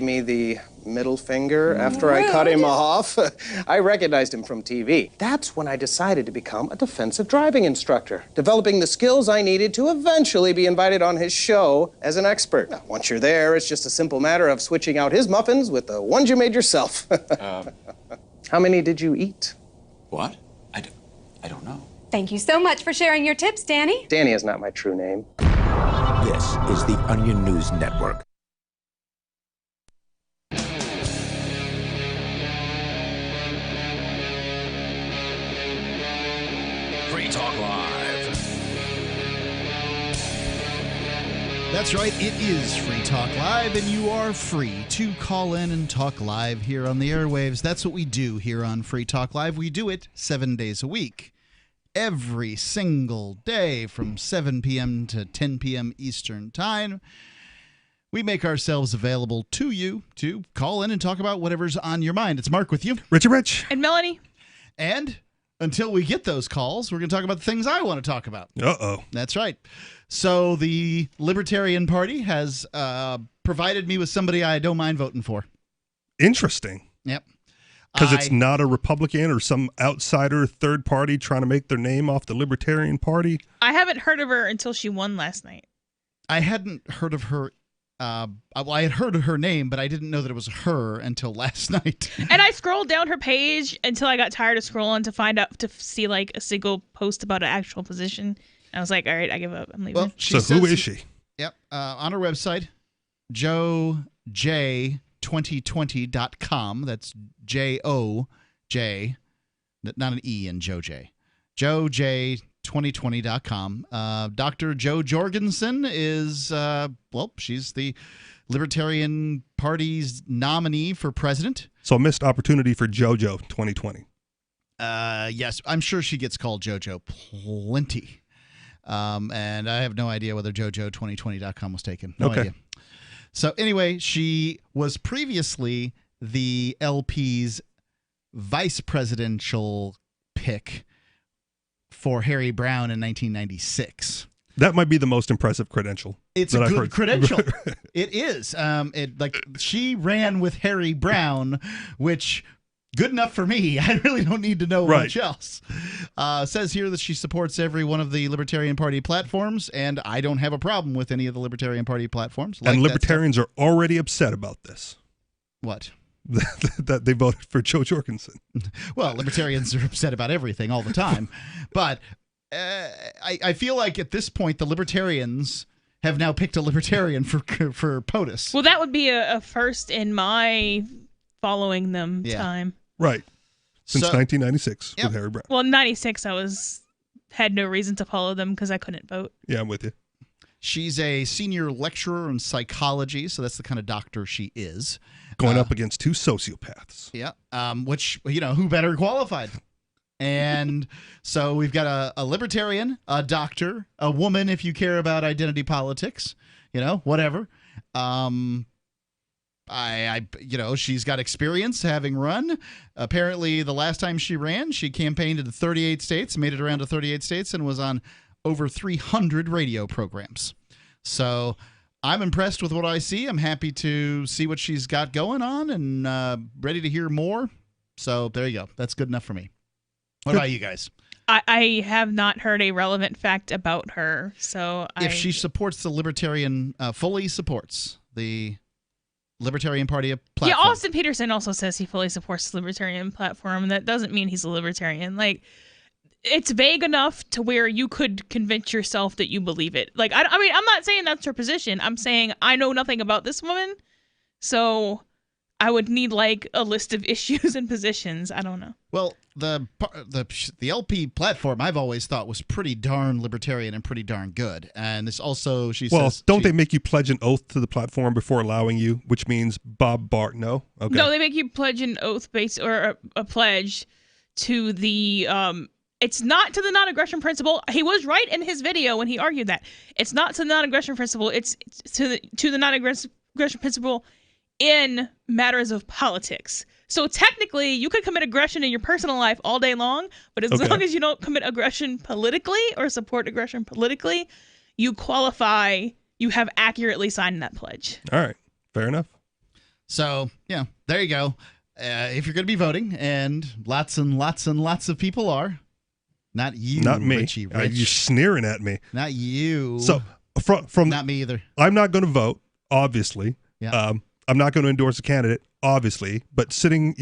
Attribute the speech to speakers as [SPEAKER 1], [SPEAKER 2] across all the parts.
[SPEAKER 1] Me the middle finger after I cut him off. I recognized him from TV. That's when I decided to become a defensive driving instructor, developing the skills I needed to eventually be invited on his show as an expert. Now, once you're there, it's just a simple matter of switching out his muffins with the ones you made yourself. How many did you eat?
[SPEAKER 2] What? I don't know.
[SPEAKER 3] Thank you so much for sharing your tips, Danny.
[SPEAKER 1] Danny is not my true name.
[SPEAKER 4] This is the Onion News Network.
[SPEAKER 5] Free Talk Live.
[SPEAKER 6] That's right, it is Free Talk Live, and you are free to call in and talk live here on the airwaves. That's what we do here on Free Talk Live. We do it 7 days a week, every single day from 7 p.m. to 10 p.m. Eastern Time. We make ourselves available to you to call in and talk about whatever's on your mind. It's Mark with you.
[SPEAKER 7] Richie Rich.
[SPEAKER 8] And Melanie.
[SPEAKER 6] And until we get those calls, we're going to talk about the things I want to talk about.
[SPEAKER 7] Uh-oh.
[SPEAKER 6] That's right. So the Libertarian Party has provided me with somebody I don't mind voting for.
[SPEAKER 7] Interesting.
[SPEAKER 6] Yep.
[SPEAKER 7] Because it's not a Republican or some outsider third party trying to make their name off the Libertarian Party?
[SPEAKER 8] I haven't heard of her until she won last night. I
[SPEAKER 6] hadn't heard of her. I had heard of her name, but I didn't know that it was her until last night.
[SPEAKER 8] And I scrolled down her page until I got tired of scrolling to see like a single post about an actual position. And I was like, all right, I give up. I'm leaving.
[SPEAKER 7] Well, so who is she?
[SPEAKER 6] Yep. On her website, JoJ2020.com. That's J-O-J, not an E in JoJ. JoJ2020.com. Dr. Jo Jorgensen is, she's the Libertarian Party's nominee for president.
[SPEAKER 7] So a missed opportunity for JoJo 2020.
[SPEAKER 6] Yes, I'm sure she gets called JoJo plenty. And I have no idea whether JoJo2020.com was taken. No idea. So anyway, she was previously the LP's vice presidential pick for Harry Brown in 1996.
[SPEAKER 7] That might be the most impressive credential.
[SPEAKER 6] It's a good credential. It is. She ran with Harry Brown, which good enough for me. I really don't need to know much else. Says here that she supports every one of the Libertarian Party platforms, and I don't have a problem with any of the Libertarian Party platforms.
[SPEAKER 7] And Libertarians are already upset about this.
[SPEAKER 6] What?
[SPEAKER 7] That they voted for Jo Jorgensen.
[SPEAKER 6] Well, Libertarians are upset about everything all the time. But I feel like at this point, the Libertarians have now picked a Libertarian for POTUS.
[SPEAKER 8] Well, that would be a first in my following them time.
[SPEAKER 7] Right. Since 1996 with Harry Brown.
[SPEAKER 8] Well, in 96, I had no reason to follow them because I couldn't vote.
[SPEAKER 7] Yeah, I'm with you.
[SPEAKER 6] She's a senior lecturer in psychology, so that's the kind of doctor she is.
[SPEAKER 7] Going up against two sociopaths.
[SPEAKER 6] Yeah, which, who better qualified? And so we've got a libertarian, a doctor, a woman if you care about identity politics, whatever. She's got experience having run. Apparently, the last time she ran, she campaigned in 38 states, made it around to 38 states, and was on over 300 radio programs. So I'm impressed with what I see. I'm happy to see what she's got going on and ready to hear more. So there you go. That's good enough for me. What about you guys?
[SPEAKER 8] I have not heard a relevant fact about her. So
[SPEAKER 6] if she supports the Libertarian, fully supports the Libertarian Party platform.
[SPEAKER 8] Yeah, Austin Peterson also says he fully supports the Libertarian platform. That doesn't mean he's a Libertarian. It's vague enough to where you could convince yourself that you believe it. I'm not saying that's her position. I'm saying I know nothing about this woman, so I would need a list of issues and positions. I don't know.
[SPEAKER 6] Well, the LP platform I've always thought was pretty darn libertarian and pretty darn good. And this also, she says...
[SPEAKER 7] Well, don't they make you pledge an oath to the platform before allowing you, which means Bob Bart, no? Okay.
[SPEAKER 8] No, they make you pledge an oath or a pledge to the... It's not to the non-aggression principle. He was right in his video when he argued that. It's not to the non-aggression principle. It's to the non-aggression principle in matters of politics. So technically, you could commit aggression in your personal life all day long, but as long as you don't commit aggression politically or support aggression politically, you qualify, you have accurately signed that pledge.
[SPEAKER 7] All right. Fair enough.
[SPEAKER 6] So, yeah, there you go. If you're going to be voting, and lots of people are, not you,
[SPEAKER 7] not me.
[SPEAKER 6] Richie Rich.
[SPEAKER 7] You're sneering at me.
[SPEAKER 6] Not you.
[SPEAKER 7] So from
[SPEAKER 6] not me either.
[SPEAKER 7] I'm not going to vote, obviously.
[SPEAKER 6] Yeah.
[SPEAKER 7] I'm not going to endorse a candidate, obviously. But sitting,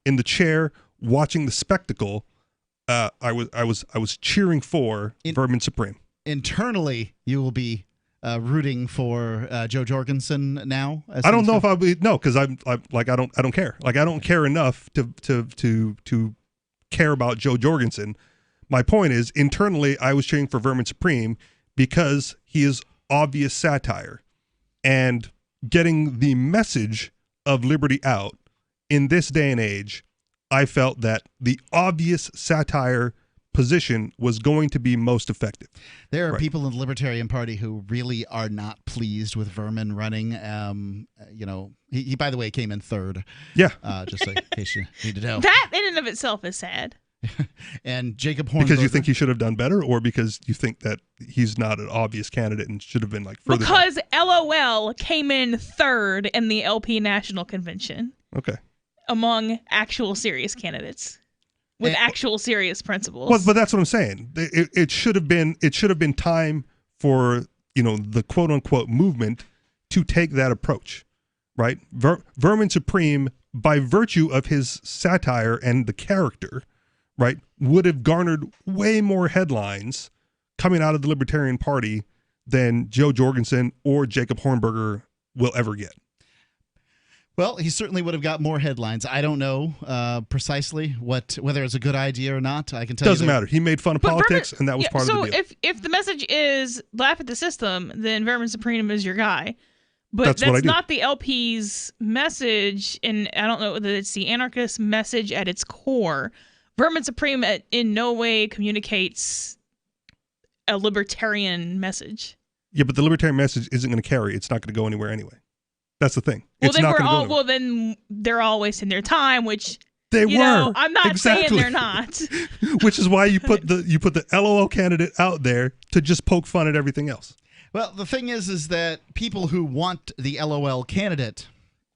[SPEAKER 7] in the chair watching the spectacle, I was cheering for Vermin Supreme.
[SPEAKER 6] Internally, you will be rooting for Joe Jorgensen now.
[SPEAKER 7] I don't know if I'll be because I don't care. Like I don't care enough to care about Joe Jorgensen. My point is internally I was cheering for Vermin Supreme because he is obvious satire, and getting the message of liberty out in this day and age, I felt that the obvious satire position was going to be most effective.
[SPEAKER 6] There are people in the Libertarian Party who really are not pleased with Vermin running. He by the way came in third.
[SPEAKER 7] Yeah.
[SPEAKER 6] Just in case you need to know.
[SPEAKER 8] That in and of itself is sad.
[SPEAKER 6] And Jacob Hornberger.
[SPEAKER 7] Because you think he should have done better, or because you think that he's not an obvious candidate and should have been further
[SPEAKER 8] because
[SPEAKER 7] down?
[SPEAKER 8] LOL came in third in the LP National Convention.
[SPEAKER 7] Okay.
[SPEAKER 8] Among actual serious candidates with actual serious principles.
[SPEAKER 7] Well, but that's what I'm saying. It should have been time for the quote unquote movement to take that approach, right? Vermin Supreme, by virtue of his satire and the character, right, would have garnered way more headlines coming out of the Libertarian Party than Joe Jorgensen or Jacob Hornberger will ever get.
[SPEAKER 6] Well, he certainly would have got more headlines. I don't know precisely whether it's a good idea or not. I can tell
[SPEAKER 7] Doesn't
[SPEAKER 6] you
[SPEAKER 7] matter. He made fun of politics, and that was part of the deal.
[SPEAKER 8] So if the message is laugh at the system, then Vermin Supreme is your guy. But
[SPEAKER 7] That's
[SPEAKER 8] not the LP's message, and I don't know whether it's the anarchist message at its core. Vermin Supreme in no way communicates a libertarian message.
[SPEAKER 7] Yeah, but the libertarian message isn't going to carry. It's not going to go anywhere anyway. That's the thing.
[SPEAKER 8] Well,
[SPEAKER 7] Then
[SPEAKER 8] they're all wasting their time, which
[SPEAKER 7] they were.
[SPEAKER 8] I'm not saying they're not.
[SPEAKER 7] Which is why you put the LOL candidate out there to just poke fun at everything else.
[SPEAKER 6] Well, the thing is that people who want the LOL candidate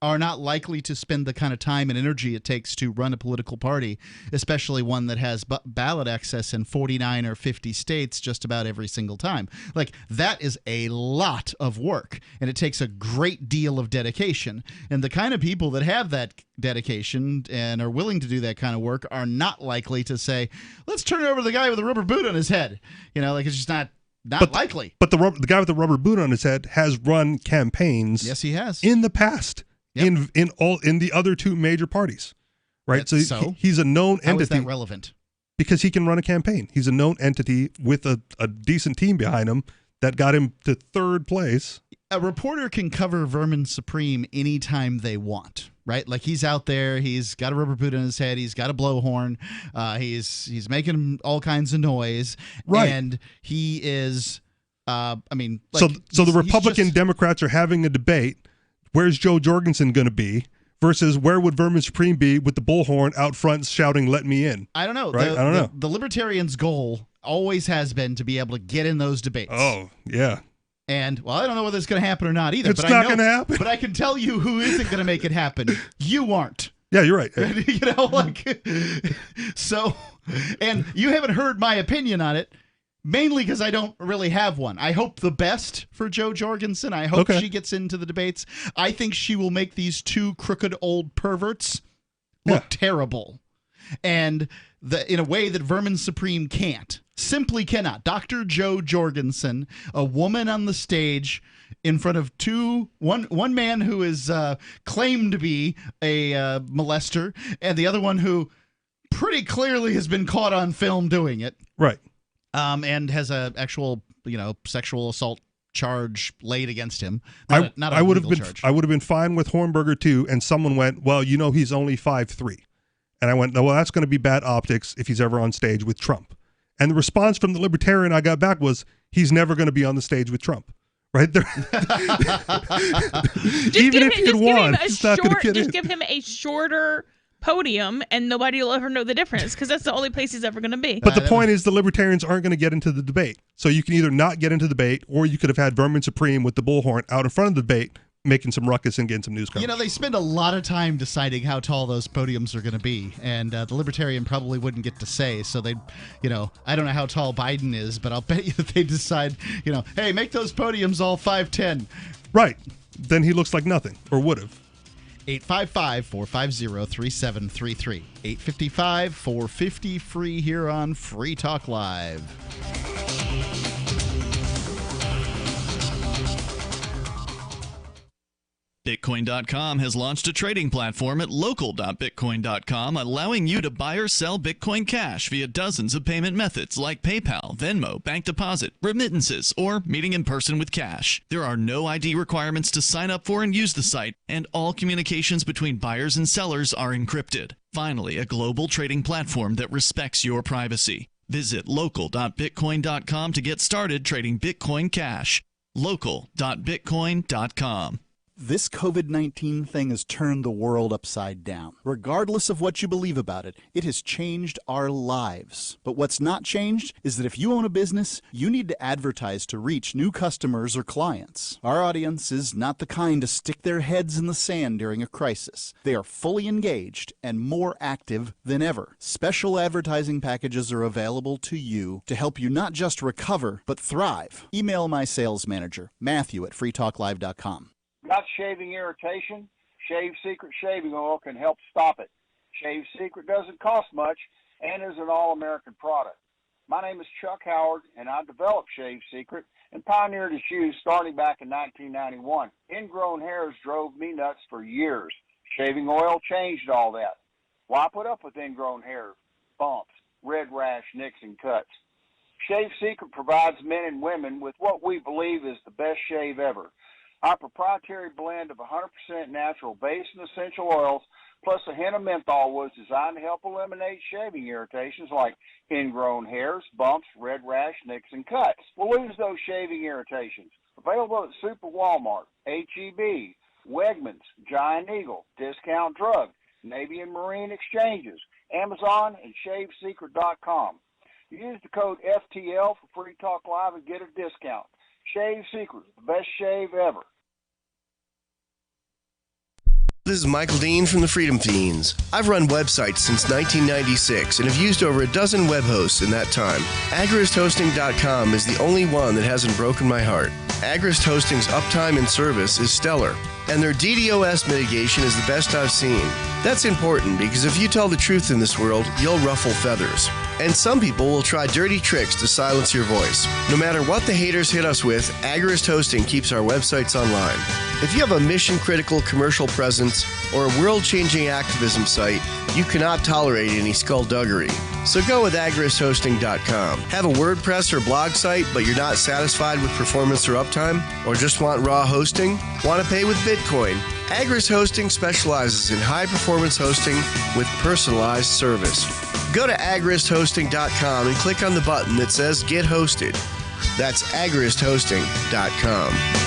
[SPEAKER 6] are not likely to spend the kind of time and energy it takes to run a political party, especially one that has ballot access in 49 or 50 states just about every single time. Like, that is a lot of work, and it takes a great deal of dedication. And the kind of people that have that dedication and are willing to do that kind of work are not likely to say, let's turn it over to the guy with a rubber boot on his head. It's just not likely.
[SPEAKER 7] But the guy with the rubber boot on his head has run campaigns.
[SPEAKER 6] Yes, he has.
[SPEAKER 7] In the past. Yep. In the other two major parties, right? So he's a known entity.
[SPEAKER 6] How is that relevant?
[SPEAKER 7] Because he can run a campaign. He's a known entity with a decent team behind him that got him to third place.
[SPEAKER 6] A reporter can cover Vermin Supreme anytime they want, right? Like, he's out there, he's got a rubber boot on his head, he's got a blowhorn, he's making all kinds of noise,
[SPEAKER 7] right?
[SPEAKER 6] And he is, so
[SPEAKER 7] the Republican Democrats are having a debate. Where's Joe Jorgensen going to be versus where would Vermin Supreme be with the bullhorn out front shouting, let me in?
[SPEAKER 6] I don't know.
[SPEAKER 7] Right? I don't know.
[SPEAKER 6] The Libertarians' goal always has been to be able to get in those debates.
[SPEAKER 7] Oh, yeah.
[SPEAKER 6] And, well, I don't know whether it's going to happen or not either.
[SPEAKER 7] It's not going to happen.
[SPEAKER 6] But I can tell you who isn't going to make it happen. You aren't.
[SPEAKER 7] Yeah, you're right.
[SPEAKER 6] So, and you haven't heard my opinion on it. Mainly because I don't really have one. I hope the best for Joe Jorgensen. I hope she gets into the debates. I think she will make these two crooked old perverts look terrible. And in a way that Vermin Supreme can't. Simply cannot. Dr. Joe Jorgensen, a woman on the stage in front of one man who is claimed to be a molester, and the other one who pretty clearly has been caught on film doing it.
[SPEAKER 7] Right.
[SPEAKER 6] And has a actual, sexual assault charge laid against him.
[SPEAKER 7] I would have been fine with Hornberger too. And someone went, well, he's only 5'3", and I went, no, well, that's going to be bad optics if he's ever on stage with Trump. And the response from the Libertarian I got back was, he's never going to be on the stage with Trump. Right there. Even if he'd won, he's not going to get in.
[SPEAKER 8] Just give him a shorter podium and nobody will ever know the difference because that's the only place he's ever going to be.
[SPEAKER 7] But the point is the Libertarians aren't going to get into the debate. So you can either not get into the debate or you could have had Vermin Supreme with the bullhorn out in front of the debate making some ruckus and getting some news coverage.
[SPEAKER 6] You know, they spend a lot of time deciding how tall those podiums are going to be, and the Libertarian probably wouldn't get to say, so they, I don't know how tall Biden is, but I'll bet you that they decide, hey, make those podiums all 5'10".
[SPEAKER 7] Right. Then he looks like nothing, or would have.
[SPEAKER 6] 855-450-3733. 855-450-FREE here on Free Talk Live.
[SPEAKER 9] Bitcoin.com has launched a trading platform at local.bitcoin.com, allowing you to buy or sell Bitcoin Cash via dozens of payment methods like PayPal, Venmo, bank deposit, remittances, or meeting in person with cash. There are no ID requirements to sign up for and use the site, and all communications between buyers and sellers are encrypted. Finally, a global trading platform that respects your privacy. Visit local.bitcoin.com to get started trading Bitcoin Cash. Local.bitcoin.com.
[SPEAKER 10] This COVID-19 thing has turned the world upside down. Regardless of what you believe about it, it has changed our lives. But what's not changed is that if you own a business, you need to advertise to reach new customers or clients. Our audience is not the kind to stick their heads in the sand during a crisis. They are fully engaged and more active than ever. Special advertising packages are available to you to help you not just recover, but thrive. Email my sales manager, Matthew at freetalklive.com.
[SPEAKER 11] Got shaving irritation? Shave Secret shaving oil can help stop it. Shave Secret doesn't cost much and is an all-American product. My name is Chuck Howard, and I developed Shave Secret and pioneered its use starting back in 1991. Ingrown hairs drove me nuts for years. Shaving oil changed all that. Why put up with ingrown hair, bumps, red rash, nicks, and cuts? Shave Secret provides men and women with what we believe is the best shave ever. Our proprietary blend of 100% natural base and essential oils plus a hint of menthol was designed to help eliminate shaving irritations like ingrown hairs, bumps, red rash, nicks, and cuts. We'll lose those shaving irritations. Available at Super Walmart, H-E-B, Wegmans, Giant Eagle, Discount Drug, Navy and Marine Exchanges, Amazon, and ShaveSecret.com. Use the code FTL for Free Talk Live and get a discount. Shave Secret, the best shave ever.
[SPEAKER 12] This is Michael Dean from the Freedom Fiends. I've run websites since 1996 and have used over a dozen web hosts in that time. AgristHosting.com is the only one that hasn't broken my heart. Agrist Hosting's uptime and service is stellar, and their DDoS mitigation is the best I've seen. That's important because if you tell the truth in this world, you'll ruffle feathers. And some people will try dirty tricks to silence your voice. No matter what the haters hit us with, Agrist Hosting keeps our websites online. If you have a mission-critical commercial presence or a world-changing activism site, you cannot tolerate any skullduggery. So go with AgristHosting.com. Have a WordPress or blog site, but you're not satisfied with performance or uptime? Or just want raw hosting? Want to pay with Bitcoin? Agrist Hosting specializes in high-performance hosting with personalized service. Go to AgristHosting.com and click on the button that says Get Hosted. That's AgristHosting.com.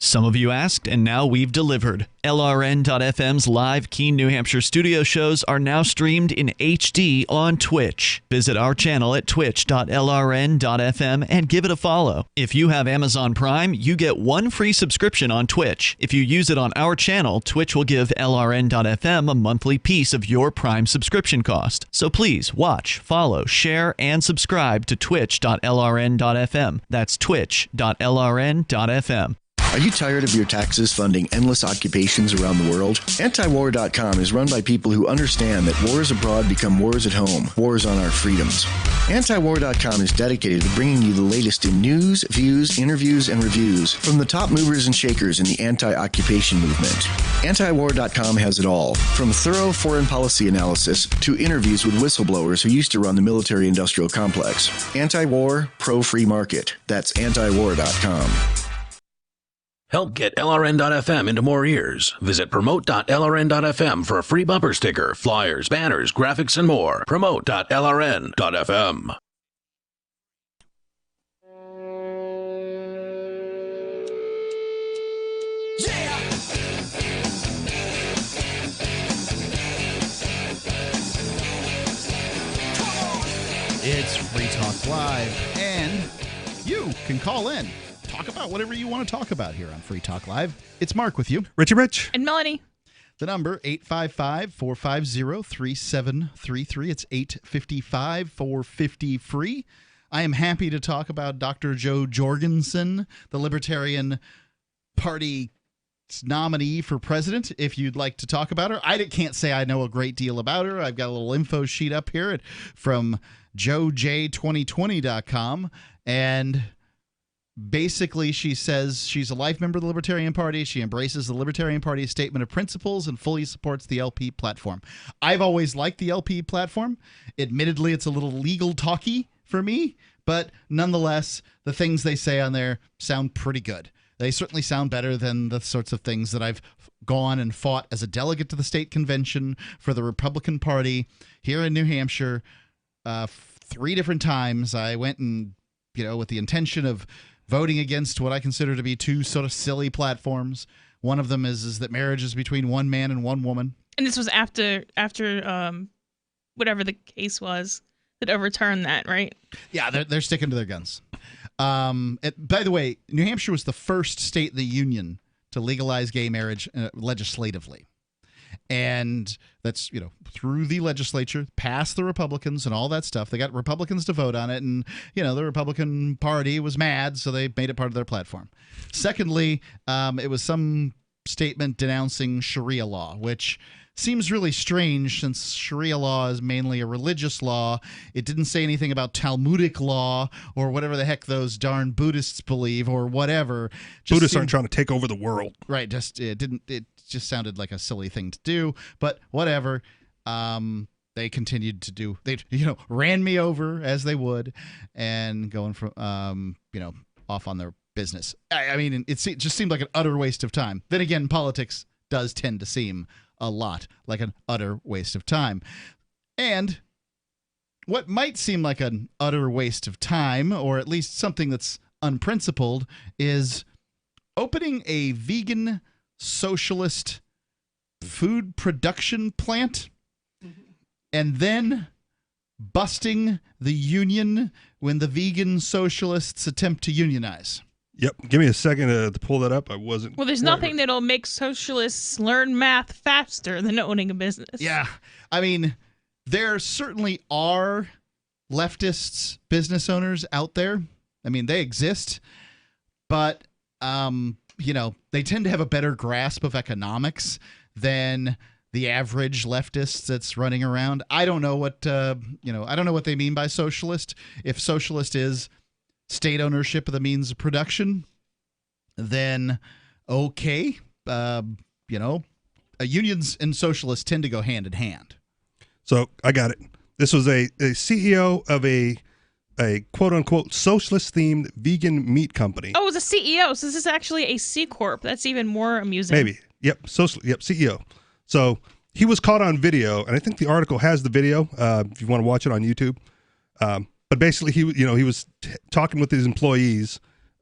[SPEAKER 9] Some of you asked, and now we've delivered. LRN.FM's live Keene, New Hampshire studio shows are now streamed in HD on Twitch. Visit our channel at twitch.lrn.fm and give it a follow. If you have Amazon Prime, you get one free subscription on Twitch. If you use it on our channel, Twitch will give LRN.FM a monthly piece of your Prime subscription cost. So please watch, follow, share, and subscribe to twitch.lrn.fm. That's twitch.lrn.fm.
[SPEAKER 12] Are you tired of your taxes funding endless occupations around the world? Antiwar.com is run by people who understand that wars abroad become wars at home, wars on our freedoms. Antiwar.com is dedicated to bringing you the latest in news, views, interviews, and reviews from the top movers and shakers in the anti-occupation movement. Antiwar.com has it all, from thorough foreign policy analysis to interviews with whistleblowers who used to run the military-industrial complex. Anti-war, pro-free market. That's antiwar.com.
[SPEAKER 5] Help get LRN.FM into more ears. Visit promote.lrn.fm for a free bumper sticker, flyers, banners, graphics, and more. Promote.lrn.fm.
[SPEAKER 6] It's Free Talk Live, and you can call in. talk about whatever you want to talk about here on Free Talk Live. It's Mark with you.
[SPEAKER 7] Richie Rich.
[SPEAKER 8] And Melanie.
[SPEAKER 6] The number, 855-450-3733. It's 855-450-FREE. I am happy to talk about Dr. Jo Jorgensen, the Libertarian Party nominee for president, if you'd like to talk about her. I can't say I know a great deal about her. I've got a little info sheet up here from JoJ2020.com, and basically, she says she's a life member of the Libertarian Party. She embraces the Libertarian Party's statement of principles and fully supports the LP platform. I've always liked the LP platform. Admittedly, it's a little legal talky for me, but nonetheless, the things they say on there sound pretty good. They certainly sound better than the sorts of things that I've gone and fought as a delegate to the state convention for the Republican Party here in New Hampshire 3 different times. I went and, with the intention of voting against what I consider to be 2 sort of silly platforms. One of them is that marriage is between one man and one woman.
[SPEAKER 8] And this was after whatever the case was that overturned that, right?
[SPEAKER 6] Yeah, they're sticking to their guns. By the way, New Hampshire was the first state in the union to legalize gay marriage legislatively. And that's, through the legislature, past the Republicans and all that stuff. They got Republicans to vote on it. And, the Republican Party was mad, so they made it part of their platform. Secondly, it was some statement denouncing Sharia law, which seems really strange since Sharia law is mainly a religious law. It didn't say anything about Talmudic law or whatever the heck those darn Buddhists believe or whatever.
[SPEAKER 7] Buddhists aren't trying to take over the world.
[SPEAKER 6] Right. It just sounded like a silly thing to do, but whatever. They continued to do, they ran me over as they would and going from, off on their business. I mean, it just seemed like an utter waste of time. Then again, politics does tend to seem a lot like an utter waste of time. And what might seem like an utter waste of time, or at least something that's unprincipled, is opening a vegan socialist food production plant and then busting the union when the vegan socialists attempt to unionize.
[SPEAKER 7] Yep. Give me a second to pull that up. I wasn't.
[SPEAKER 8] Well, there's nothing that'll make socialists learn math faster than owning a business.
[SPEAKER 6] Yeah. I mean, there certainly are leftists, business owners out there. I mean, they exist. But, they tend to have a better grasp of economics than the average leftist that's running around. I don't know what, I don't know what they mean by socialist. If socialist is state ownership of the means of production, then okay. Unions and socialists tend to go hand in hand.
[SPEAKER 7] So I got it. This was a CEO of a quote-unquote socialist-themed vegan meat company.
[SPEAKER 8] Oh, it was a CEO. So this is actually a C Corp. That's even more amusing.
[SPEAKER 7] Maybe. Yep. CEO. So he was caught on video, and I think the article has the video if you want to watch it on YouTube. But basically, he was talking with his employees,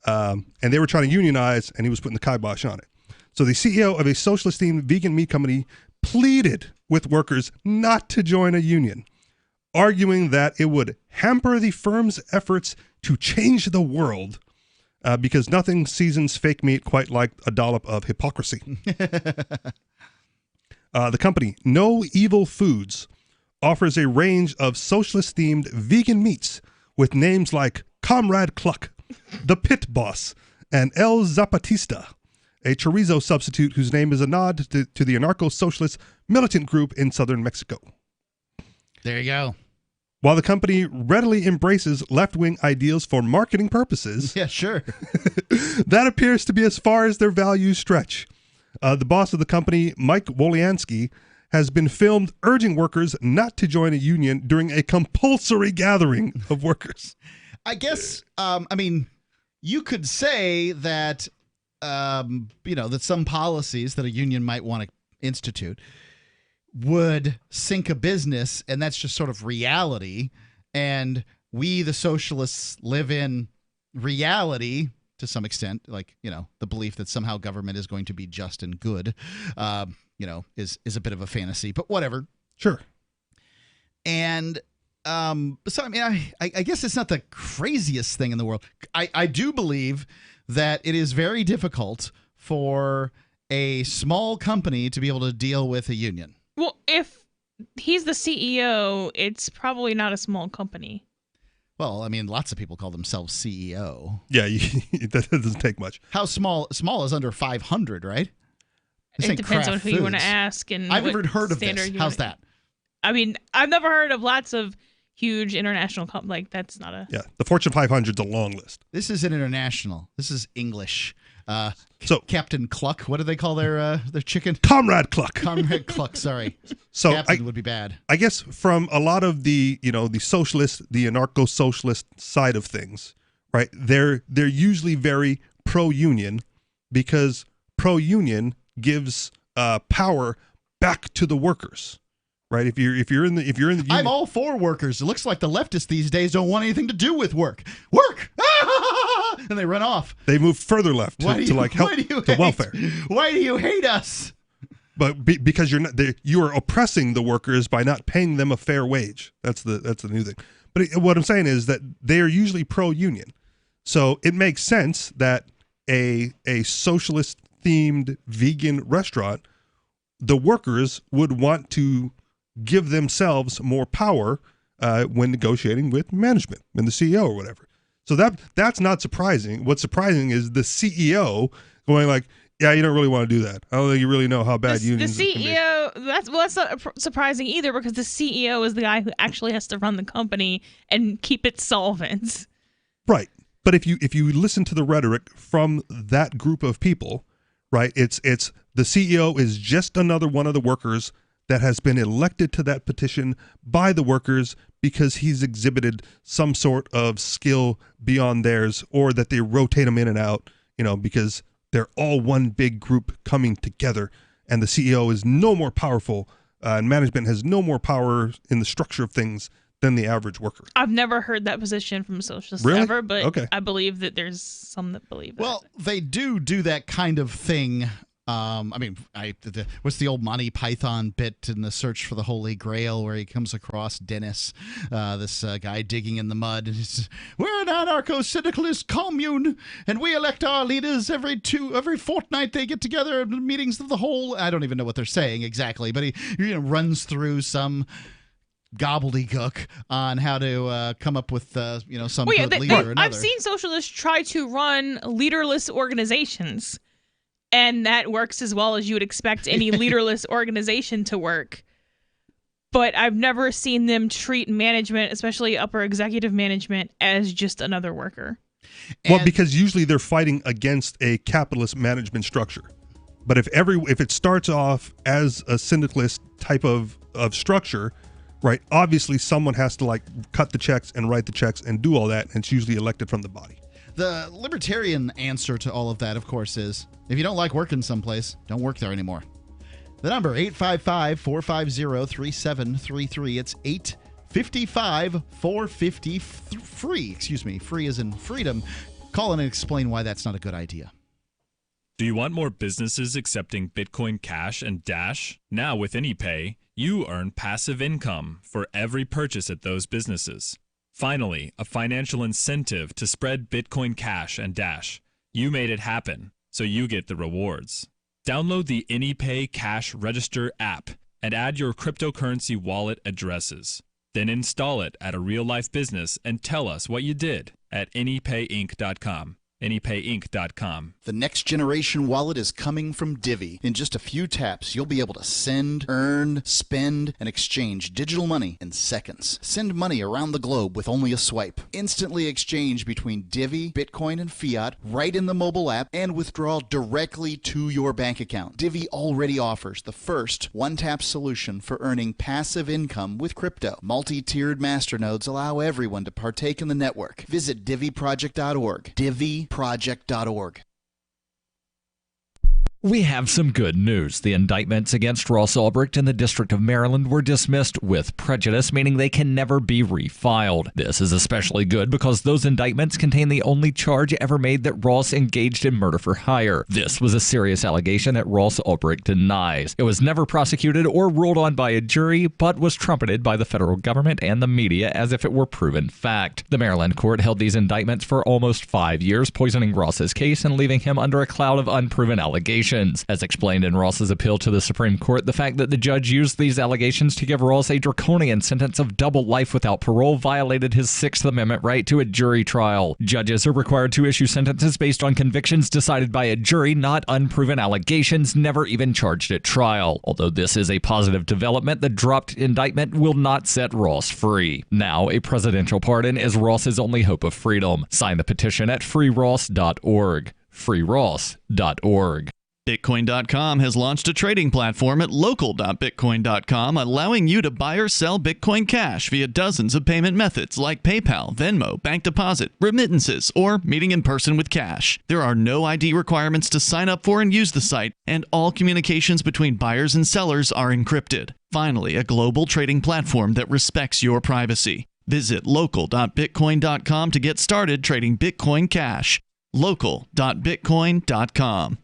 [SPEAKER 7] and they were trying to unionize, and he was putting the kibosh on it. So the CEO of a socialist-themed vegan meat company pleaded with workers not to join a union, arguing that it would hamper the firm's efforts to change the world because nothing seasons fake meat quite like a dollop of hypocrisy. The company, No Evil Foods, offers a range of socialist-themed vegan meats with names like Comrade Cluck, The Pit Boss, and El Zapatista, a chorizo substitute whose name is a nod to the anarcho-socialist militant group in southern Mexico.
[SPEAKER 6] There you go.
[SPEAKER 7] While the company readily embraces left-wing ideals for marketing purposes,
[SPEAKER 6] yeah, sure,
[SPEAKER 7] that appears to be as far as their values stretch. The boss of the company, Mike Woliansky, has been filmed urging workers not to join a union during a compulsory gathering of workers.
[SPEAKER 6] I guess, you could say that, that some policies that a union might want to institute would sink a business, and that's just sort of reality. And we, the socialists, live in reality to some extent, like, the belief that somehow government is going to be just and good, is a bit of a fantasy, but whatever.
[SPEAKER 7] Sure.
[SPEAKER 6] And so, I guess it's not the craziest thing in the world. I do believe that it is very difficult for a small company to be able to deal with a union.
[SPEAKER 8] Well, if he's the CEO, it's probably not a small company.
[SPEAKER 6] Well, I mean, lots of people call themselves CEO.
[SPEAKER 7] Yeah, that doesn't take much.
[SPEAKER 6] How small? Small is under 500, right?
[SPEAKER 8] It depends on who you want to ask. And
[SPEAKER 6] I've never heard of this. How's that?
[SPEAKER 8] I mean, I've never heard of lots of huge international companies. Like, that's not a...
[SPEAKER 7] Yeah, the Fortune 500 is a long list.
[SPEAKER 6] This isn't international. This is English. So Captain Cluck, what do they call their chicken?
[SPEAKER 7] Comrade Cluck.
[SPEAKER 6] Comrade Cluck, sorry.
[SPEAKER 7] So
[SPEAKER 6] Captain would be bad.
[SPEAKER 7] I guess from a lot of the, the socialist, the anarcho-socialist side of things, right? They're usually very pro-union because pro-union gives power back to the workers. Right, if you're in the union,
[SPEAKER 6] I'm all for workers. It looks like the leftists these days don't want anything to do with work. Work, and they run off.
[SPEAKER 7] They move further left to help to welfare.
[SPEAKER 6] Why do you hate us?
[SPEAKER 7] But because you are oppressing the workers by not paying them a fair wage. That's the new thing. But what I'm saying is that they are usually pro-union, so it makes sense that a socialist themed vegan restaurant, the workers would want to give themselves more power when negotiating with management and the CEO or whatever. So that's not surprising. What's surprising is the CEO going like, yeah, you don't really want to do that. I don't think you really know how bad unions
[SPEAKER 8] can be. The CEO, that's not surprising either, because the CEO is the guy who actually has to run the company and keep it solvent.
[SPEAKER 7] Right. But if you listen to the rhetoric from that group of people, right, it's the CEO is just another one of the workers that has been elected to that petition by the workers because he's exhibited some sort of skill beyond theirs, or that they rotate him in and out, because they're all one big group coming together, and the CEO is no more powerful, and management has no more power in the structure of things than the average worker.
[SPEAKER 8] I've never heard that position from socialists ever, but okay. I believe that there's some that believe that.
[SPEAKER 6] Well, they do that kind of thing. What's the old Monty Python bit in the Search for the Holy Grail, where he comes across Dennis, this guy digging in the mud, and he says, "We're an anarcho-syndicalist commune, and we elect our leaders every fortnight. They get together at meetings of the whole." I don't even know what they're saying exactly, but he runs through some gobbledygook on how to come up with some good leader or another.
[SPEAKER 8] I've seen socialists try to run leaderless organizations. And that works as well as you would expect any leaderless organization to work. But I've never seen them treat management, especially upper executive management, as just another worker.
[SPEAKER 7] Well, because usually they're fighting against a capitalist management structure. But if it starts off as a syndicalist type of structure, right, obviously someone has to cut the checks and write the checks and do all that, and it's usually elected from the body.
[SPEAKER 6] The libertarian answer to all of that, of course, is if you don't like working someplace, don't work there anymore. The number, 855-450-3733. It's 855-450-FREE. Excuse me, free as in freedom. Call in and explain why that's not a good idea.
[SPEAKER 13] Do you want more businesses accepting Bitcoin Cash and Dash? Now with AnyPay, you earn passive income for every purchase at those businesses. Finally, a financial incentive to spread Bitcoin Cash and Dash. You made it happen, so you get the rewards. Download the AnyPay Cash Register app and add your cryptocurrency wallet addresses. Then install it at a real-life business and tell us what you did at anypayinc.com. anypayinc.com.
[SPEAKER 10] The next generation wallet is coming from Divvy. In just a few taps, you'll be able to send, earn, spend, and exchange digital money in seconds. Send money around the globe with only a swipe. Instantly exchange between Divvy, Bitcoin, and fiat right in the mobile app, and withdraw directly to your bank account. Divvy already offers the first one-tap solution for earning passive income with crypto. Multi-tiered masternodes allow everyone to partake in the network. Visit DivvyProject.org. DivvyProject.org.
[SPEAKER 14] We have some good news. The indictments against Ross Ulbricht in the District of Maryland were dismissed with prejudice, meaning they can never be refiled. This is especially good because those indictments contain the only charge ever made that Ross engaged in murder for hire. This was a serious allegation that Ross Ulbricht denies. It was never prosecuted or ruled on by a jury, but was trumpeted by the federal government and the media as if it were proven fact. The Maryland court held these indictments for almost 5 years, poisoning Ross's case and leaving him under a cloud of unproven allegations. As explained in Ross's appeal to the Supreme Court, the fact that the judge used these allegations to give Ross a draconian sentence of double life without parole violated his Sixth Amendment right to a jury trial. Judges are required to issue sentences based on convictions decided by a jury, not unproven allegations never even charged at trial. Although this is a positive development, the dropped indictment will not set Ross free. Now, a presidential pardon is Ross's only hope of freedom. Sign the petition at freeross.org. freeross.org.
[SPEAKER 9] Bitcoin.com has launched a trading platform at local.bitcoin.com, allowing you to buy or sell Bitcoin Cash via dozens of payment methods like PayPal, Venmo, bank deposit, remittances, or meeting in person with cash. There are no ID requirements to sign up for and use the site, and all communications between buyers and sellers are encrypted. Finally, a global trading platform that respects your privacy. Visit local.bitcoin.com to get started trading Bitcoin Cash. local.bitcoin.com.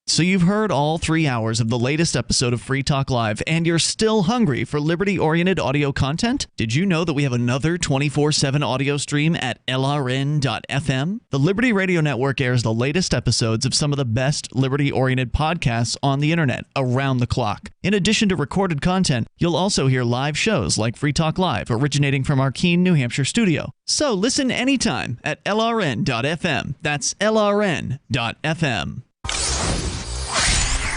[SPEAKER 9] So you've heard all 3 hours of the latest episode of Free Talk Live, and you're still hungry for liberty-oriented audio content? Did you know that we have another 24/7 audio stream at LRN.FM? The Liberty Radio Network airs the latest episodes of some of the best liberty-oriented podcasts on the internet around the clock. In addition to recorded content, you'll also hear live shows like Free Talk Live, originating from our Keene, New Hampshire studio. So listen anytime at LRN.FM. That's LRN.FM.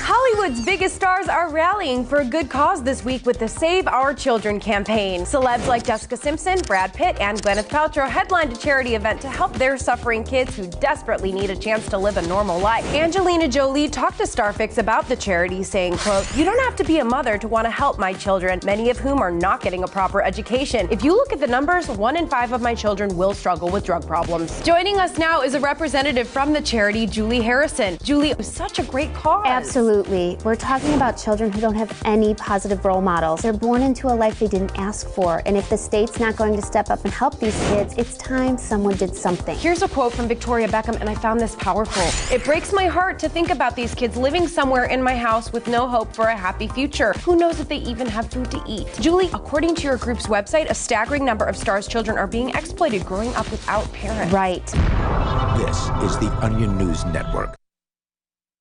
[SPEAKER 15] Hollywood's biggest stars are rallying for a good cause this week with the Save Our Children campaign. Celebs like Jessica Simpson, Brad Pitt, and Gwyneth Paltrow headlined a charity event to help their suffering kids who desperately need a chance to live a normal life. Angelina Jolie talked to Starfix about the charity, saying, quote, "You don't have to be a mother to want to help my children, many of whom are not getting a proper education. If you look at the numbers, 1 in 5 of my children will struggle with drug problems." Joining us now is a representative from the charity, Julie Harrison. Julie, it was such a great cause.
[SPEAKER 16] Absolutely. We're talking about children who don't have any positive role models. They're born into a life they didn't ask for. And if the state's not going to step up and help these kids, it's time someone did something.
[SPEAKER 15] Here's a quote from Victoria Beckham, and I found this powerful. "It breaks my heart to think about these kids living somewhere in my house with no hope for a happy future. Who knows if they even have food to eat?" Julie, according to your group's website, a staggering number of STARS children are being exploited growing up without parents.
[SPEAKER 16] Right.
[SPEAKER 4] This is the Onion News Network.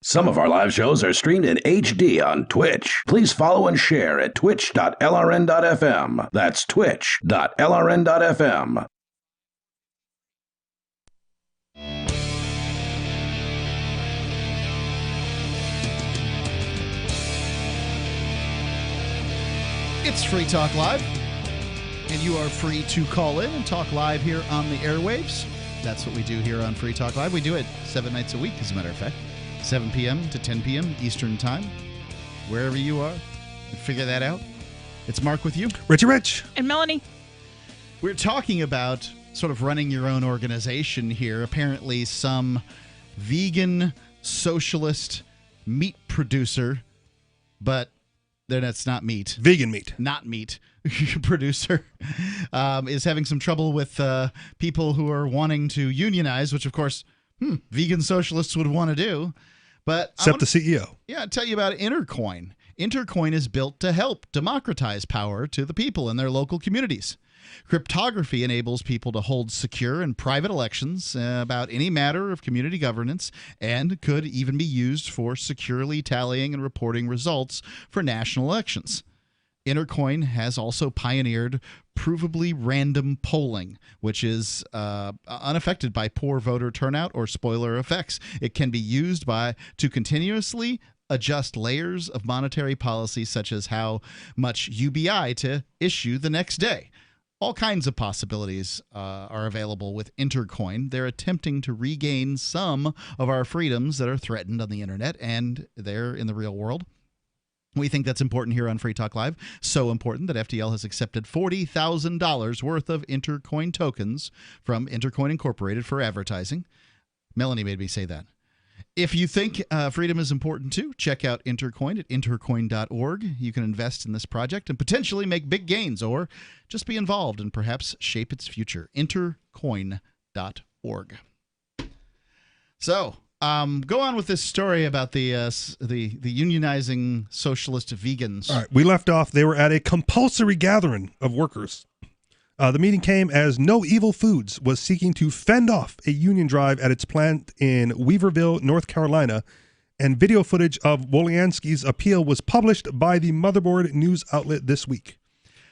[SPEAKER 5] Some of our live shows are streamed in HD on Twitch. Please follow and share at twitch.lrn.fm. That's twitch.lrn.fm.
[SPEAKER 6] It's Free Talk Live, and you are free to call in and talk live here on the airwaves. That's what we do here on Free Talk Live. We do it 7 nights a week, as a matter of fact. 7 p.m. to 10 p.m. Eastern Time. Wherever you are, figure that out. It's Mark with you.
[SPEAKER 7] Richie Rich.
[SPEAKER 8] And Melanie.
[SPEAKER 6] We're talking about sort of running your own organization here. Apparently some vegan, socialist meat producer, but then it's not meat.
[SPEAKER 7] Vegan meat.
[SPEAKER 6] Not meat. Producer is having some trouble with people who are wanting to unionize, which, of course, vegan socialists would want to do. But
[SPEAKER 7] except the CEO.
[SPEAKER 6] Yeah, I'll tell you about Intercoin. Intercoin is built to help democratize power to the people in their local communities. Cryptography enables people to hold secure and private elections about any matter of community governance, and could even be used for securely tallying and reporting results for national elections. Intercoin has also pioneered provably random polling, which is unaffected by poor voter turnout or spoiler effects. It can be used to continuously adjust layers of monetary policy, such as how much UBI to issue the next day. All kinds of possibilities are available with Intercoin. They're attempting to regain some of our freedoms that are threatened on the internet and there in the real world. We think that's important here on Free Talk Live. So important that FTL has accepted $40,000 worth of Intercoin tokens from Intercoin Incorporated for advertising. Melanie made me say that. If you think freedom is important too, check out Intercoin at intercoin.org. You can invest in this project and potentially make big gains, or just be involved and perhaps shape its future. Intercoin.org. So, go on with this story about the unionizing socialist vegans.
[SPEAKER 7] All right, we left off. They were at a compulsory gathering of workers. The meeting came as No Evil Foods was seeking to fend off a union drive at its plant in Weaverville, North Carolina, and video footage of Wolyansky's appeal was published by the Motherboard news outlet this week.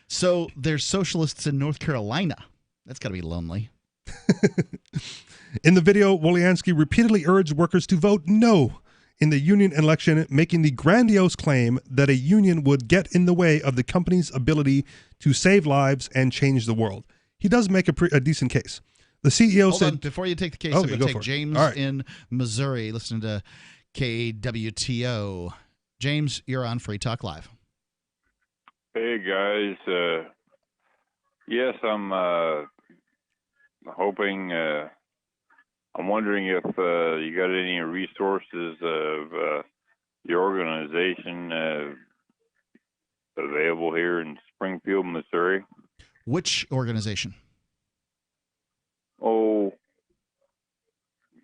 [SPEAKER 6] So there's socialists in North Carolina. That's got to be lonely.
[SPEAKER 7] In the video, Wolyansky repeatedly urged workers to vote no in the union election, making the grandiose claim that a union would get in the way of the company's ability to save lives and change the world. He does make a decent case. The CEO
[SPEAKER 6] Hold
[SPEAKER 7] said...
[SPEAKER 6] on, before you take the case,
[SPEAKER 7] Okay,
[SPEAKER 6] I'm going
[SPEAKER 7] go
[SPEAKER 6] to take
[SPEAKER 7] for it.
[SPEAKER 6] James
[SPEAKER 7] All right.
[SPEAKER 6] in Missouri, listening to KWTO. James, you're on Free Talk Live.
[SPEAKER 17] Hey guys, yes, I'm hoping. I'm wondering if you got any resources of your organization available here in Springfield, Missouri.
[SPEAKER 6] Which organization?
[SPEAKER 17] Oh,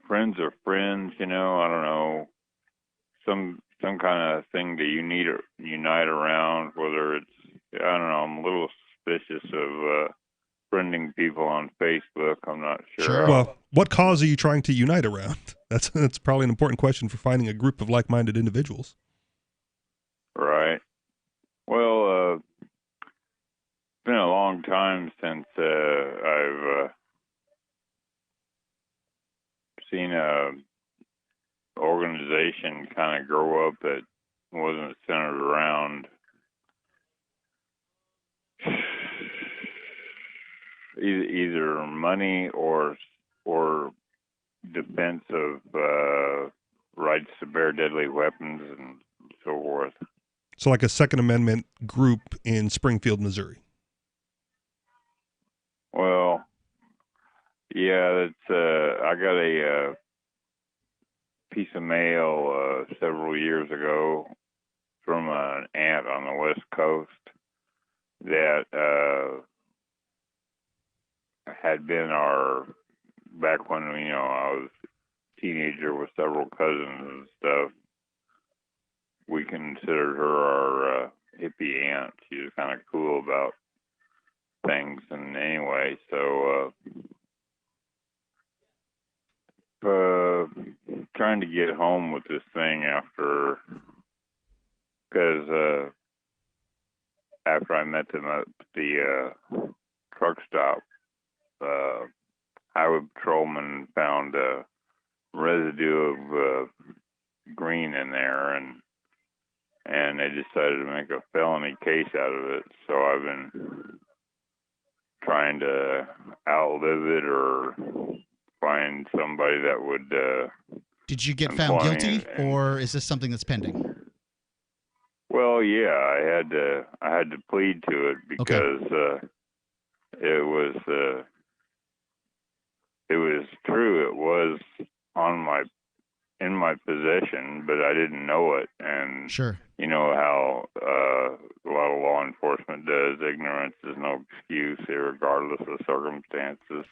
[SPEAKER 17] Friends of Friends. I don't know, some kind of thing to unite around. Whether it's, I don't know. I'm a little suspicious of friending people on Facebook. I'm not sure.
[SPEAKER 7] Well, what cause are you trying to unite around? That's probably an important question for finding a group of like-minded individuals.
[SPEAKER 17] Right. Well, it's been a long time since I've seen a organization kind of grow up that wasn't centered around either money or defense of rights to bear deadly weapons and so forth.
[SPEAKER 7] So like a Second Amendment group in Springfield, Missouri.
[SPEAKER 17] Well, yeah, that's I got a piece of mail several years ago from an aunt on the West Coast that had been back when I was a teenager with several cousins and stuff. We considered her our hippie aunt. She was kind of cool about things, and anyway, so trying to get home with this thing because after I met them at the truck stop, highway patrolman found a residue of green in there, and they decided to make a felony case out of it. So I've been trying to outlive it or find somebody that would.
[SPEAKER 6] Did you get found guilty, or is this something that's pending?
[SPEAKER 17] Well, yeah, I had to plead to it because it was true. It was in my possession, but I didn't know it. And
[SPEAKER 6] sure,
[SPEAKER 17] you know how a lot of law enforcement does. Ignorance is no excuse, regardless of circumstances.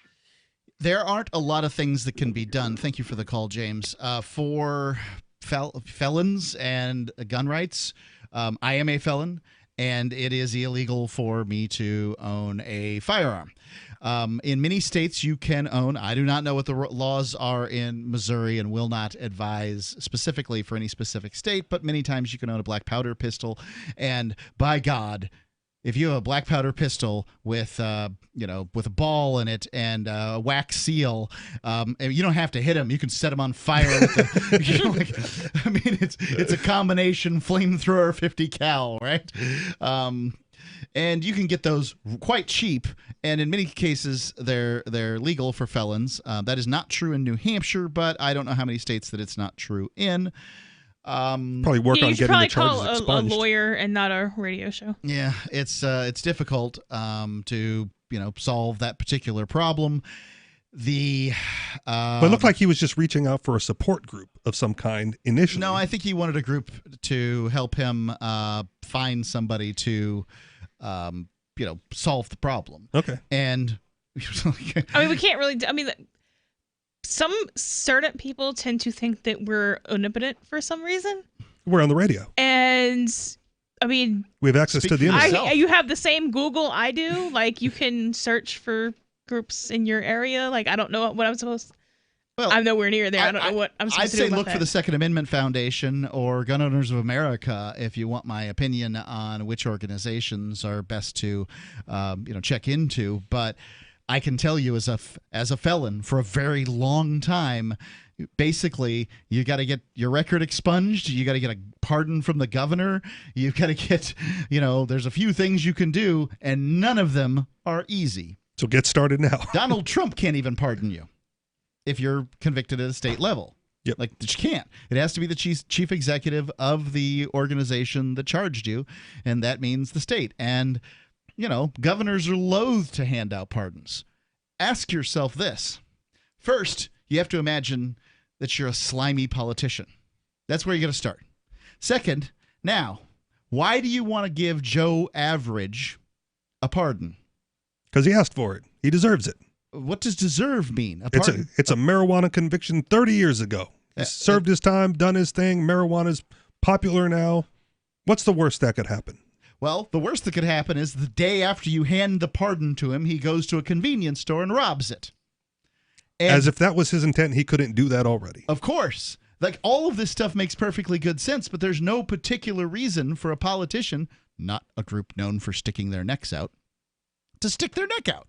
[SPEAKER 6] There aren't a lot of things that can be done. Thank you for the call, James. For felons and gun rights, I am a felon, and it is illegal for me to own a firearm. In many states, you can own. I do not know what the laws are in Missouri and will not advise specifically for any specific state, but many times you can own a black powder pistol. And by God, if you have a black powder pistol with with a ball in it and a wax seal, you don't have to hit them. You can set them on fire with it's a combination flamethrower 50 cal, right? And you can get those quite cheap, and in many cases they're legal for felons. That is not true in New Hampshire, but I don't know how many states that it's not true in.
[SPEAKER 7] Probably work on getting the charges expunged.
[SPEAKER 8] Call a lawyer and not a radio show.
[SPEAKER 6] Yeah, it's difficult to solve that particular problem.
[SPEAKER 7] But it looked like he was just reaching out for a support group of some kind initially.
[SPEAKER 6] No, I think he wanted a group to help him find somebody to, solve the problem.
[SPEAKER 7] Okay.
[SPEAKER 6] And
[SPEAKER 8] I mean, we can't really. Some certain people tend to think that we're omnipotent for some reason.
[SPEAKER 7] We're on the radio.
[SPEAKER 8] And I mean,
[SPEAKER 7] we have access to the internet.
[SPEAKER 8] You have the same Google I do. Like, you can search for groups in your area. Like, I don't know what I'm supposed to. Well, I'm nowhere near there. I don't know what I'm supposed to do.
[SPEAKER 6] I'd say
[SPEAKER 8] about
[SPEAKER 6] look
[SPEAKER 8] that.
[SPEAKER 6] for the Second Amendment Foundation or Gun Owners of America if you want my opinion on which organizations are best to, check into. But I can tell you, as a felon for a very long time, basically you got to get your record expunged. You got to get a pardon from the governor. You've got to get, there's a few things you can do, and none of them are easy.
[SPEAKER 7] So get started now.
[SPEAKER 6] Donald Trump can't even pardon you if you're convicted at a state level.
[SPEAKER 7] Yep.
[SPEAKER 6] Like, you can't. It has to be the chief executive of the organization that charged you, and that means the state. And, governors are loath to hand out pardons. Ask yourself this. First, you have to imagine that you're a slimy politician. That's where you got to start. Second, now, why do you want to give Joe Average a pardon?
[SPEAKER 7] Because he asked for it. He deserves it.
[SPEAKER 6] What does deserve mean?
[SPEAKER 7] It's a marijuana conviction 30 years ago. He served his time, done his thing. Marijuana's popular now. What's the worst that could happen?
[SPEAKER 6] Well, the worst that could happen is the day after you hand the pardon to him, he goes to a convenience store and robs it. And
[SPEAKER 7] as if that was his intent, he couldn't do that already.
[SPEAKER 6] Of course. Like, all of this stuff makes perfectly good sense, but there's no particular reason for a politician, not a group known for sticking their necks out, to stick their neck out.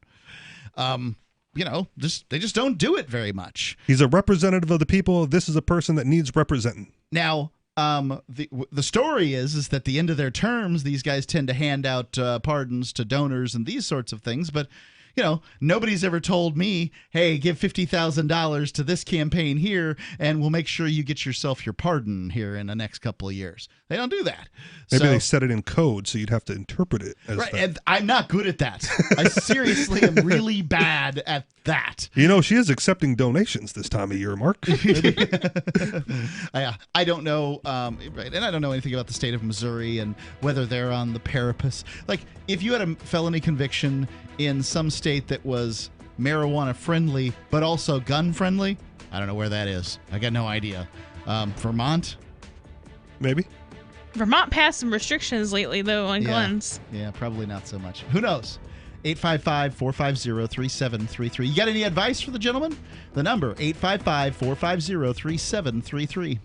[SPEAKER 6] They just don't do it very much.
[SPEAKER 7] He's a representative of the people. This is a person that needs representing.
[SPEAKER 6] Now, the story is that at the end of their terms, these guys tend to hand out pardons to donors and these sorts of things. But, nobody's ever told me, hey, give $50,000 to this campaign here, and we'll make sure you get yourself your pardon here in the next couple of years. They don't do that.
[SPEAKER 7] Maybe they set it in code, so you'd have to interpret it as
[SPEAKER 6] right,
[SPEAKER 7] that.
[SPEAKER 6] and I'm not good at that. I seriously am really bad at that.
[SPEAKER 7] She is accepting donations this time of year, Mark.
[SPEAKER 6] I don't know, right, and I don't know anything about the state of Missouri and whether they're on the parapets. Like, if you had a felony conviction in some state that was marijuana friendly but also gun friendly, I don't know where that is. I got no idea. Vermont?
[SPEAKER 7] Maybe.
[SPEAKER 8] Vermont passed some restrictions lately, though, on guns.
[SPEAKER 6] Yeah, probably not so much. Who knows? 855-450-3733. You got any advice for the gentleman? The number, 855-450-3733.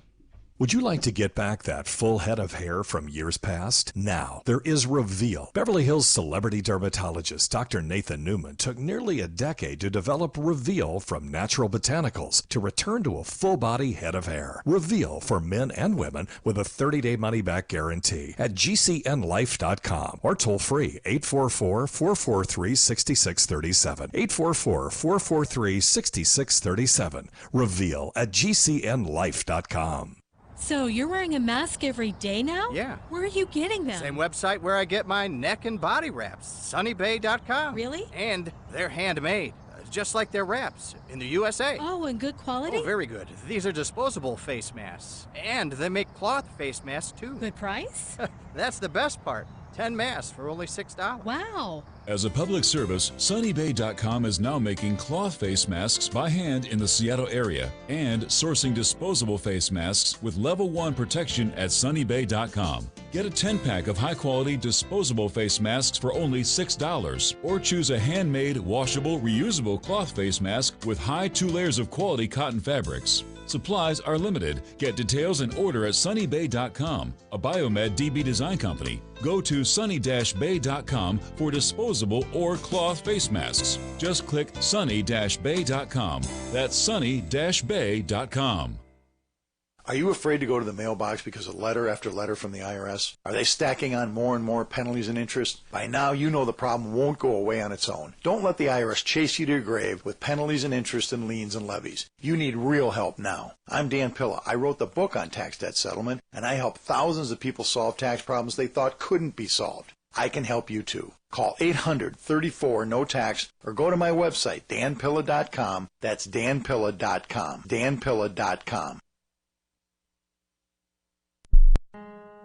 [SPEAKER 18] Would you like to get back that full head of hair from years past? Now, there is Reveal. Beverly Hills celebrity dermatologist Dr. Nathan Newman took nearly a decade to develop Reveal from natural botanicals to return to a full-body head of hair. Reveal for men and women with a 30-day money-back guarantee at gcnlife.com or toll-free 844-443-6637. 844-443-6637. Reveal at gcnlife.com.
[SPEAKER 19] So you're wearing a mask every day now?
[SPEAKER 20] Yeah.
[SPEAKER 19] Where are you getting them?
[SPEAKER 20] Same website where I get my neck and body wraps, sunnybay.com.
[SPEAKER 19] Really?
[SPEAKER 20] And they're handmade, just like their wraps in the USA.
[SPEAKER 19] Oh, and good quality?
[SPEAKER 20] Oh, very good. These are disposable face masks. And they make cloth face masks, too.
[SPEAKER 19] Good price?
[SPEAKER 20] That's the best part. 10 masks for only $6.
[SPEAKER 19] Wow.
[SPEAKER 21] As a public service, sunnybay.com is now making cloth face masks by hand in the Seattle area and sourcing disposable face masks with level 1 protection at sunnybay.com. Get a 10-pack of high-quality disposable face masks for only $6 or choose a handmade, washable, reusable cloth face mask with high 2 layers of quality cotton fabrics. Supplies are limited. Get details and order at sunnybay.com, a Biomed DB design company. Go to sunny-bay.com for disposable or cloth face masks. Just click sunny-bay.com. That's sunny-bay.com.
[SPEAKER 22] Are you afraid to go to the mailbox because of letter after letter from the IRS? Are they stacking on more and more penalties and interest? By now, you know the problem won't go away on its own. Don't let the IRS chase you to your grave with penalties and interest and liens and levies. You need real help now. I'm Dan Pilla. I wrote the book on tax debt settlement, and I help thousands of people solve tax problems they thought couldn't be solved. I can help you too. Call 800-34-NO-TAX or go to my website, danpilla.com. That's danpilla.com. danpilla.com.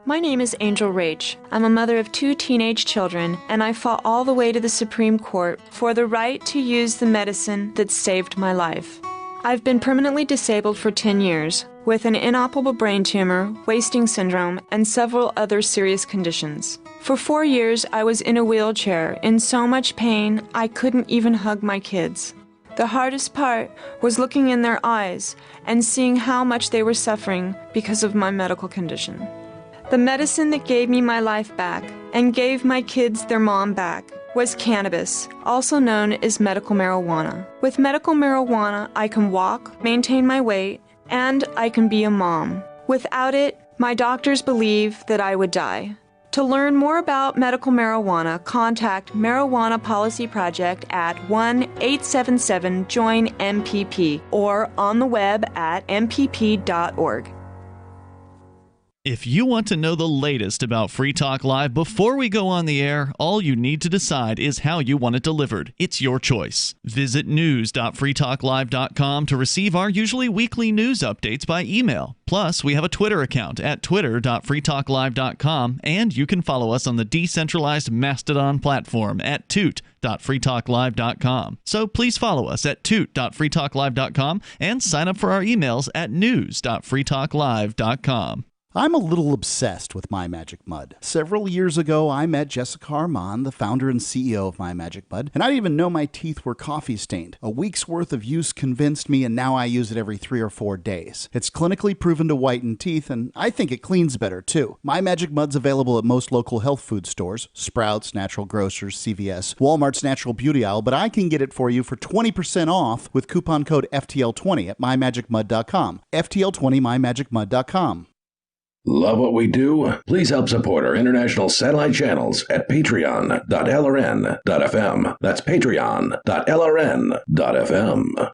[SPEAKER 2] My name is Angel Rach. I'm a mother of 2 teenage children, and I fought all the way to the Supreme Court for the right to use the medicine that saved my life. I've been permanently disabled for 10 years, with an inoperable brain tumor, wasting syndrome, and several other serious conditions. For 4 years, I was in a wheelchair, in so much pain I couldn't even hug my kids. The hardest part was looking in their eyes and seeing how much they were suffering because of my medical condition. The medicine that gave me my life back and gave my kids their mom back was cannabis, also known as medical marijuana. With medical marijuana, I can walk, maintain my weight, and I can be a mom. Without it, my doctors believe that I would die. To learn more about medical marijuana, contact Marijuana Policy Project at 1-877-JOIN-MPP or on the web at mpp.org.
[SPEAKER 9] If you want to know the latest about Free Talk Live before we go on the air, all you need to decide is how you want it delivered. It's your choice. Visit news.freetalklive.com to receive our usually weekly news updates by email. Plus, we have a Twitter account at twitter.freetalklive.com, and you can follow us on the decentralized Mastodon platform at toot.freetalklive.com. So please follow us at toot.freetalklive.com and sign up for our emails at news.freetalklive.com.
[SPEAKER 10] I'm a little obsessed with My Magic Mud. Several years ago, I met Jessica Armand, the founder and CEO of My Magic Mud, and I didn't even know my teeth were coffee stained. A week's worth of use convinced me, and now I use it every 3 or 4 days. It's clinically proven to whiten teeth, and I think it cleans better too. My Magic Mud's available at most local health food stores, Sprouts, Natural Grocers, CVS, Walmart's Natural Beauty Aisle, but I can get it for you for 20% off with coupon code FTL20 at mymagicmud.com. FTL20 mymagicmud.com.
[SPEAKER 5] Love what we do? Please help support our international satellite channels at patreon.lrn.fm. That's patreon.lrn.fm.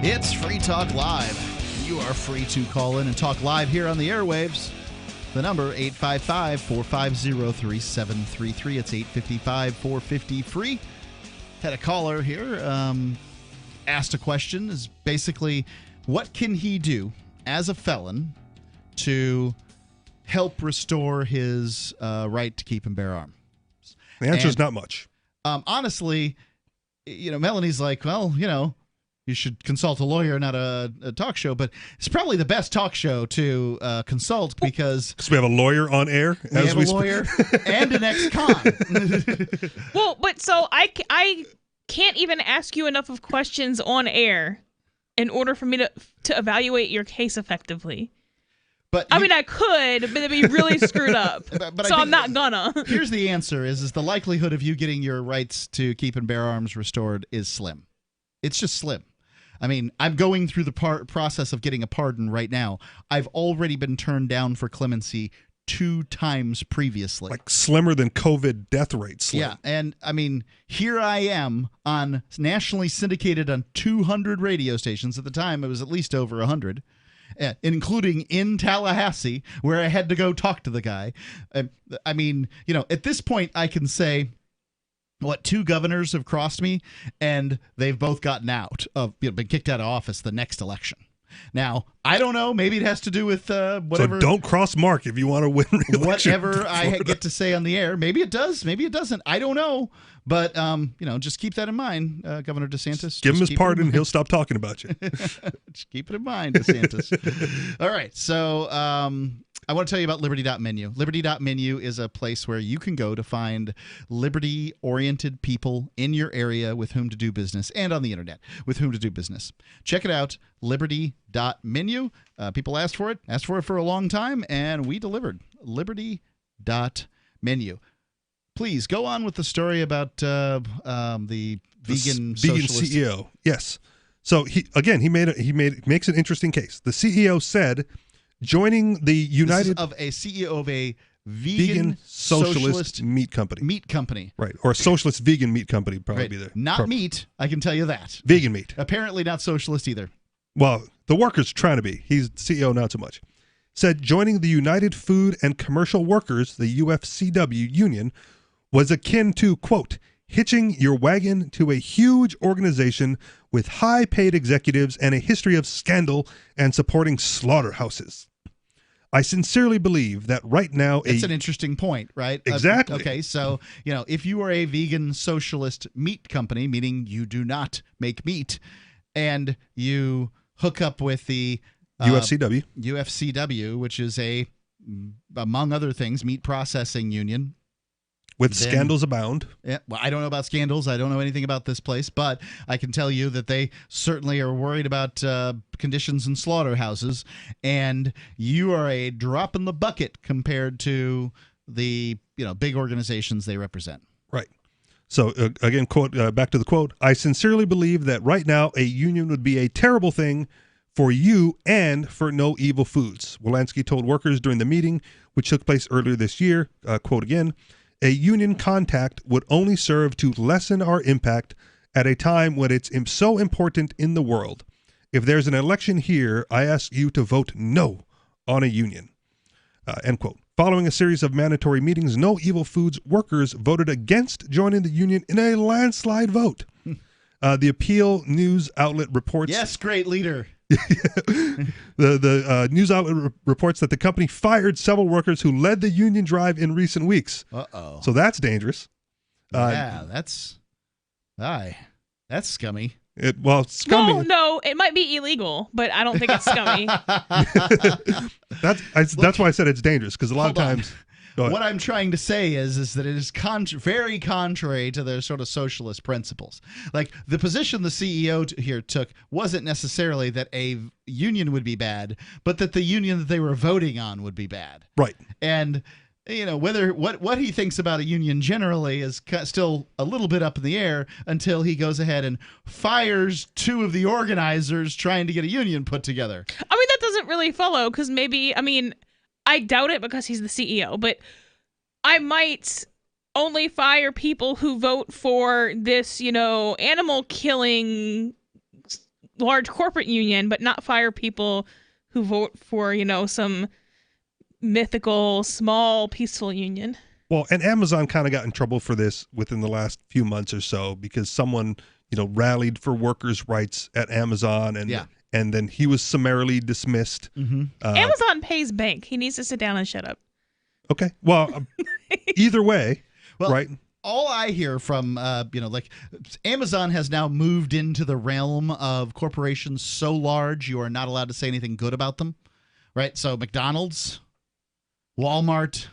[SPEAKER 6] It's Free Talk Live. You are free to call in and talk live here on the airwaves. The number, 855-450-3733. It's 855-450-FREE. Had a caller here, asked a question, is basically, what can he do as a felon to help restore his right to keep and bear arms?
[SPEAKER 7] The answer is not much.
[SPEAKER 6] Honestly, Melanie's like, well, you should consult a lawyer, not a talk show, but it's probably the best talk show to consult because
[SPEAKER 7] we have a lawyer on air.
[SPEAKER 6] We have a lawyer and an ex-con.
[SPEAKER 8] Well, but so I can't even ask you enough of questions on air in order for me to evaluate your case effectively.
[SPEAKER 6] But
[SPEAKER 8] I mean, I could, but it'd be really screwed up.
[SPEAKER 6] But
[SPEAKER 8] so I'm not gonna.
[SPEAKER 6] Here's the answer: is the likelihood of you getting your rights to keep and bear arms restored is slim. It's just slim. I mean, I'm going through the process of getting a pardon right now. I've already been turned down for clemency 2 times previously.
[SPEAKER 7] Like slimmer than COVID death rate slim.
[SPEAKER 6] Yeah, and I mean, here I am on nationally syndicated on 200 radio stations. At the time, it was at least over 100, including in Tallahassee, where I had to go talk to the guy. I mean, at this point, I can say, 2 governors have crossed me, and they've both gotten out of, been kicked out of office the next election. Now, I don't know. Maybe it has to do with whatever.
[SPEAKER 7] So don't cross Mark if you want to win re-election.
[SPEAKER 6] Whatever I get to say on the air. Maybe it does. Maybe it doesn't. I don't know. But, just keep that in mind, Governor DeSantis.
[SPEAKER 7] Give him his pardon. He'll stop talking about you.
[SPEAKER 6] Just keep it in mind, DeSantis. All right. So I want to tell you about Liberty.menu. Liberty.menu is a place where you can go to find liberty-oriented people in your area with whom to do business and on the internet with whom to do business. Check it out, Liberty.menu. People asked for it for a long time, and we delivered. Liberty.menu. Please go on with the story about the vegan socialist
[SPEAKER 7] CEO. Yes. So he makes an interesting case. The CEO said joining the United
[SPEAKER 6] of a CEO of a Vegan
[SPEAKER 7] Socialist Meat Company.
[SPEAKER 6] Meat Company.
[SPEAKER 7] Right. Or Socialist Vegan Meat Company would probably
[SPEAKER 6] Right.
[SPEAKER 7] be there.
[SPEAKER 6] Not meat, I can tell you that.
[SPEAKER 7] Vegan meat.
[SPEAKER 6] Apparently not socialist either.
[SPEAKER 7] Well, the workers trying to be. He's CEO, not so much. Said joining the United Food and Commercial Workers, the UFCW union, was akin to, quote, hitching your wagon to a huge organization with high-paid executives and a history of scandal and supporting slaughterhouses. I sincerely believe that right now...
[SPEAKER 6] That's an interesting point, right?
[SPEAKER 7] Exactly.
[SPEAKER 6] Okay, so, if you are a vegan socialist meat company, meaning you do not make meat, and you hook up with the... UFCW, which is among other things, meat processing union.
[SPEAKER 7] With scandals abound.
[SPEAKER 6] Yeah, well, I don't know about scandals. I don't know anything about this place, but I can tell you that they certainly are worried about conditions in slaughterhouses, and you are a drop in the bucket compared to the big organizations they represent.
[SPEAKER 7] Right. So again, quote back to the quote. I sincerely believe that right now a union would be a terrible thing for you and for No Evil Foods. Wolanski told workers during the meeting, which took place earlier this year. Quote again. A union contact would only serve to lessen our impact at a time when it's so important in the world. If there's an election here, I ask you to vote no on a union. End quote. Following a series of mandatory meetings, No Evil Foods workers voted against joining the union in a landslide vote. The Appeal news outlet reports...
[SPEAKER 6] Yes, great leader.
[SPEAKER 7] The news outlet reports that the company fired several workers who led the union drive in recent weeks.
[SPEAKER 6] Uh-oh.
[SPEAKER 7] So that's dangerous.
[SPEAKER 6] That's scummy.
[SPEAKER 7] It's scummy.
[SPEAKER 8] No, it might be illegal, but I don't think it's scummy.
[SPEAKER 7] That's why I said it's dangerous, because a lot of times...
[SPEAKER 6] What I'm trying to say is that it is very contrary to their sort of socialist principles. Like, the position the CEO here took wasn't necessarily that a union would be bad, but that the union that they were voting on would be bad.
[SPEAKER 7] Right.
[SPEAKER 6] And whether what he thinks about a union generally is still a little bit up in the air until he goes ahead and fires two of the organizers trying to get a union put together.
[SPEAKER 8] I mean, that doesn't really follow, because I doubt it because he's the CEO, but I might only fire people who vote for this, animal killing large corporate union, but not fire people who vote for, some mythical, small, peaceful union.
[SPEAKER 7] Well, and Amazon kind of got in trouble for this within the last few months or so, because someone, rallied for workers' rights at Amazon, and then he was summarily dismissed.
[SPEAKER 6] Mm-hmm.
[SPEAKER 8] Amazon pays bank. He needs to sit down and shut up.
[SPEAKER 7] Okay. Well, either way, right?
[SPEAKER 6] All I hear from, Amazon has now moved into the realm of corporations so large you are not allowed to say anything good about them, right? So McDonald's, Walmart,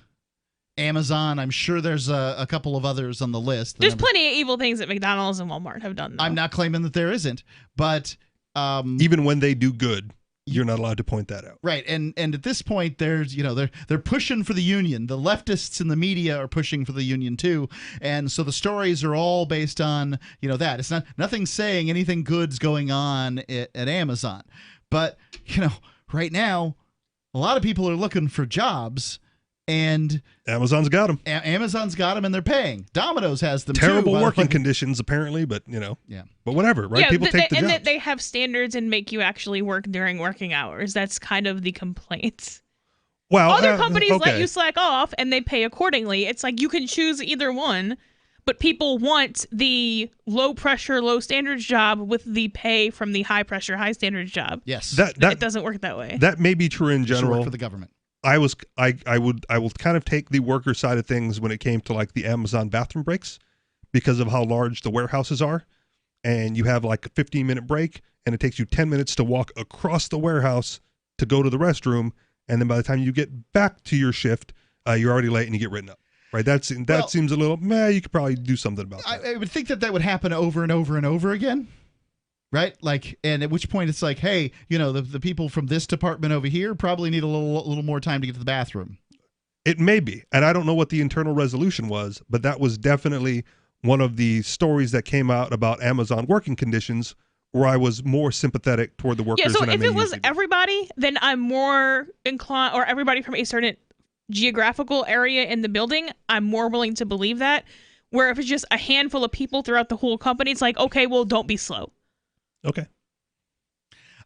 [SPEAKER 6] Amazon, I'm sure there's a couple of others on the list.
[SPEAKER 8] There's plenty of evil things that McDonald's and Walmart have done, though.
[SPEAKER 6] I'm not claiming that there isn't, but...
[SPEAKER 7] even when they do good, you're not allowed to point that out.
[SPEAKER 6] Right. And at this point, there's, they're pushing for the union. The leftists in the media are pushing for the union too. And so the stories are all based on, that. It's nothing saying anything good's going on at Amazon. But, right now, a lot of people are looking for jobs. And
[SPEAKER 7] Amazon's got them.
[SPEAKER 6] Amazon's got them, and they're paying. Domino's has them
[SPEAKER 7] Terrible
[SPEAKER 6] too.
[SPEAKER 7] working conditions, apparently, but
[SPEAKER 6] Yeah.
[SPEAKER 7] But whatever, right?
[SPEAKER 8] Yeah,
[SPEAKER 7] People take the
[SPEAKER 8] and
[SPEAKER 7] jobs.
[SPEAKER 8] that they have standards and make you actually work during working hours. That's kind of the complaint.
[SPEAKER 7] Well,
[SPEAKER 8] other companies let
[SPEAKER 7] okay.
[SPEAKER 8] you slack off and they pay accordingly. It's like you can choose either one, but people want the low pressure, low standards job with the pay from the high pressure, high standards job.
[SPEAKER 6] Yes,
[SPEAKER 8] it doesn't work that way.
[SPEAKER 7] That may be true in general.
[SPEAKER 6] Work for the government.
[SPEAKER 7] I will kind of take the worker side of things when it came to like the Amazon bathroom breaks, because of how large the warehouses are, and you have like a 15-minute break, and it takes you 10 minutes to walk across the warehouse to go to the restroom, and then by the time you get back to your shift, you're already late and you get written up. Right? That seems a little you could probably do something about that.
[SPEAKER 6] I would think that would happen over and over and over again. Right? Like, and at which point it's like, hey, the people from this department over here probably need a little more time to get to the bathroom.
[SPEAKER 7] It may be. And I don't know what the internal resolution was, but that was definitely one of the stories that came out about Amazon working conditions, where I was more sympathetic toward the workers.
[SPEAKER 8] Yeah, so
[SPEAKER 7] than
[SPEAKER 8] if it was everybody, then I'm more inclined, or everybody from a certain geographical area in the building, I'm more willing to believe that. Where if it's just a handful of people throughout the whole company, it's like, okay, well, don't be slow.
[SPEAKER 7] Okay.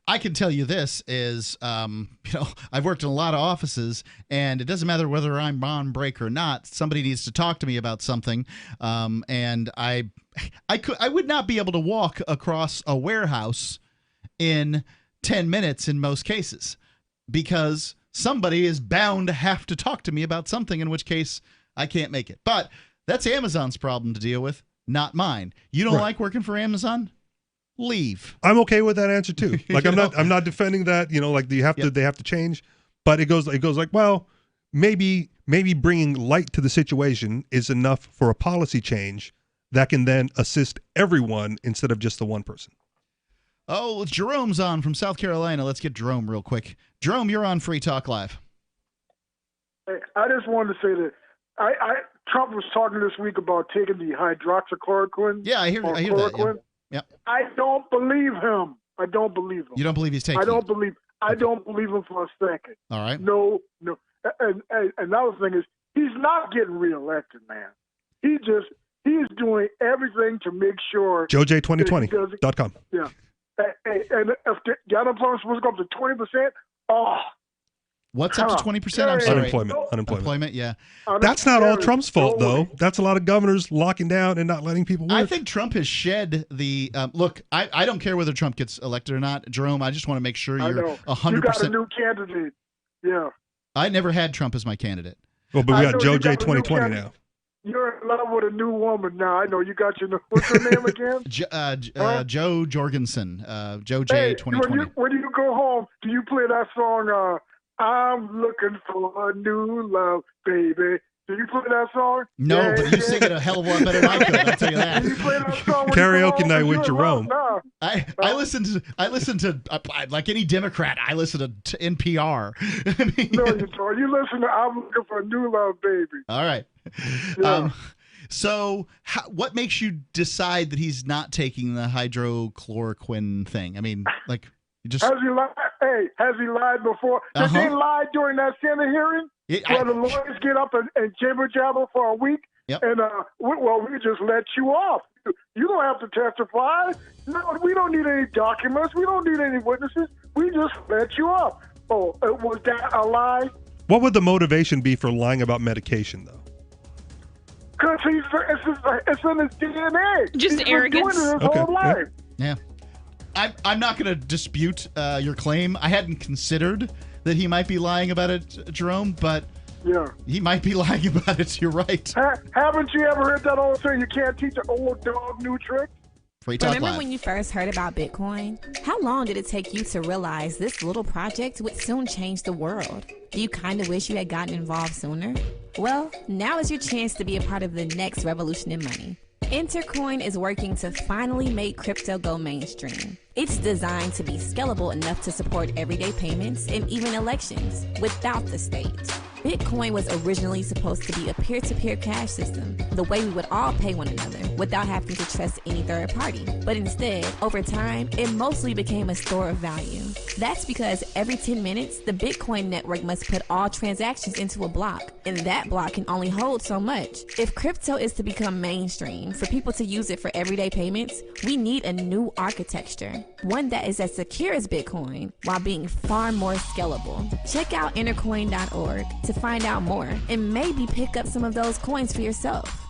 [SPEAKER 6] I can tell you this is, I've worked in a lot of offices, and it doesn't matter whether I'm on break or not. Somebody needs to talk to me about something, and I would not be able to walk across a warehouse in 10 minutes in most cases, because somebody is bound to have to talk to me about something, in which case I can't make it. But that's Amazon's problem to deal with, not mine. You don't like working for Amazon? Leave.
[SPEAKER 7] I'm okay with that answer too. Like I'm not defending that, like they have to change, but it goes like, well, maybe bringing light to the situation is enough for a policy change that can then assist everyone instead of just the one person.
[SPEAKER 6] Oh, Jerome's on from South Carolina. Let's get Jerome real quick. Jerome, you're on Free Talk Live.
[SPEAKER 1] Hey, I just wanted to say that Trump was talking this week about taking the hydroxychloroquine.
[SPEAKER 6] Yeah, I hear that. Yep.
[SPEAKER 1] I don't believe him. I don't believe him.
[SPEAKER 6] You don't believe he's taking
[SPEAKER 1] I don't believe him for a second.
[SPEAKER 6] All right.
[SPEAKER 1] No. And another thing is, he's not getting reelected, man. He is doing everything to make sure.
[SPEAKER 7] JoJ2020.com.
[SPEAKER 1] Yeah. And if the unemployment is supposed to go up to 20%,
[SPEAKER 6] what's up to 20%? I'm sorry.
[SPEAKER 7] Unemployment.
[SPEAKER 6] Yeah.
[SPEAKER 7] That's not all Trump's fault, though. That's a lot of governors locking down and not letting people work.
[SPEAKER 6] I think Trump has shed the look. I don't care whether Trump gets elected or not, Jerome. I just want to make sure you're 100%.
[SPEAKER 1] You got a new candidate. Yeah.
[SPEAKER 6] I never had Trump as my candidate.
[SPEAKER 7] Well, but we got JoJ2020 now.
[SPEAKER 1] You're in love with a new woman now. I know you got your. What's her name again?
[SPEAKER 6] Joe Jorgensen. Joe J 2020.
[SPEAKER 1] When you go home, do you play that song? I'm looking for a new love, baby. Do you play that song?
[SPEAKER 6] No, but you sing it a hell of a lot better than I could. I'll tell you that.
[SPEAKER 1] You play that song
[SPEAKER 7] Karaoke night with Jerome.
[SPEAKER 6] I listen to like any Democrat. I listen to NPR.
[SPEAKER 1] No, you don't. You listen to I'm looking for a new love, baby.
[SPEAKER 6] All right. Yeah. So what makes you decide that he's not taking the hydrochloroquine thing? I mean, like, you just
[SPEAKER 1] has he lied? Hey, has he lied before? Did they lie during that Senate hearing? Where the lawyers get up and jibber jabber for a week?
[SPEAKER 6] Yep.
[SPEAKER 1] And we just let you off. You don't have to testify. No, we don't need any documents. We don't need any witnesses. We just let you off. Oh, was that a lie?
[SPEAKER 7] What would the motivation be for lying about medication, though?
[SPEAKER 1] Because it's in his DNA.
[SPEAKER 8] Just arrogance.
[SPEAKER 1] He's been doing it his whole life.
[SPEAKER 6] Yeah. I'm not going to dispute your claim. I hadn't considered that he might be lying about it, Jerome, but
[SPEAKER 1] yeah,
[SPEAKER 6] he might be lying about it. You're right.
[SPEAKER 1] Haven't you ever heard that old saying, you can't teach an old dog new tricks?
[SPEAKER 6] Free Talk
[SPEAKER 3] Remember
[SPEAKER 6] Live.
[SPEAKER 3] when you first heard about Bitcoin? How long did it take you to realize this little project would soon change the world? Do you kind of wish you had gotten involved sooner? Well, now is your chance to be a part of the next revolution in money. Intercoin is working to finally make crypto go mainstream. It's designed to be scalable enough to support everyday payments and even elections without the state. Bitcoin was originally supposed to be a peer-to-peer cash system, the way we would all pay one another without having to trust any third party. But instead, over time, it mostly became a store of value. That's because every 10 minutes, the Bitcoin network must put all transactions into a block, and that block can only hold so much. If crypto is to become mainstream, for people to use it for everyday payments, we need a new architecture, one that is as secure as Bitcoin while being far more scalable. Check out intercoin.org to find out more and maybe pick up some of those coins for yourself.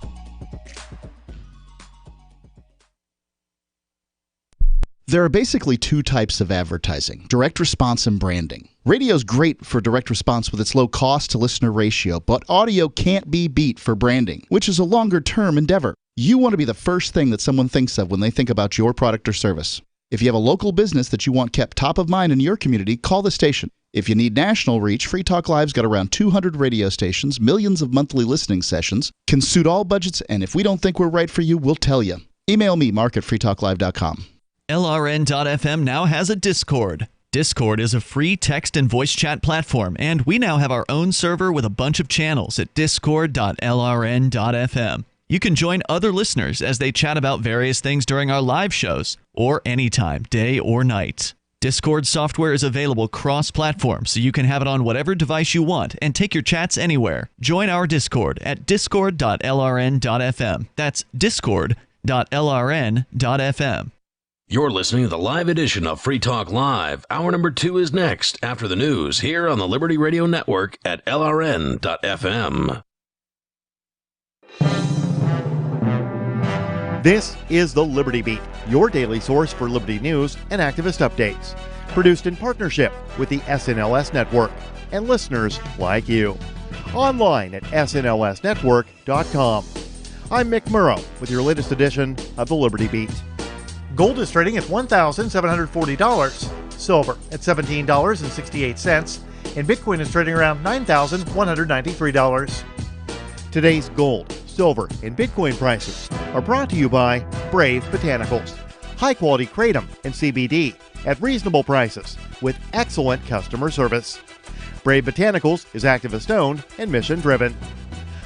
[SPEAKER 10] There are basically two types of advertising: direct response and branding. Radio's great for direct response with its low cost to listener ratio, but audio can't be beat for branding, which is a longer-term endeavor. You want to be the first thing that someone thinks of when they think about your product or service. If you have a local business that you want kept top of mind in your community, call the station. If you need national reach, Free Talk Live's got around 200 radio stations, millions of monthly listening sessions, can suit all budgets, and if we don't think we're right for you, we'll tell you. Email me, mark@freetalklive.com.
[SPEAKER 9] LRN.FM now has a Discord. Discord is a free text and voice chat platform, and we now have our own server with a bunch of channels at discord.lrn.fm. You can join other listeners as they chat about various things during our live shows, or anytime, day or night. Discord software is available cross-platform, so you can have it on whatever device you want and take your chats anywhere. Join our Discord at discord.lrn.fm. That's discord.lrn.fm.
[SPEAKER 5] You're listening to the live edition of Free Talk Live. Hour number 2 is next after the news here on the Liberty Radio Network at lrn.fm.
[SPEAKER 11] This is the Liberty Beat, your daily source for liberty news and activist updates. Produced in partnership with the SNLS Network and listeners like you. Online at snlsnetwork.com. I'm Mick Murrow with your latest edition of the Liberty Beat. Gold is trading at $1,740, silver at $17.68, and Bitcoin is trading around $9,193. Today's gold, silver, and Bitcoin prices are brought to you by Brave Botanicals, high-quality kratom and CBD at reasonable prices with excellent customer service. Brave Botanicals is activist-owned and mission-driven.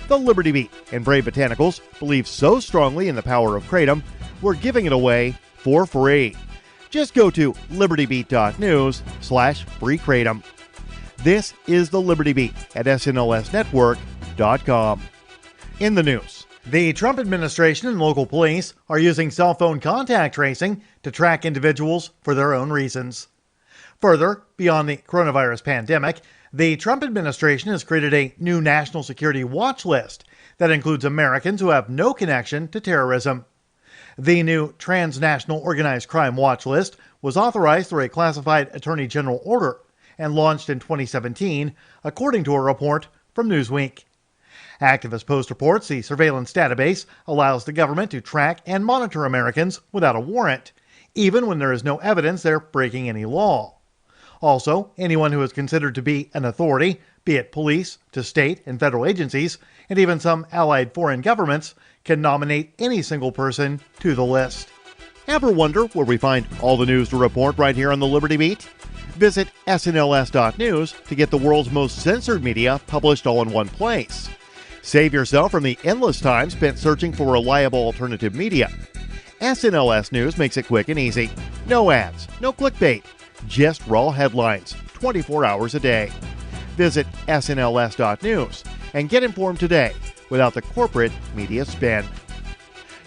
[SPEAKER 11] The Liberty Beat and Brave Botanicals believe so strongly in the power of kratom, we're giving it away for free. Just go to libertybeat.news/free kratom. This is the Liberty Beat at snlsnetwork.com. In the news, the Trump administration and local police are using cell phone contact tracing to track individuals for their own reasons. Further, beyond the coronavirus pandemic, the Trump administration has created a new national security watch list that includes Americans who have no connection to terrorism. The new transnational organized crime watch list was authorized through a classified Attorney General order and launched in 2017, according to a report from Newsweek. Activist Post reports the surveillance database allows the government to track and monitor Americans without a warrant, even when there is no evidence they're breaking any law. Also, anyone who is considered to be an authority, be it police to state and federal agencies, and even some allied foreign governments, can nominate any single person to the list. Ever wonder where we find all the news to report right here on the Liberty Beat? Visit snls.news to get the world's most censored media published all in one place. Save yourself from the endless time spent searching for reliable alternative media. SNLS News makes it quick and easy. No ads, no clickbait, just raw headlines, 24 hours a day. Visit snls.news and get informed today without the corporate media spin.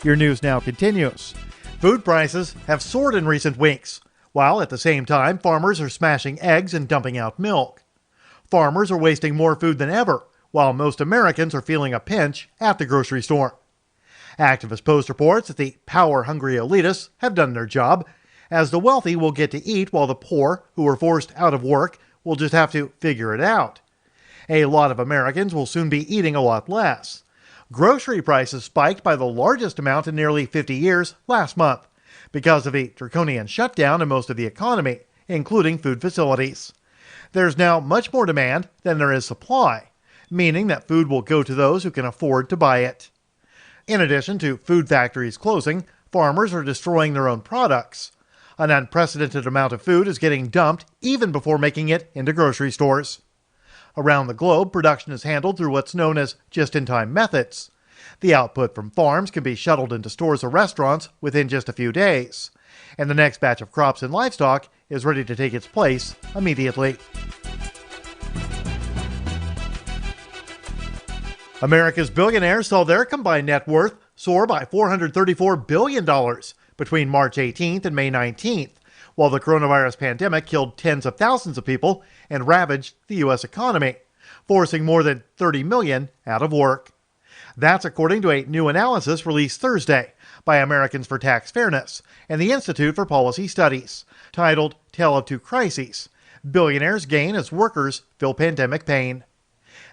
[SPEAKER 11] Your news now continues. Food prices have soared in recent weeks, while at the same time farmers are smashing eggs and dumping out milk. Farmers are wasting more food than ever, while most Americans are feeling a pinch at the grocery store. Activist Post reports that the power-hungry elitists have done their job, as the wealthy will get to eat while the poor, who are forced out of work, will just have to figure it out. A lot of Americans will soon be eating a lot less. Grocery prices spiked by the largest amount in nearly 50 years last month because of a draconian shutdown in most of the economy, including food facilities. There's now much more demand than there is supply, meaning that food will go to those who can afford to buy it. In addition to food factories closing, farmers are destroying their own products. An unprecedented amount of food is getting dumped even before making it into grocery stores. Around the globe, production is handled through what's known as just-in-time methods. The output from farms can be shuttled into stores or restaurants within just a few days, and the next batch of crops and livestock is ready to take its place immediately. America's billionaires saw their combined net worth soar by $434 billion between March 18th and May 19th, while the coronavirus pandemic killed tens of thousands of people and ravaged the U.S. economy, forcing more than 30 million out of work. That's according to a new analysis released Thursday by Americans for Tax Fairness and the Institute for Policy Studies, titled Tale of Two Crises: Billionaires Gain as Workers Feel Pandemic Pain.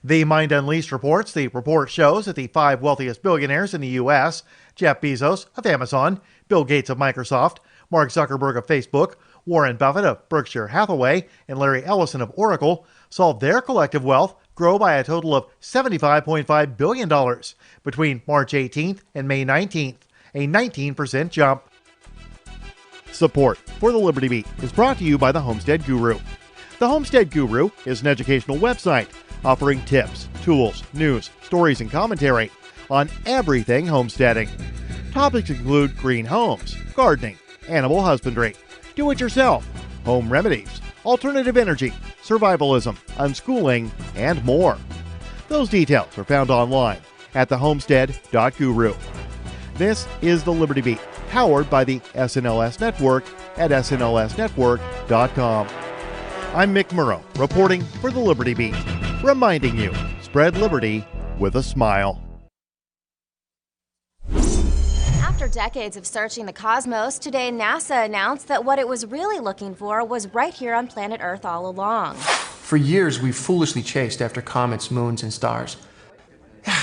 [SPEAKER 11] The Mind Unleashed reports the report shows that the 5 wealthiest billionaires in the U.S., Jeff Bezos of Amazon, Bill Gates of Microsoft, Mark Zuckerberg of Facebook, Warren Buffett of Berkshire Hathaway, and Larry Ellison of Oracle, saw their collective wealth grow by a total of $75.5 billion between March 18th and May 19th, a 19% jump. Support for the Liberty Beat is brought to you by the Homestead Guru. The Homestead Guru is an educational website offering tips, tools, news, stories, and commentary on everything homesteading. Topics include green homes, gardening, animal husbandry, do-it-yourself, home remedies, alternative energy, survivalism, unschooling, and more. Those details are found online at thehomestead.guru. This is the Liberty Beat, powered by the SNLS Network at snlsnetwork.com. I'm Mick Murrow, reporting for the Liberty Beat, reminding you, spread liberty with a smile.
[SPEAKER 12] After decades of searching the cosmos, today NASA announced that what it was really looking for was right here on planet Earth all along.
[SPEAKER 13] For years, we've foolishly chased after comets, moons, and stars.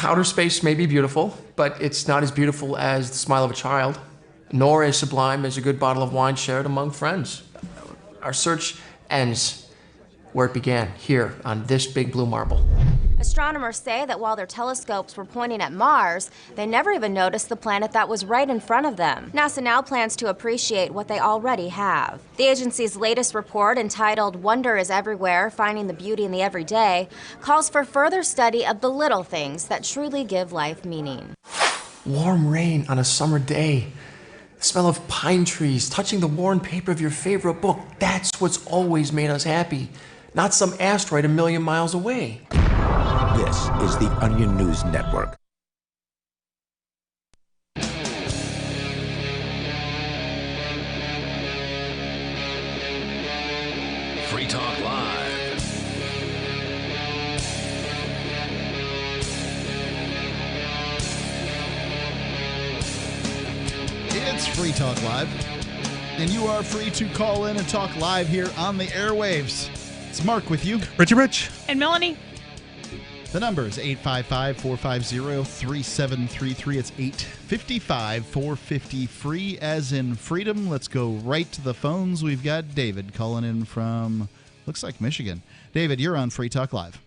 [SPEAKER 13] Outer space may be beautiful, but it's not as beautiful as the smile of a child, nor as sublime as a good bottle of wine shared among friends. Our search ends where it began, here on this big blue marble.
[SPEAKER 12] Astronomers say that while their telescopes were pointing at Mars, they never even noticed the planet that was right in front of them. NASA now plans to appreciate what they already have. The agency's latest report, entitled Wonder is Everywhere, Finding the Beauty in the Everyday, calls for further study of the little things that truly give life meaning.
[SPEAKER 13] Warm rain on a summer day, the smell of pine trees, touching the worn paper of your favorite book, that's what's always made us happy. Not some asteroid a million miles away.
[SPEAKER 4] This is the Onion News Network.
[SPEAKER 5] Free Talk Live.
[SPEAKER 6] It's Free Talk Live, and you are free to call in and talk live here on the airwaves. It's Mark with you.
[SPEAKER 7] Richie Rich.
[SPEAKER 8] And Melanie.
[SPEAKER 6] The number is 855-450-3733. It's 855-450 free as in freedom. Let's go right to the phones. We've got David calling in from, looks like Michigan. David, you're on Free Talk Live.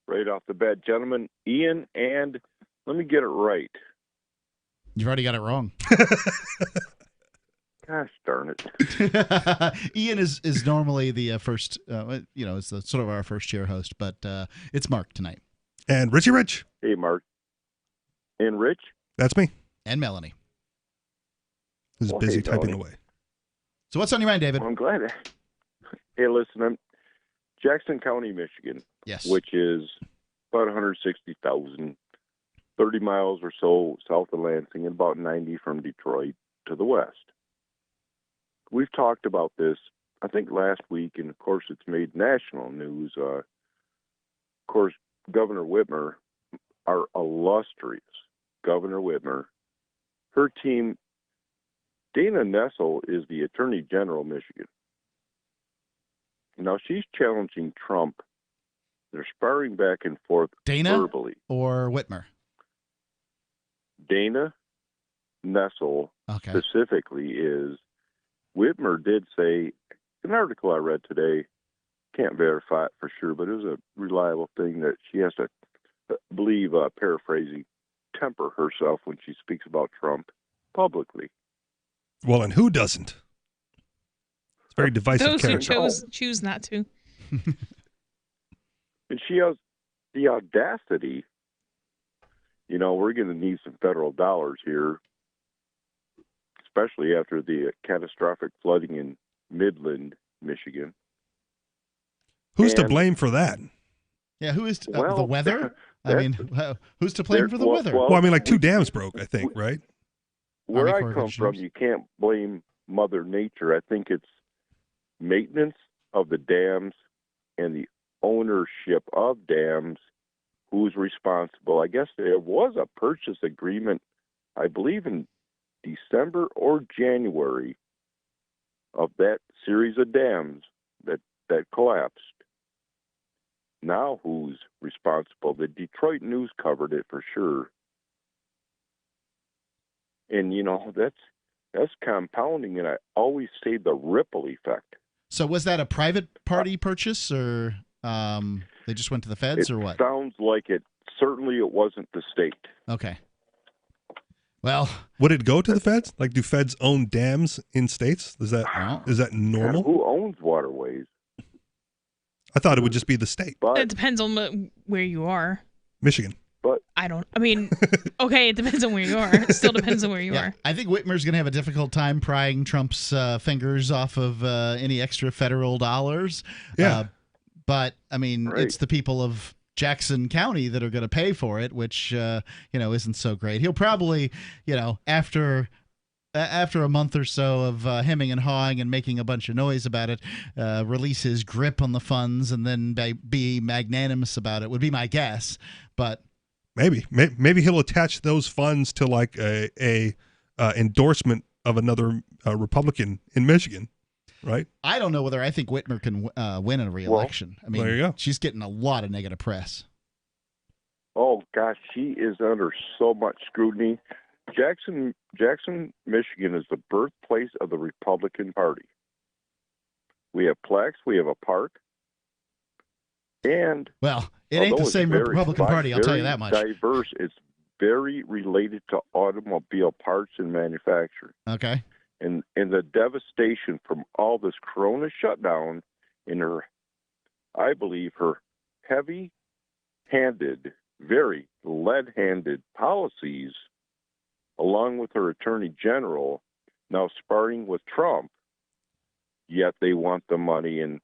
[SPEAKER 23] Right off the bat, gentlemen, Ian, and let me get it right.
[SPEAKER 6] You've already got it wrong.
[SPEAKER 23] Gosh darn it.
[SPEAKER 6] Ian is normally the first, it's the, sort of our first chair host, but it's Mark tonight.
[SPEAKER 7] And Richie Rich.
[SPEAKER 23] Hey, Mark. And Rich?
[SPEAKER 7] That's me.
[SPEAKER 6] And Melanie.
[SPEAKER 7] Who's busy typing away.
[SPEAKER 6] So what's on your mind, David?
[SPEAKER 23] Well, I'm glad. Hey, listen, I'm Jackson County, Michigan.
[SPEAKER 6] Yes.
[SPEAKER 23] Which is about 160,000, 30 miles or so south of Lansing, and about 90 from Detroit to the west. We've talked about this, I think, last week, and of course it's made national news. Of course, Governor Whitmer, our illustrious Governor Whitmer, her team, Dana Nessel is the Attorney General of Michigan. Now she's challenging Trump. They're sparring back and forth verbally.
[SPEAKER 6] Or Whitmer?
[SPEAKER 23] Dana Nessel specifically is. Whitmer did say, an article I read today, can't verify it for sure, but it was a reliable thing that she has to, paraphrasing, temper herself when she speaks about Trump publicly.
[SPEAKER 7] Well, and who doesn't? It's very divisive character.
[SPEAKER 8] Those who choose not to.
[SPEAKER 23] And she has the audacity, we're going to need some federal dollars here, especially after the catastrophic flooding in Midland, Michigan.
[SPEAKER 7] Who's to blame for that?
[SPEAKER 6] Yeah, who is the weather? I mean, who's to blame for the weather?
[SPEAKER 23] Well,
[SPEAKER 7] I mean, like two dams broke, I think, right?
[SPEAKER 23] Where I come from, you can't blame Mother Nature. I think it's maintenance of the dams and the ownership of dams who's responsible. I guess there was a purchase agreement, I believe, in December or January of that series of dams that collapsed. Now who's responsible? The Detroit News covered it for sure. And, that's compounding, and I always say the ripple effect.
[SPEAKER 6] So was that a private party purchase, or they just went to the feds, or what?
[SPEAKER 23] Sounds like it. Certainly it wasn't the state.
[SPEAKER 6] Okay. Well,
[SPEAKER 7] would it go to the feds? Like, do feds own dams in states? Is that normal?
[SPEAKER 23] And who owns waterways?
[SPEAKER 7] I thought it would just be the state.
[SPEAKER 23] But
[SPEAKER 8] it depends on where you are.
[SPEAKER 7] Michigan.
[SPEAKER 23] But
[SPEAKER 8] I mean, okay, it depends on where you are. It still depends on where you are.
[SPEAKER 6] I think Whitmer's going to have a difficult time prying Trump's fingers off of any extra federal dollars.
[SPEAKER 7] Yeah.
[SPEAKER 6] But, I mean, it's the people of Jackson County that are going to pay for it, which, isn't so great. He'll probably, after a month or so of hemming and hawing and making a bunch of noise about it, release his grip on the funds and then be magnanimous about it would be my guess. But
[SPEAKER 7] maybe he'll attach those funds to like a endorsement of another Republican in Michigan, right?
[SPEAKER 6] I don't know whether I think Whitmer can win a re-election.
[SPEAKER 7] Well, there you go.
[SPEAKER 6] She's getting a lot of negative press.
[SPEAKER 23] Oh gosh, she is under so much scrutiny. Jackson, Michigan is the birthplace of the Republican Party. We have plaques, we have a park, and
[SPEAKER 6] it ain't the same Republican Party, I'll tell you that much.
[SPEAKER 23] Diverse, it's very related to automobile parts and manufacturing.
[SPEAKER 6] Okay.
[SPEAKER 23] And the devastation from all this Corona shutdown in her, I believe, her heavy-handed, very lead-handed policies, along with her attorney general, now sparring with Trump, yet they want the money. And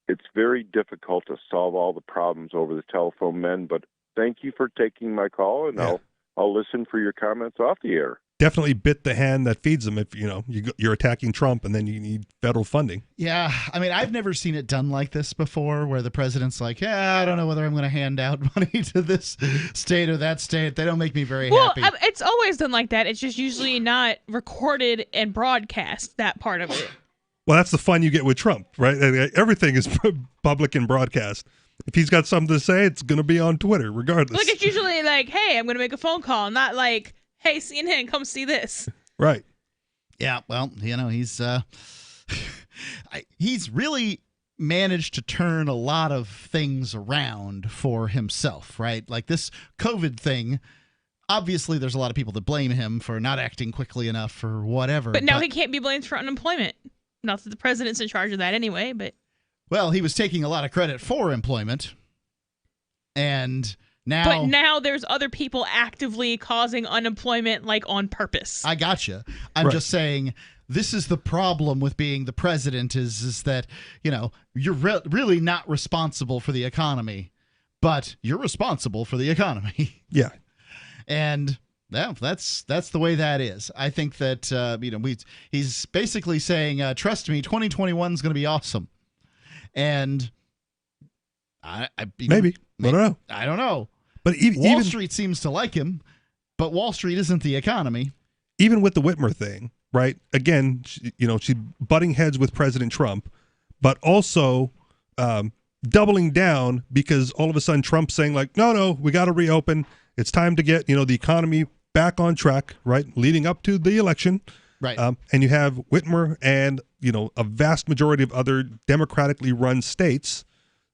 [SPEAKER 23] it's very difficult to solve all the problems over the telephone, men, but thank you for taking my call, and I'll listen for your comments off the air.
[SPEAKER 7] Definitely bit the hand that feeds them if, you're attacking Trump and then you need federal funding.
[SPEAKER 6] Yeah. I mean, I've never seen it done like this before where the president's like, I don't know whether I'm going to hand out money to this state or that state. They don't make me very happy.
[SPEAKER 8] Well, it's always done like that. It's just usually not recorded and broadcast, that part of it.
[SPEAKER 7] Well, that's the fun you get with Trump, right? Everything is public and broadcast. If he's got something to say, it's going to be on Twitter, regardless.
[SPEAKER 8] Look, it's usually like, hey, I'm going to make a phone call, not like, hey, CNN, come see this.
[SPEAKER 7] Right.
[SPEAKER 6] Yeah, well, he's really managed to turn a lot of things around for himself, right? Like this COVID thing, obviously there's a lot of people that blame him for not acting quickly enough or whatever.
[SPEAKER 8] But now he can't be blamed for unemployment. Not that the president's in charge of that anyway, but...
[SPEAKER 6] Well, he was taking a lot of credit for employment, and...
[SPEAKER 8] But now there's other people actively causing unemployment, like on purpose.
[SPEAKER 6] I gotcha. I'm just saying this is the problem with being the president is that, you're really not responsible for the economy, but you're responsible for the economy.
[SPEAKER 7] Yeah.
[SPEAKER 6] And that's the way that is. I think that, he's basically saying, trust me, 2021 is going to be awesome. And
[SPEAKER 7] maybe. I don't know.
[SPEAKER 6] I don't know.
[SPEAKER 7] But
[SPEAKER 6] Wall Street seems to like him, but Wall Street isn't the economy.
[SPEAKER 7] Even with the Whitmer thing, right? Again, she's butting heads with President Trump, but also doubling down because all of a sudden Trump's saying like, no, we got to reopen. It's time to get, the economy back on track, right? Leading up to the election.
[SPEAKER 6] Right.
[SPEAKER 7] And you have Whitmer and, a vast majority of other democratically run states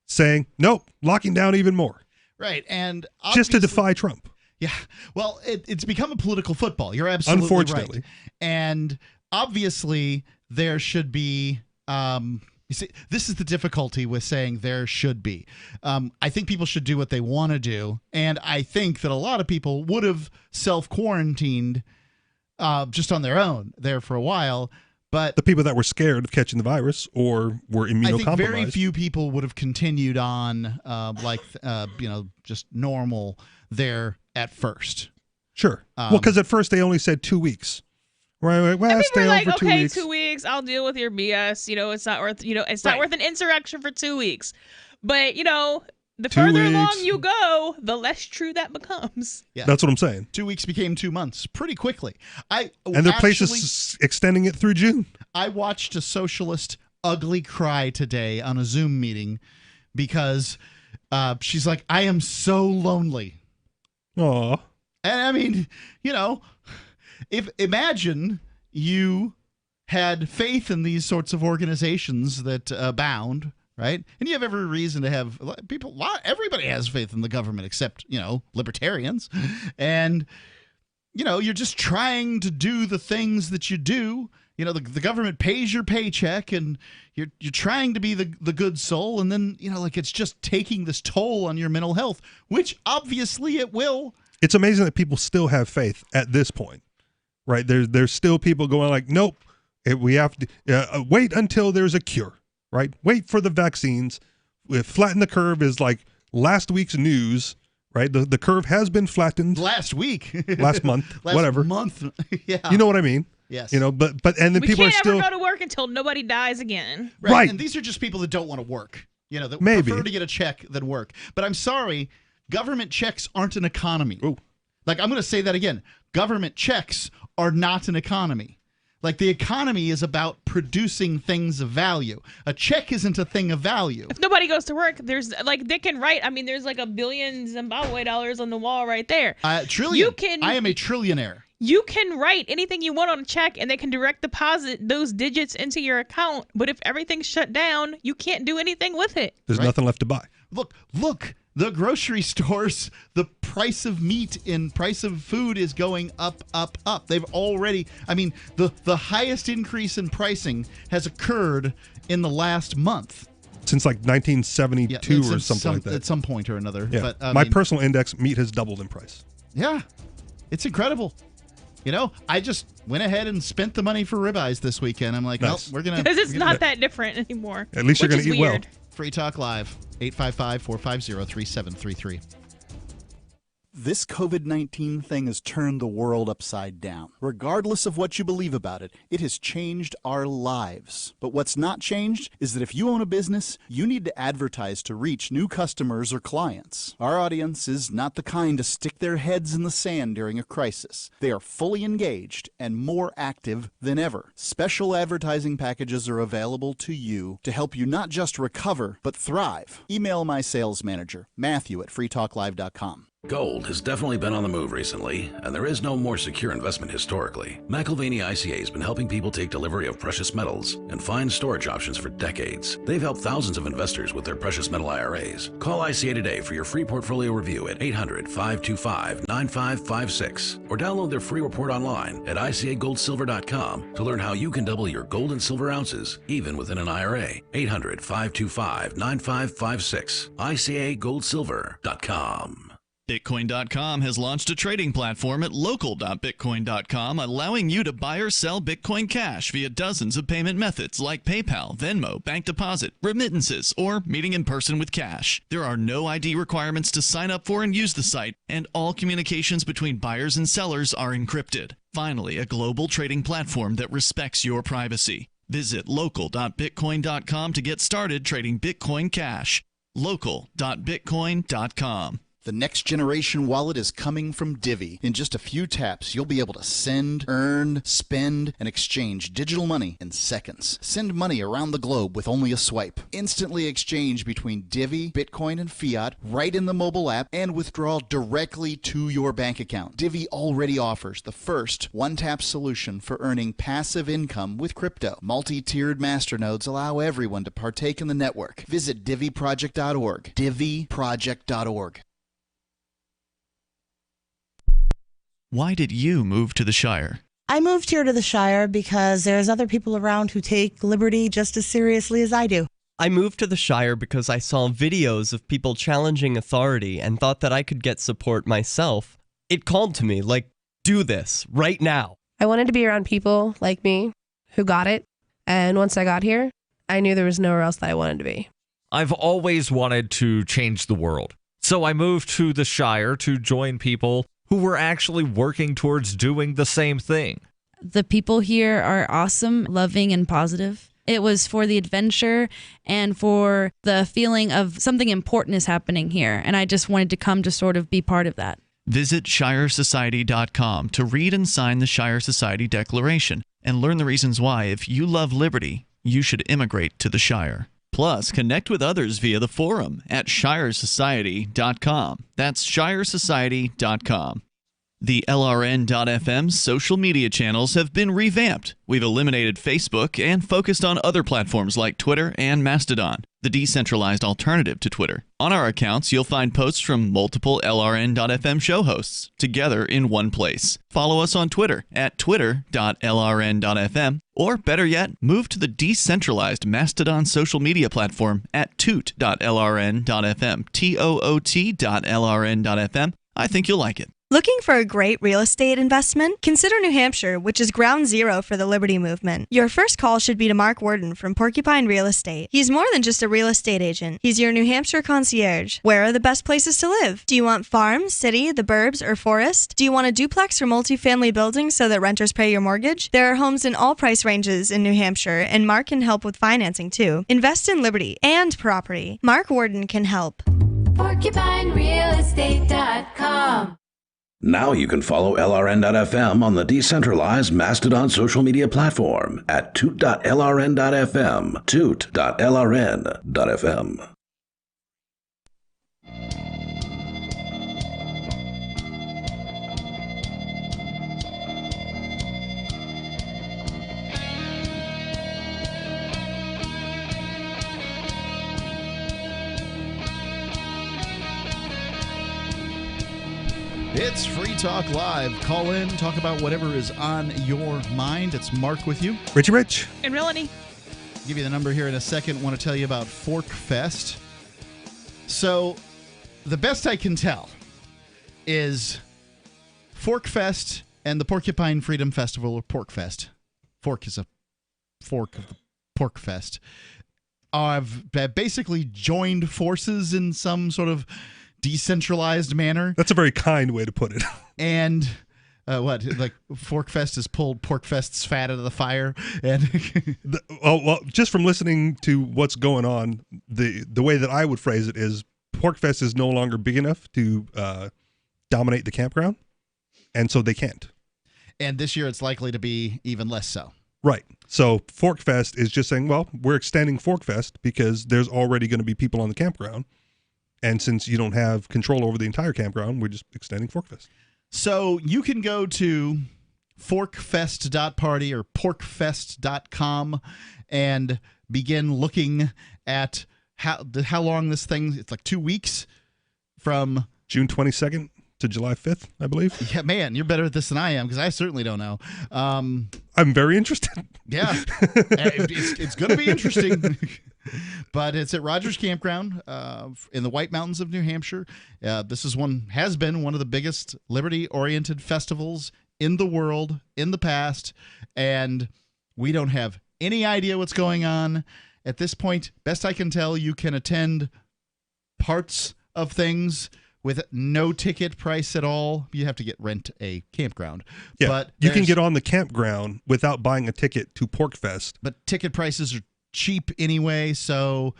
[SPEAKER 7] saying, nope, locking down even more.
[SPEAKER 6] Right, and
[SPEAKER 7] just to defy Trump.
[SPEAKER 6] Yeah, well, it's become a political football. You're absolutely
[SPEAKER 7] Unfortunately.
[SPEAKER 6] right. And obviously, there should be. You see, this is the difficulty with saying there should be. I think people should do what they want to do, and I think that a lot of people would have self-quarantined just on their own there for a while. But
[SPEAKER 7] the people that were scared of catching the virus or were immunocompromised.
[SPEAKER 6] I think very few people would have continued on just normal there at first.
[SPEAKER 7] Sure. Well, because at first they only said 2 weeks. Right. Well, stay
[SPEAKER 8] like,
[SPEAKER 7] for 2
[SPEAKER 8] okay,
[SPEAKER 7] weeks.
[SPEAKER 8] 2 weeks. I'll deal with your BS. It's not worth. It's not worth an insurrection for 2 weeks. But the further along you go, the less true that becomes.
[SPEAKER 6] Yeah.
[SPEAKER 7] That's what I'm saying.
[SPEAKER 6] 2 weeks became 2 months pretty quickly.
[SPEAKER 7] And there are places extending it through June.
[SPEAKER 6] I watched a socialist ugly cry today on a Zoom meeting because she's like, I am so lonely.
[SPEAKER 7] Aw.
[SPEAKER 6] And I mean, imagine you had faith in these sorts of organizations that abound. Right. And you have every reason to have everybody has faith in the government except, libertarians. And, you're just trying to do the things that you do. You know, the government pays your paycheck, and you're trying to be the good soul, and then, you know, like, it's just taking this toll on your mental health, which obviously it will.
[SPEAKER 7] It's amazing that people still have faith at this point, right? There's still people going like, nope, we have to wait until there's a cure, right? Wait for the vaccines. Flatten the curve is like last week's news, right? The curve has been flattened.
[SPEAKER 6] Last week.
[SPEAKER 7] Last month. Whatever.
[SPEAKER 6] Month. Yeah.
[SPEAKER 7] You know what I mean?
[SPEAKER 6] Yes.
[SPEAKER 7] You know, but and then people are still.
[SPEAKER 8] We can't ever go to work until nobody dies again.
[SPEAKER 6] Right. And these are just people that don't want to work. You know, that
[SPEAKER 7] Maybe.
[SPEAKER 6] prefer to get a check than work. But I'm sorry, government checks aren't an economy.
[SPEAKER 7] Ooh.
[SPEAKER 6] Like, I'm going to say that again. Government checks are not an economy. Like, the economy is about producing things of value. A check isn't a thing of value.
[SPEAKER 8] If nobody goes to work, there's like they can write. I mean, there's like $1 billion Zimbabwe dollars on the wall right there.
[SPEAKER 6] Trillion. I am a trillionaire.
[SPEAKER 8] You can write anything you want on a check, and they can direct deposit those digits into your account. But if everything's shut down, you can't do anything with it.
[SPEAKER 7] There's nothing left to buy.
[SPEAKER 6] Look. The grocery stores, the price of meat and price of food is going up, up, up. They've already, I mean, the highest increase in pricing has occurred in the last month.
[SPEAKER 7] Since like 1972 or something like that.
[SPEAKER 6] At some point or another.
[SPEAKER 7] Yeah.
[SPEAKER 6] But,
[SPEAKER 7] My personal index, meat has doubled in price.
[SPEAKER 6] Yeah. It's incredible. You know, I just went ahead and spent the money for ribeyes this weekend. I'm like,
[SPEAKER 7] nice.
[SPEAKER 6] Nope, we're going to.
[SPEAKER 8] Because it's not that different anymore.
[SPEAKER 7] At least you're going to eat well.
[SPEAKER 6] Free Talk Live, 855-450-3733. This COVID-19 thing has turned the world upside down. Regardless of what you believe about it, it has changed our lives. But what's not changed is that if you own a business, you need to advertise to reach new customers or clients. Our audience is not the kind to stick their heads in the sand during a crisis. They are fully engaged and more active than ever. Special advertising packages are available to you to help you not just recover, but thrive. Email my sales manager, Matthew at freetalklive.com.
[SPEAKER 5] Gold has definitely been on the move recently, and there is no more secure investment historically. McIlvaney ICA has been helping people take delivery of precious metals and find storage options for decades. They've helped thousands of investors with their precious metal IRAs. Call ICA today for your free portfolio review at 800-525-9556 or download their free report online at ICAGoldSilver.com to learn how you can double your gold and silver ounces even within an IRA. 800-525-9556. ICAGoldSilver.com.
[SPEAKER 9] Bitcoin.com has launched a trading platform at local.bitcoin.com, allowing you to buy or sell Bitcoin Cash via dozens of payment methods like PayPal, Venmo, bank deposit, remittances, or meeting in person with cash. There are no ID requirements to sign up for and use the site, and all communications between buyers and sellers are encrypted. Finally, a global trading platform that respects your privacy. Visit local.bitcoin.com to get started trading Bitcoin Cash. Local.bitcoin.com.
[SPEAKER 6] The next generation wallet is coming from Divvy. In just a few taps, you'll be able to send, earn, spend, and exchange digital money in seconds. Send money around the globe with only a swipe. Instantly exchange between Divvy, Bitcoin, and fiat right in the mobile app and withdraw directly to your bank account. Divvy already offers the first one-tap solution for earning passive income with crypto. Multi-tiered masternodes allow everyone to partake in the network. Visit DivvyProject.org. DivvyProject.org.
[SPEAKER 9] Why did you move to the Shire?
[SPEAKER 14] I moved here to the Shire because there's other people around who take liberty just as seriously as I do.
[SPEAKER 15] I moved to the Shire because I saw videos of people challenging authority and thought that I could get support myself. It called to me, like, do this, right now.
[SPEAKER 16] I wanted to be around people like me who got it, and once I got here, I knew there was nowhere else that I wanted to be.
[SPEAKER 24] I've always wanted to change the world, so I moved to the Shire to join people who were actually working towards doing the same thing.
[SPEAKER 25] The people here are awesome, loving, and positive. It was for the adventure and for the feeling of something important is happening here, and I just wanted to come to sort of be part of that.
[SPEAKER 9] Visit ShireSociety.com to read and sign the Shire Society Declaration and learn the reasons why, if you love liberty, you should immigrate to the Shire. Plus, connect with others via the forum at ShireSociety.com. That's ShireSociety.com. The LRN.FM social media channels have been revamped. We've eliminated Facebook and focused on other platforms like Twitter and Mastodon, the decentralized alternative to Twitter. On our accounts, you'll find posts from multiple LRN.FM show hosts together in one place. Follow us on Twitter at twitter.lrn.fm, or better yet, move to the decentralized Mastodon social media platform at toot.lrn.fm, toot.lrn.fm. I think you'll like it.
[SPEAKER 17] Looking for a great real estate investment? Consider New Hampshire, which is ground zero for the Liberty Movement. Your first call should be to Mark Worden from Porcupine Real Estate. He's more than just a real estate agent. He's your New Hampshire concierge. Where are the best places to live? Do you want farm, city, the burbs, or forest? Do you want a duplex or multifamily building so that renters pay your mortgage? There are homes in all price ranges in New Hampshire, and Mark can help with financing too. Invest in liberty and property. Mark Worden can help.
[SPEAKER 18] PorcupineRealEstate.com.
[SPEAKER 5] Now you can follow LRN.FM on the decentralized Mastodon social media platform at toot.lrn.fm, toot.lrn.fm.
[SPEAKER 6] It's Free Talk Live. Call in, talk about whatever is on your mind. It's Mark with you.
[SPEAKER 7] Richie Rich.
[SPEAKER 8] And Melanie.
[SPEAKER 6] Give you the number here in a second. Want to tell you about Fork Fest. So, the best I can tell is Fork Fest and the Porcupine Freedom Festival, or Pork Fest. Fork is a fork of the Pork Fest. Have basically joined forces in some sort of decentralized manner.
[SPEAKER 7] That's a very kind way to put it.
[SPEAKER 6] And like Forkfest has pulled Porkfest's fat out of the fire, and
[SPEAKER 7] well, just from listening to what's going on, the way that I would phrase it is Porkfest is no longer big enough to dominate the campground, and so they can't.
[SPEAKER 6] And this year it's likely to be even less so.
[SPEAKER 7] Right. So Forkfest is just saying, well, we're extending Forkfest because there's already going to be people on the campground. And since you don't have control over the entire campground, we're just extending Forkfest.
[SPEAKER 6] So you can go to forkfest.party or porkfest.com and begin looking at how long this thing, it's like 2 weeks from
[SPEAKER 7] June 22nd to July 5th, I believe.
[SPEAKER 6] Yeah, man, you're better at this than I am because I certainly don't know.
[SPEAKER 7] I'm very interested.
[SPEAKER 6] Yeah, it's going to be interesting. But it's at Rogers Campground in the White Mountains of New Hampshire. This has been one of the biggest liberty-oriented festivals in the world in the past, and we don't have any idea what's going on. At this point, best I can tell, you can attend parts of things with no ticket price at all. You have to rent a campground.
[SPEAKER 7] Yeah,
[SPEAKER 6] but
[SPEAKER 7] you can get on the campground without buying a ticket to Porkfest.
[SPEAKER 6] But ticket prices are cheap anyway, so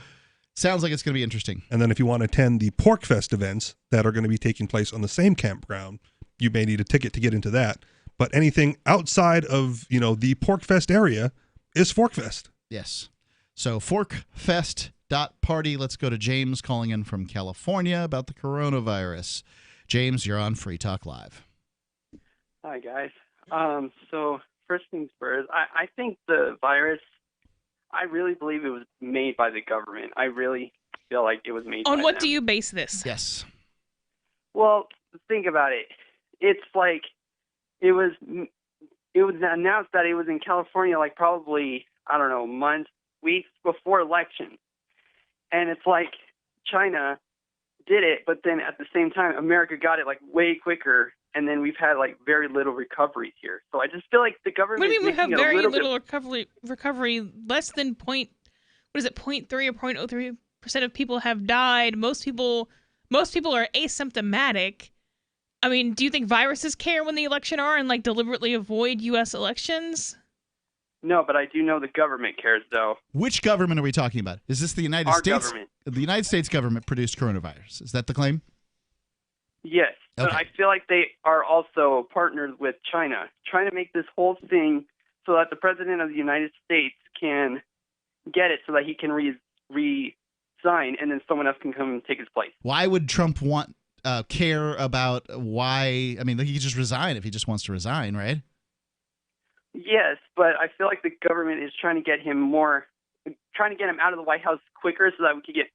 [SPEAKER 6] sounds like it's going to be interesting.
[SPEAKER 7] And then if you want to attend the Porkfest events that are going to be taking place on the same campground, you may need a ticket to get into that. But anything outside of, the Porkfest area is Forkfest.
[SPEAKER 6] Yes. So forkfest.party. Let's go to James calling in from California about the coronavirus. James, you're on Free Talk Live.
[SPEAKER 19] Hi, guys. So first things first, I think the virus, I really believe it was made by the government. I really feel like it was made by
[SPEAKER 8] On what
[SPEAKER 19] them.
[SPEAKER 8] do you base this?
[SPEAKER 6] Yes.
[SPEAKER 19] Well, think about it. It's like it was announced that it was in California like probably, I don't know, months, weeks before election. And it's like China did it, but then at the same time, America got it like way quicker. And then we've had like very little recovery here. So I just feel like the government.
[SPEAKER 8] What do you mean we have very little
[SPEAKER 19] bit...
[SPEAKER 8] recovery? Less than 0.3 or 0.03% of people have died. Most people are asymptomatic. I mean, do you think viruses care when the election are and like deliberately avoid U.S. elections?
[SPEAKER 19] No, but I do know the government cares, though.
[SPEAKER 6] Which government are we talking about? Is this the United States?
[SPEAKER 19] Our government.
[SPEAKER 6] The United States government produced coronavirus. Is that the claim?
[SPEAKER 19] Yes, but I feel like they are also partnered with China, trying to make this whole thing so that the president of the United States can get it so that he can resign and then someone else can come and take his place.
[SPEAKER 6] Why would Trump want care about why. I mean, he could just resign if he just wants to resign, right?
[SPEAKER 19] Yes, but I feel like the government is trying to get him out of the White House quicker so that we could get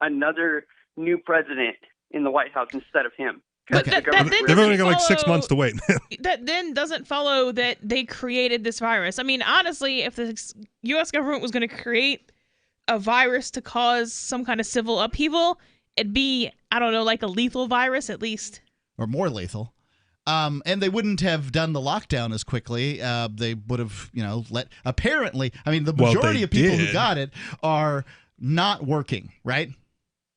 [SPEAKER 19] another new president in the White House instead of him.
[SPEAKER 7] They've only got like 6 months to wait.
[SPEAKER 8] That then doesn't follow that they created this virus. I mean, honestly, if the U.S. government was going to create a virus to cause some kind of civil upheaval, it'd be, I don't know, like a lethal virus at least.
[SPEAKER 6] Or more lethal. And they wouldn't have done the lockdown as quickly. They would have, apparently, I mean, the majority of people who got it are not working, right?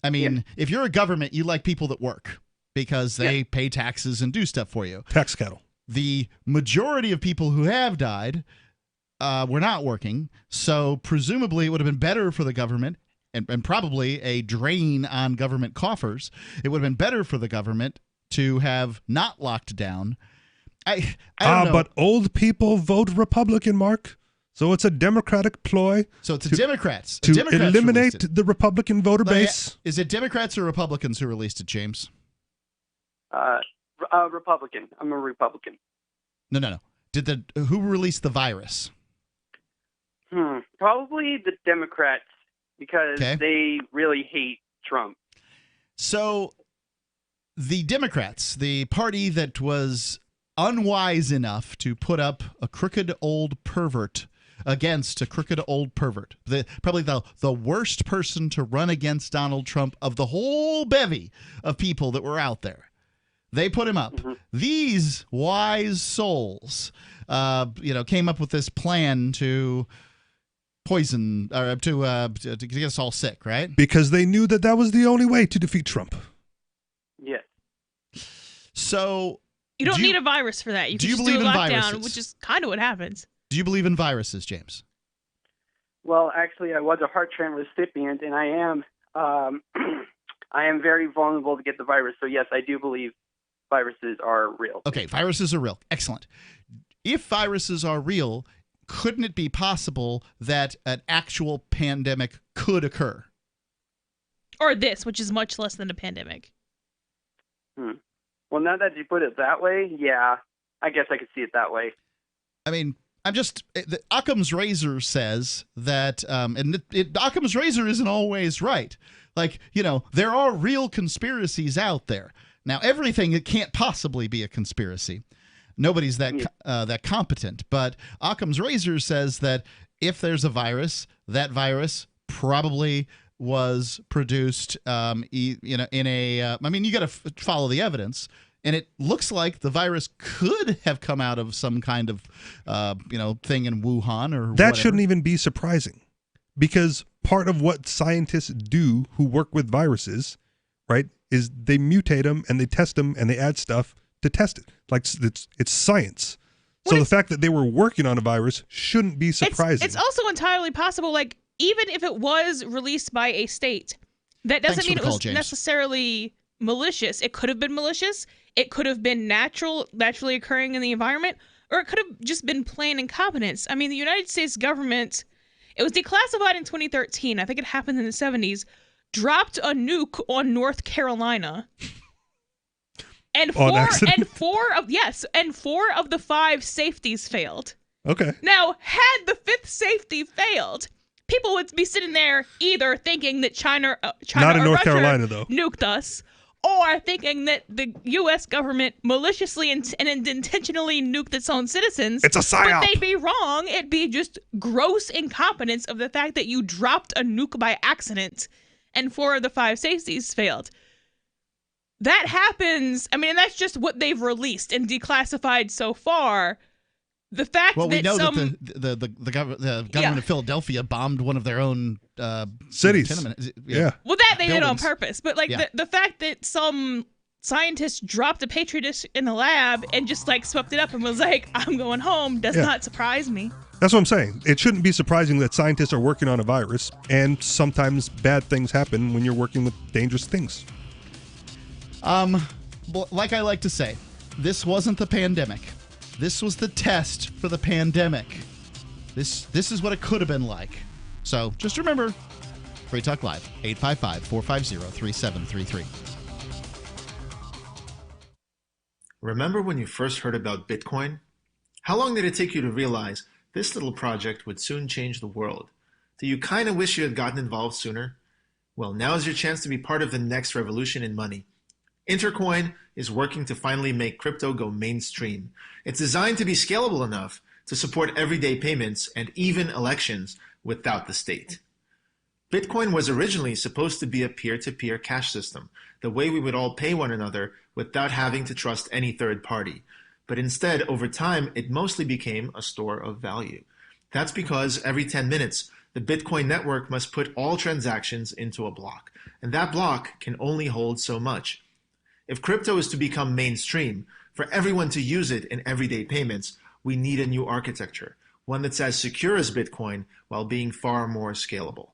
[SPEAKER 6] I mean, if you're a government, you like people that work because they pay taxes and do stuff for you.
[SPEAKER 7] Tax cattle.
[SPEAKER 6] The majority of people who have died were not working, so presumably it would have been better for the government and probably a drain on government coffers. It would have been better for the government to have not locked down. I don't know.
[SPEAKER 7] But old people vote Republican, Mark. So it's a Democratic ploy.
[SPEAKER 6] So it's Democrats.
[SPEAKER 7] To eliminate the Republican voter base.
[SPEAKER 6] Is it Democrats or Republicans who released it, James?
[SPEAKER 19] Republican. I'm a Republican.
[SPEAKER 6] No. Who released the virus?
[SPEAKER 19] Probably the Democrats because they really hate Trump.
[SPEAKER 6] So the Democrats, the party that was unwise enough to put up a crooked old pervert against a crooked old pervert, probably the worst person to run against Donald Trump of the whole bevy of people that were out there. They put him up. These wise souls, came up with this plan to poison or to get us all sick, right?
[SPEAKER 7] Because they knew that was the only way to defeat Trump.
[SPEAKER 19] Yes.
[SPEAKER 6] So
[SPEAKER 8] you don't need a virus for that. You can just do a lockdown, which is kind of what happens.
[SPEAKER 6] Do you believe in viruses, James?
[SPEAKER 19] Well, actually, I was a heart transplant recipient, and I am very vulnerable to get the virus. So yes, I do believe viruses are real.
[SPEAKER 6] Okay, viruses are real. Excellent. If viruses are real, couldn't it be possible that an actual pandemic could occur?
[SPEAKER 8] Or this, which is much less than a pandemic.
[SPEAKER 19] Well, now that you put it that way, yeah, I guess I could see it that way.
[SPEAKER 6] I mean, Occam's razor says that, and Occam's razor isn't always right. Like, there are real conspiracies out there. Now, everything, it can't possibly be a conspiracy. Nobody's that competent. But Occam's razor says that if there's a virus, that virus probably was produced, you got to follow the evidence. And it looks like the virus could have come out of some kind of, thing in Wuhan or
[SPEAKER 7] that shouldn't even be surprising, because part of what scientists do who work with viruses, right, is they mutate them and they test them and they add stuff to test it. Like it's science. So the fact that they were working on a virus shouldn't be surprising.
[SPEAKER 8] It's also entirely possible, like, even if it was released by a state, that doesn't mean it was necessarily malicious. It could have been malicious. It could have been naturally occurring in the environment, or it could have just been plain incompetence. I mean, the United States government, it was declassified in 2013. I think it happened in the 70s. Dropped a nuke on North Carolina. And four of the 5 safeties failed.
[SPEAKER 7] Okay.
[SPEAKER 8] Now, had the 5th safety failed, people would be sitting there either thinking that China
[SPEAKER 7] not in
[SPEAKER 8] or
[SPEAKER 7] North
[SPEAKER 8] Russia
[SPEAKER 7] Carolina though
[SPEAKER 8] nuked us, or thinking that the U.S. government maliciously and intentionally nuked its own citizens.
[SPEAKER 7] It's a psyop.
[SPEAKER 8] But they'd be wrong. It'd be just gross incompetence of the fact that you dropped a nuke by accident, and 4 of the 5 safeties failed. That happens. I mean, and that's just what they've released and declassified so far. The fact that
[SPEAKER 6] we know that the government of Philadelphia bombed one of their own
[SPEAKER 7] cities.
[SPEAKER 6] Yeah.
[SPEAKER 8] Well, that they did on purpose, but the fact that some scientists dropped a petri dish in the lab and just swept it up and was like, "I'm going home," does not surprise me.
[SPEAKER 7] That's what I'm saying. It shouldn't be surprising that scientists are working on a virus, and sometimes bad things happen when you're working with dangerous things.
[SPEAKER 6] Like I like to say, this wasn't the pandemic. This was the test for the pandemic. This is what it could have been like. So just remember, Free Talk Live, 855-450-3733.
[SPEAKER 2] Remember when you first heard about Bitcoin? How long did it take you to realize this little project would soon change the world? Do you kind of wish you had gotten involved sooner? Well, now is your chance to be part of the next revolution in money. Intercoin is working to finally make crypto go mainstream. It's designed to be scalable enough to support everyday payments and even elections without the state. Bitcoin was originally supposed to be a peer-to-peer cash system, the way we would all pay one another without having to trust any third party. But instead, over time, it mostly became a store of value. That's because every 10 minutes, the Bitcoin network must put all transactions into a block, and that block can only hold so much. If crypto is to become mainstream, for everyone to use it in everyday payments, we need a new architecture, one that's as secure as Bitcoin while being far more scalable.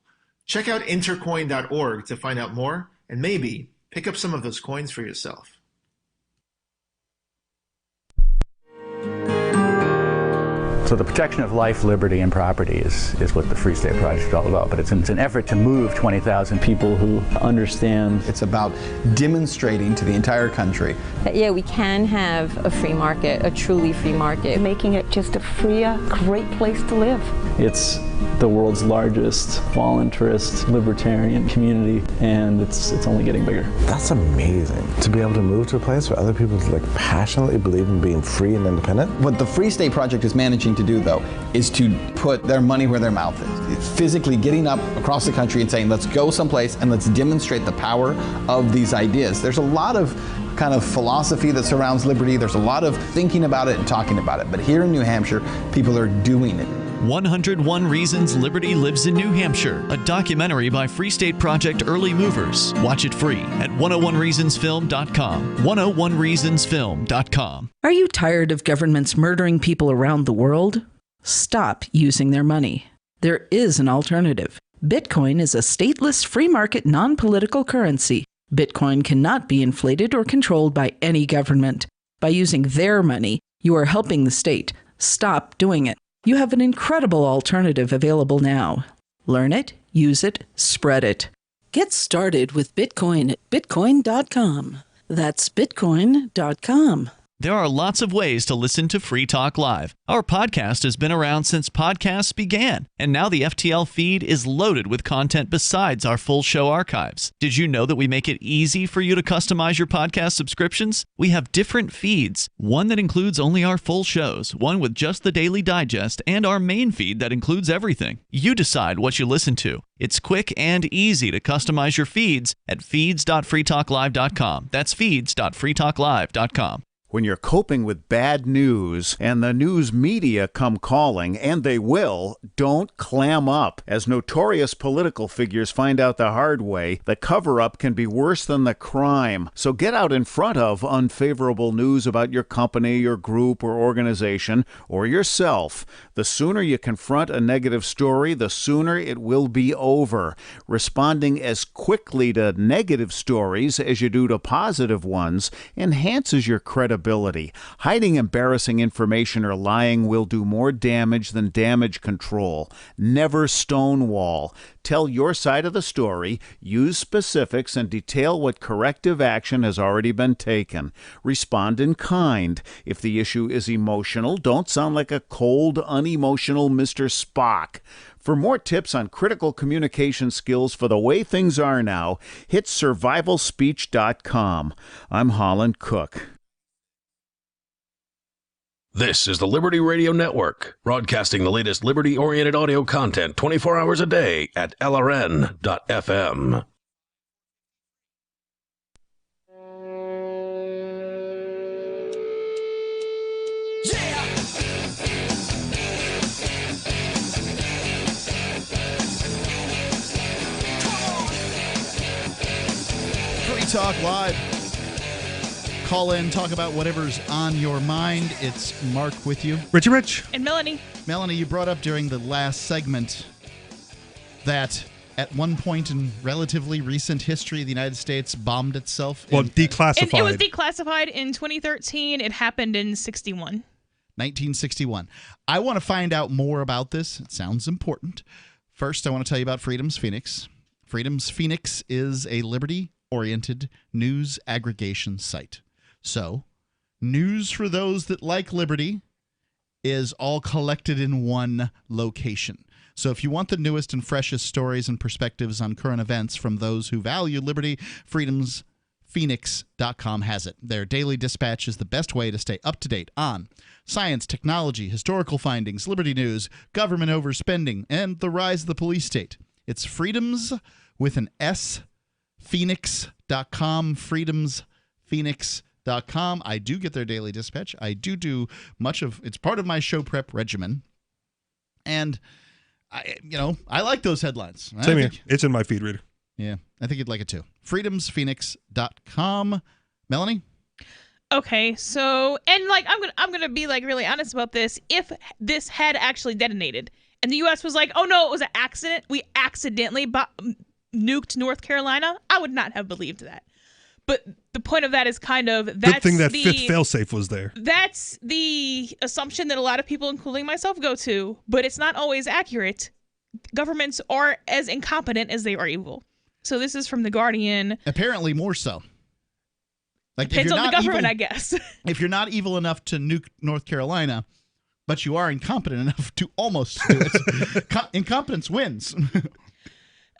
[SPEAKER 2] Check out intercoin.org to find out more, and maybe pick up some of those coins for yourself.
[SPEAKER 18] So the protection of life, liberty, and property is what the Free State Project is all about. But it's an effort to move 20,000 people who understand.
[SPEAKER 20] It's about demonstrating to the entire country
[SPEAKER 21] that, yeah, we can have a free market, a truly free market. Making it just a freer, great place to live.
[SPEAKER 18] It's the world's largest voluntarist libertarian community, and it's only getting bigger.
[SPEAKER 22] That's amazing, to be able to move to a place where other people passionately believe in being free and independent.
[SPEAKER 20] What the Free State Project is managing to do, though, is to put their money where their mouth is. It's physically getting up across the country and saying, let's go someplace and let's demonstrate the power of these ideas. There's a lot of kind of philosophy that surrounds liberty. There's a lot of thinking about it and talking about it. But here in New Hampshire, people are doing it.
[SPEAKER 9] 101 Reasons Liberty Lives in New Hampshire, a documentary by Free State Project early movers. Watch it free at 101reasonsfilm.com. 101reasonsfilm.com.
[SPEAKER 26] Are you tired of governments murdering people around the world? Stop using their money. There is an alternative. Bitcoin is a stateless, free market, non-political currency. Bitcoin cannot be inflated or controlled by any government. By using their money, you are helping the state. Stop doing it. You have an incredible alternative available now. Learn it, use it, spread it. Get started with Bitcoin at bitcoin.com. That's bitcoin.com.
[SPEAKER 9] There are lots of ways to listen to Free Talk Live. Our podcast has been around since podcasts began, and now the FTL feed is loaded with content besides our full show archives. Did you know that we make it easy for you to customize your podcast subscriptions? We have different feeds, one that includes only our full shows, one with just the Daily Digest, and our main feed that includes everything. You decide what you listen to. It's quick and easy to customize your feeds at feeds.freetalklive.com. That's feeds.freetalklive.com.
[SPEAKER 27] When you're coping with bad news and the news media come calling, and they will, don't clam up. As notorious political figures find out the hard way, the cover-up can be worse than the crime. So get out in front of unfavorable news about your company, your group, or organization, or yourself. The sooner you confront a negative story, the sooner it will be over. Responding as quickly to negative stories as you do to positive ones enhances your credibility. Hiding embarrassing information or lying will do more damage than damage control. Never stonewall. Tell your side of the story, use specifics, and detail what corrective action has already been taken. Respond in kind. If the issue is emotional, don't sound like a cold, unemotional Mr. Spock. For more tips on critical communication skills for the way things are now, hit survivalspeech.com. I'm Holland Cook.
[SPEAKER 5] This is the Liberty Radio Network, broadcasting the latest liberty-oriented audio content 24 hours a day at LRN.FM.
[SPEAKER 6] Free Talk Live. Call in, talk about whatever's on your mind. It's Mark with you.
[SPEAKER 7] Richie Rich.
[SPEAKER 8] And Melanie.
[SPEAKER 6] Melanie, you brought up during the last segment that at one point in relatively recent history, the United States bombed itself.
[SPEAKER 7] Well, declassified.
[SPEAKER 8] It was declassified in 2013. It happened in
[SPEAKER 6] 1961. I want to find out more about this. It sounds important. First, I want to tell you about Freedom's Phoenix. Freedom's Phoenix is a liberty-oriented news aggregation site. So, News for those that like liberty is all collected in one location. So if you want the newest and freshest stories and perspectives on current events from those who value liberty, freedomsphoenix.com has it. Their daily dispatch is the best way to stay up to date on science, technology, historical findings, liberty news, government overspending, and the rise of the police state. It's freedoms with an S, phoenix.com, freedomsphoenix.com. I do get their daily dispatch. I do much of it's part of my show prep regimen. And I like those headlines.
[SPEAKER 7] Same here. It's in my feed reader.
[SPEAKER 6] Yeah, I think you'd like it too. freedomsphoenix.com. Melanie?
[SPEAKER 8] Okay, so I'm gonna be really honest about this. If this had actually detonated and the U.S. was like, "Oh no, it was an accident. We accidentally nuked North Carolina," I would not have believed that. But the point of that is kind of that's
[SPEAKER 7] good thing that fifth failsafe was there.
[SPEAKER 8] That's the assumption that a lot of people, including myself, go to, but it's not always accurate. Governments are as incompetent as they are evil. So this is from The Guardian.
[SPEAKER 6] Apparently more so.
[SPEAKER 8] Depends on the government, I guess.
[SPEAKER 6] If you're not evil enough to nuke North Carolina, but you are incompetent enough to almost do it, incompetence wins.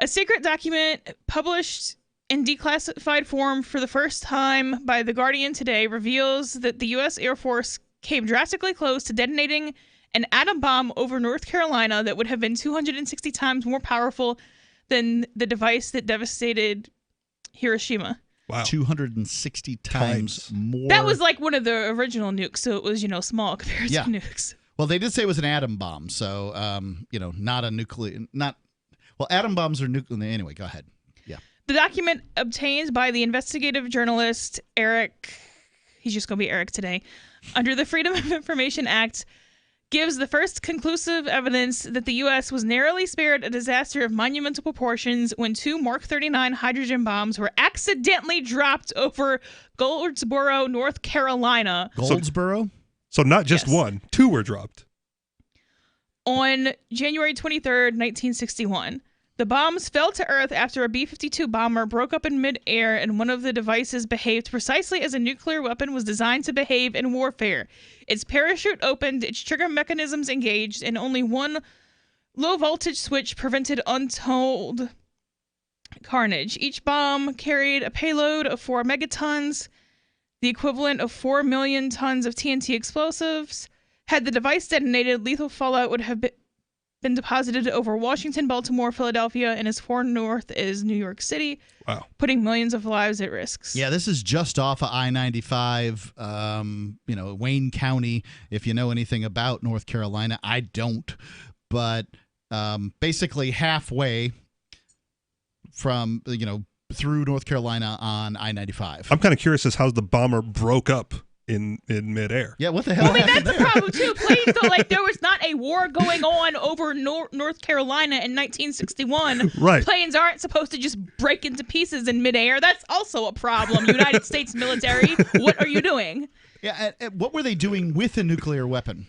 [SPEAKER 8] A secret document published in declassified form for the first time by The Guardian today reveals that the U.S. Air Force came drastically close to detonating an atom bomb over North Carolina that would have been 260 times more powerful than the device that devastated Hiroshima.
[SPEAKER 6] Wow. 260 times more.
[SPEAKER 8] That was like one of the original nukes, so it was, small compared to nukes.
[SPEAKER 6] Well, they did say it was an atom bomb, so, not a nuclear, atom bombs are nuclear. Anyway, go ahead. Yeah.
[SPEAKER 8] The document obtained by the investigative journalist Eric, he's just going to be Eric today, under the Freedom of Information Act, gives the first conclusive evidence that the U.S. was narrowly spared a disaster of monumental proportions when 2 Mark 39 hydrogen bombs were accidentally dropped over Goldsboro, North Carolina.
[SPEAKER 6] Goldsboro?
[SPEAKER 7] So not just one, 2 were dropped.
[SPEAKER 8] On January 23rd, 1961. The bombs fell to Earth after a B-52 bomber broke up in midair, and one of the devices behaved precisely as a nuclear weapon was designed to behave in warfare. Its parachute opened, its trigger mechanisms engaged, and only one low-voltage switch prevented untold carnage. Each bomb carried a payload of 4 megatons, the equivalent of 4 million tons of TNT explosives. Had the device detonated, lethal fallout would have been deposited over Washington, Baltimore, Philadelphia, and as far north as New York City, putting millions of lives at risk.
[SPEAKER 6] Yeah, this is just off of I-95, Wayne County, if you know anything about North Carolina. I don't, but basically halfway from, through North Carolina on I-95.
[SPEAKER 7] I'm kind of curious as how the bomber broke up in midair.
[SPEAKER 6] Yeah, what the hell happened
[SPEAKER 8] that's the problem, too. Planes, there was not a war going on over North Carolina in 1961.
[SPEAKER 7] Right.
[SPEAKER 8] Planes aren't supposed to just break into pieces in midair. That's also a problem. United States military, what are you doing?
[SPEAKER 6] Yeah, what were they doing with a nuclear weapon?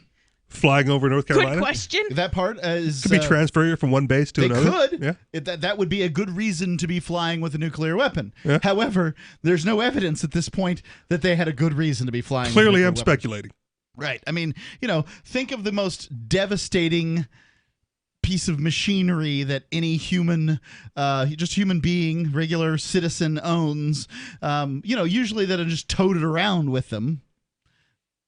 [SPEAKER 7] Flying over North Carolina?
[SPEAKER 8] Good question.
[SPEAKER 6] That part is...
[SPEAKER 7] Could be transferring from one base to another.
[SPEAKER 6] They could.
[SPEAKER 7] Yeah.
[SPEAKER 6] That would be a good reason to be flying with a nuclear weapon.
[SPEAKER 7] Yeah.
[SPEAKER 6] However, there's no evidence at this point that they had a good reason to be flying
[SPEAKER 7] Clearly,
[SPEAKER 6] with a
[SPEAKER 7] I'm
[SPEAKER 6] nuclear
[SPEAKER 7] speculating.
[SPEAKER 6] Weapon. Right. I mean, think of the most devastating piece of machinery that any human being, regular citizen owns. Usually that are just toted around with them.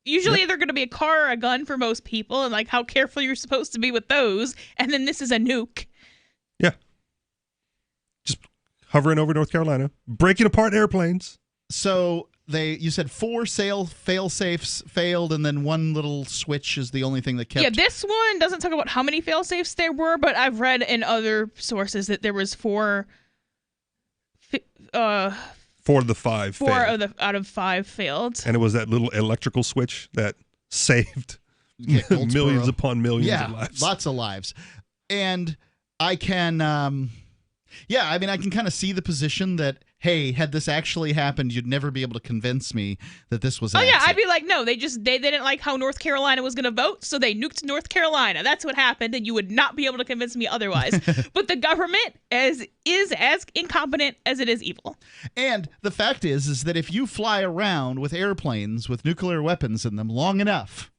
[SPEAKER 8] Usually they're going to be a car or a gun for most people, and how careful you're supposed to be with those. And then this is a nuke.
[SPEAKER 7] Yeah. Just hovering over North Carolina, breaking apart airplanes.
[SPEAKER 6] So you said 4 fail-safes failed, and then one little switch is the only thing that kept.
[SPEAKER 8] Yeah, this one doesn't talk about how many fail-safes there were, but I've read in other sources that there was 4
[SPEAKER 7] 4 of the 5 failed.
[SPEAKER 8] out of 5 failed.
[SPEAKER 7] And it was that little electrical switch that saved millions upon millions of lives.
[SPEAKER 6] Lots of lives. And I can, I can kind of see the position that, hey, had this actually happened, you'd never be able to convince me that this was
[SPEAKER 8] Oh, yeah,
[SPEAKER 6] accident.
[SPEAKER 8] I'd be like, no, they didn't like how North Carolina was going to vote, so they nuked North Carolina. That's what happened, and you would not be able to convince me otherwise. But the government is as incompetent as it is evil.
[SPEAKER 6] And the fact is that if you fly around with airplanes with nuclear weapons in them long enough,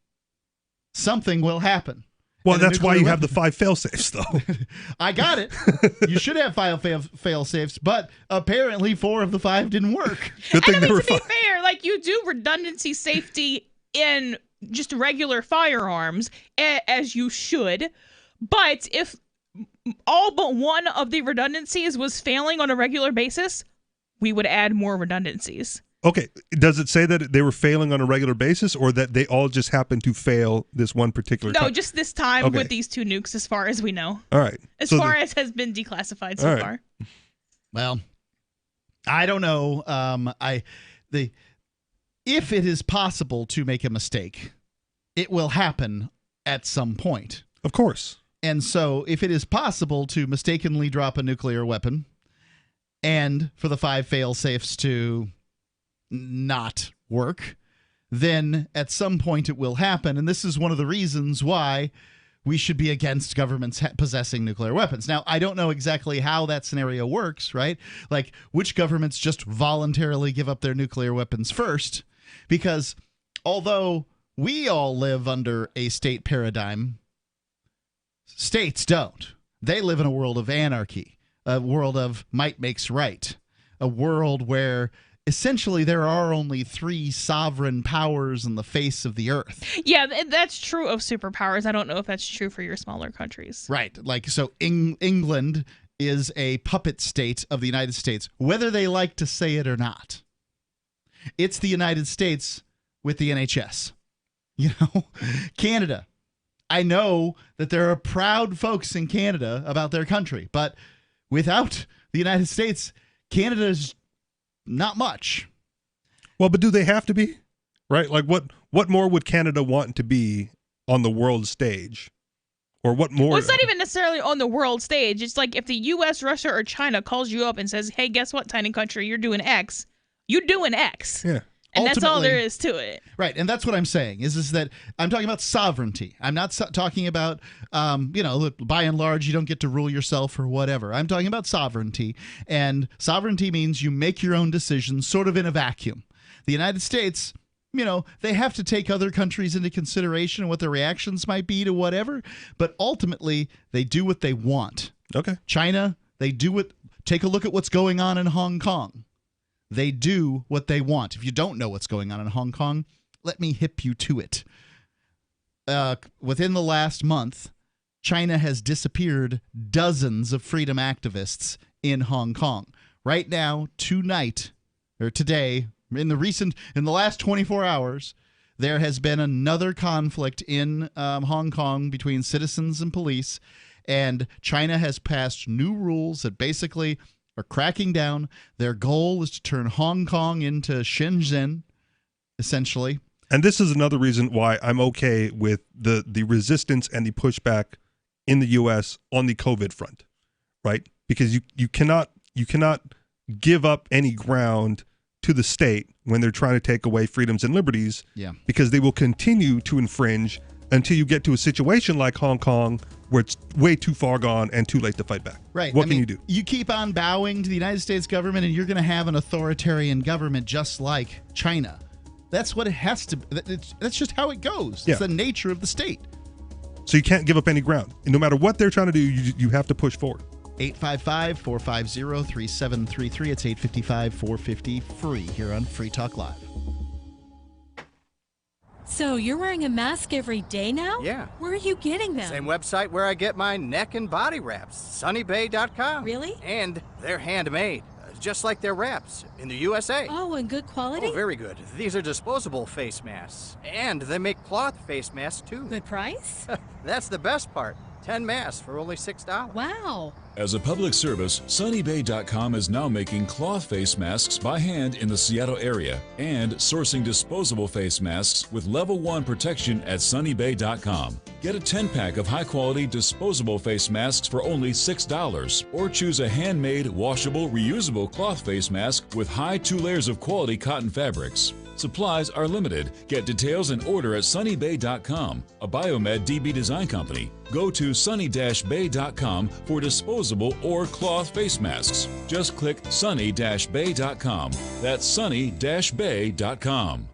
[SPEAKER 6] something will happen.
[SPEAKER 7] Well, that's why you have the 5 fail-safes, though.
[SPEAKER 6] I got it. You should have 5 fail-safes, but apparently 4 of the 5 didn't work.
[SPEAKER 7] Good thing
[SPEAKER 8] And I mean, to be fair, like, you do redundancy safety in just regular firearms, as you should. But if all but one of the redundancies was failing on a regular basis, we would add more redundancies.
[SPEAKER 7] Okay, does it say that they were failing on a regular basis, or that they all just happened to fail this one particular time?
[SPEAKER 8] No, just this time
[SPEAKER 7] Okay.
[SPEAKER 8] with these 2 nukes, as far as we know.
[SPEAKER 7] All right.
[SPEAKER 8] As
[SPEAKER 7] So
[SPEAKER 8] far as has been declassified so far.
[SPEAKER 6] Well, I don't know. If it is possible to make a mistake, it will happen at some point.
[SPEAKER 7] Of course.
[SPEAKER 6] And so if it is possible to mistakenly drop a nuclear weapon and for the 5 fail-safes to not work, then at some point it will happen. And this is one of the reasons why we should be against governments possessing nuclear weapons. Now, I don't know exactly how that scenario works, right? Like, which governments just voluntarily give up their nuclear weapons first? Because although we all live under a state paradigm, states don't. They live in a world of anarchy, a world of might makes right, a world where essentially there are only 3 sovereign powers in the face of the earth.
[SPEAKER 8] Yeah, that's true of superpowers. I don't know if that's true for your smaller countries.
[SPEAKER 6] Right. Like, so England is a puppet state of the United States, whether they like to say it or not. It's the United States with the NHS. You know, Canada. I know that there are proud folks in Canada about their country, but without the United States, Canada's not much.
[SPEAKER 7] Well, but do they have to be? Right? Like, what more would Canada want to be on the world stage? Or what more?
[SPEAKER 8] Well, it's not even necessarily on the world stage. It's like if the U.S., Russia, or China calls you up and says, hey, guess what, tiny country, you're doing X. You're doing X.
[SPEAKER 7] Yeah.
[SPEAKER 8] And that's all there is to it.
[SPEAKER 6] Right, and that's what I'm saying, is that I'm talking about sovereignty. I'm not talking about, by and large, you don't get to rule yourself or whatever. I'm talking about sovereignty, and sovereignty means you make your own decisions sort of in a vacuum. The United States, they have to take other countries into consideration and what their reactions might be to whatever, but ultimately, they do what they want.
[SPEAKER 7] Okay.
[SPEAKER 6] China, they do it. Take a look at what's going on in Hong Kong. They do what they want. If you don't know what's going on in Hong Kong, let me hip you to it. Within the last month, China has disappeared dozens of freedom activists in Hong Kong. Right now, today, in the last 24 hours, there has been another conflict in Hong Kong between citizens and police, and China has passed new rules that basically are cracking down. Their goal is to turn Hong Kong into Shenzhen, essentially.
[SPEAKER 7] And this is another reason why I'm okay with the resistance and the pushback in the U.S. on the COVID front, right? Because you cannot give up any ground to the state when they're trying to take away freedoms and liberties, because they will continue to infringe until you get to a situation like Hong Kong where it's way too far gone and too late to fight back.
[SPEAKER 6] Right.
[SPEAKER 7] What can you do?
[SPEAKER 6] You keep on bowing to the United States government and you're going to have an authoritarian government just like China. That's what it has to be. That's just how it goes.
[SPEAKER 7] Yeah.
[SPEAKER 6] It's the nature of the state.
[SPEAKER 7] So you can't give up any ground. And no matter what they're trying to do, you have to push forward.
[SPEAKER 6] 855-450-3733. It's 855-450-FREE here on Free Talk Live.
[SPEAKER 1] So you're wearing a mask every day now?
[SPEAKER 3] Yeah.
[SPEAKER 1] Where are you getting them?
[SPEAKER 3] Same website where I get my neck and body wraps, sunnybay.com.
[SPEAKER 1] Really?
[SPEAKER 3] And they're handmade, just like their wraps in the USA.
[SPEAKER 1] Oh, and good quality?
[SPEAKER 3] Oh, very good. These are disposable face masks. And they make cloth face masks, too.
[SPEAKER 1] Good price?
[SPEAKER 3] That's the best part. 10 masks for only $6.
[SPEAKER 1] Wow.
[SPEAKER 4] As a public service, sunnybay.com is now making cloth face masks by hand in the Seattle area and sourcing disposable face masks with level 1 protection at sunnybay.com. Get a 10-pack of high-quality disposable face masks for only $6, or choose a handmade, washable, reusable cloth face mask with high 2 layers of quality cotton fabrics. Supplies are limited. Get details and order at sunnybay.com, a Biomed DB design company. Go to sunny-bay.com for disposable or cloth face masks. Just click sunny-bay.com. That's sunny-bay.com.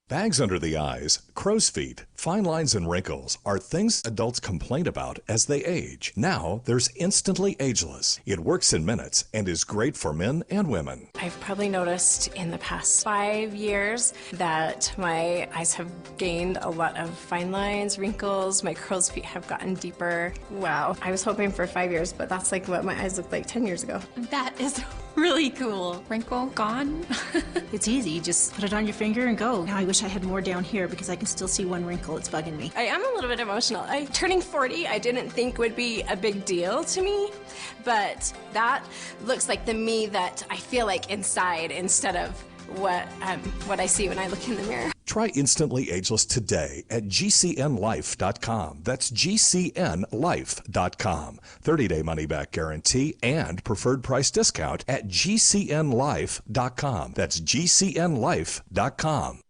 [SPEAKER 10] Bags under the eyes, crow's feet, fine lines and wrinkles are things adults complain about as they age. Now there's Instantly Ageless. It works in minutes and is great for men and women.
[SPEAKER 11] I've probably noticed in the past 5 years that my eyes have gained a lot of fine lines, wrinkles, my crow's feet have gotten deeper. Wow. I was hoping for 5 years, but that's like what my eyes looked like 10 years ago.
[SPEAKER 12] That is really cool. Wrinkle gone.
[SPEAKER 13] It's easy. You just put it on your finger and go. Now I wish I had more down here because I can still see one wrinkle. It's bugging me.
[SPEAKER 11] I am a little bit emotional. Turning 40, I didn't think would be a big deal to me, but that looks like the me that I feel like inside instead of what I see when I look in the mirror.
[SPEAKER 10] Try Instantly Ageless today at gcnlife.com. That's gcnlife.com. 30-day money-back guarantee and preferred price discount at gcnlife.com. That's gcnlife.com.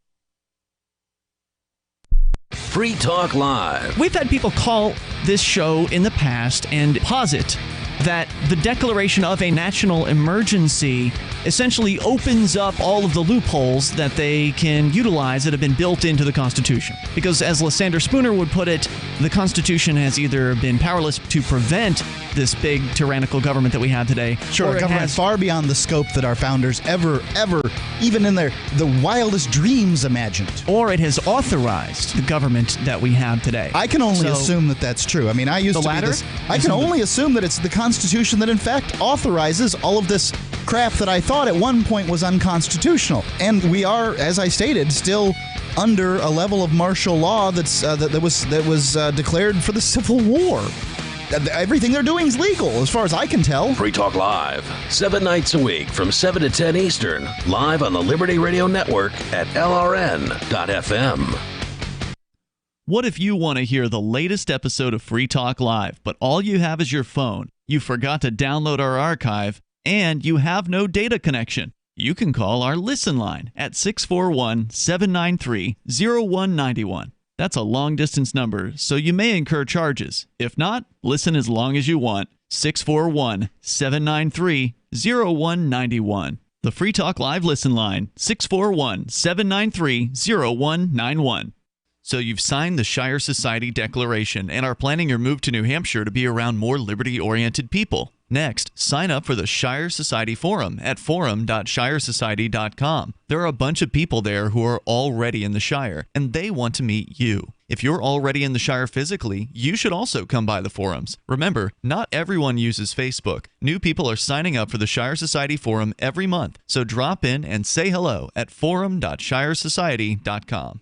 [SPEAKER 14] Free Talk Live.
[SPEAKER 9] We've had people call this show in the past and posit that the declaration of a national emergency essentially opens up all of the loopholes that they can utilize that have been built into the Constitution. Because as Lysander Spooner would put it, the Constitution has either been powerless to prevent this big tyrannical government that we have today.
[SPEAKER 6] Sure, a government far beyond the scope that our founders ever, even in the wildest dreams imagined.
[SPEAKER 9] Or it has authorized the government that we have today.
[SPEAKER 6] I can only assume that that's true. I mean, I used to be this. I can only assume that it's the Constitution that in fact authorizes all of this crap that I thought at one point was unconstitutional. And we are, as I stated, still under a level of martial law that was declared for the Civil War. Everything they're doing is legal, as far as I can tell.
[SPEAKER 14] Free Talk Live, 7 nights a week from 7 to 10 Eastern, live on the Liberty Radio Network at LRN.FM.
[SPEAKER 9] What if you want to hear the latest episode of Free Talk Live, but all you have is your phone, you forgot to download our archive, and you have no data connection? You can call our Listen line at 641-793-0191. That's a long-distance number, so you may incur charges. If not, listen as long as you want. 641-793-0191. The Free Talk Live Listen line, 641-793-0191. So you've signed the Shire Society Declaration and are planning your move to New Hampshire to be around more liberty-oriented people. Next, sign up for the Shire Society Forum at forum.shiresociety.com. There are a bunch of people there who are already in the Shire, and they want to meet you. If you're already in the Shire physically, you should also come by the forums. Remember, not everyone uses Facebook. New people are signing up for the Shire Society Forum every month, so drop in and say hello at forum.shiresociety.com.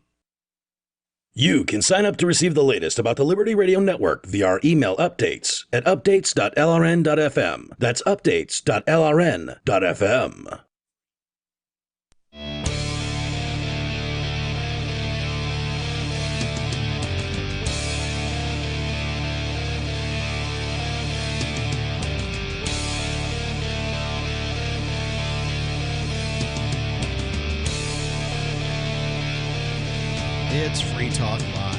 [SPEAKER 14] You can sign up to receive the latest about the Liberty Radio Network via our email updates at updates.lrn.fm. That's updates.lrn.fm.
[SPEAKER 6] It's Free Talk Live.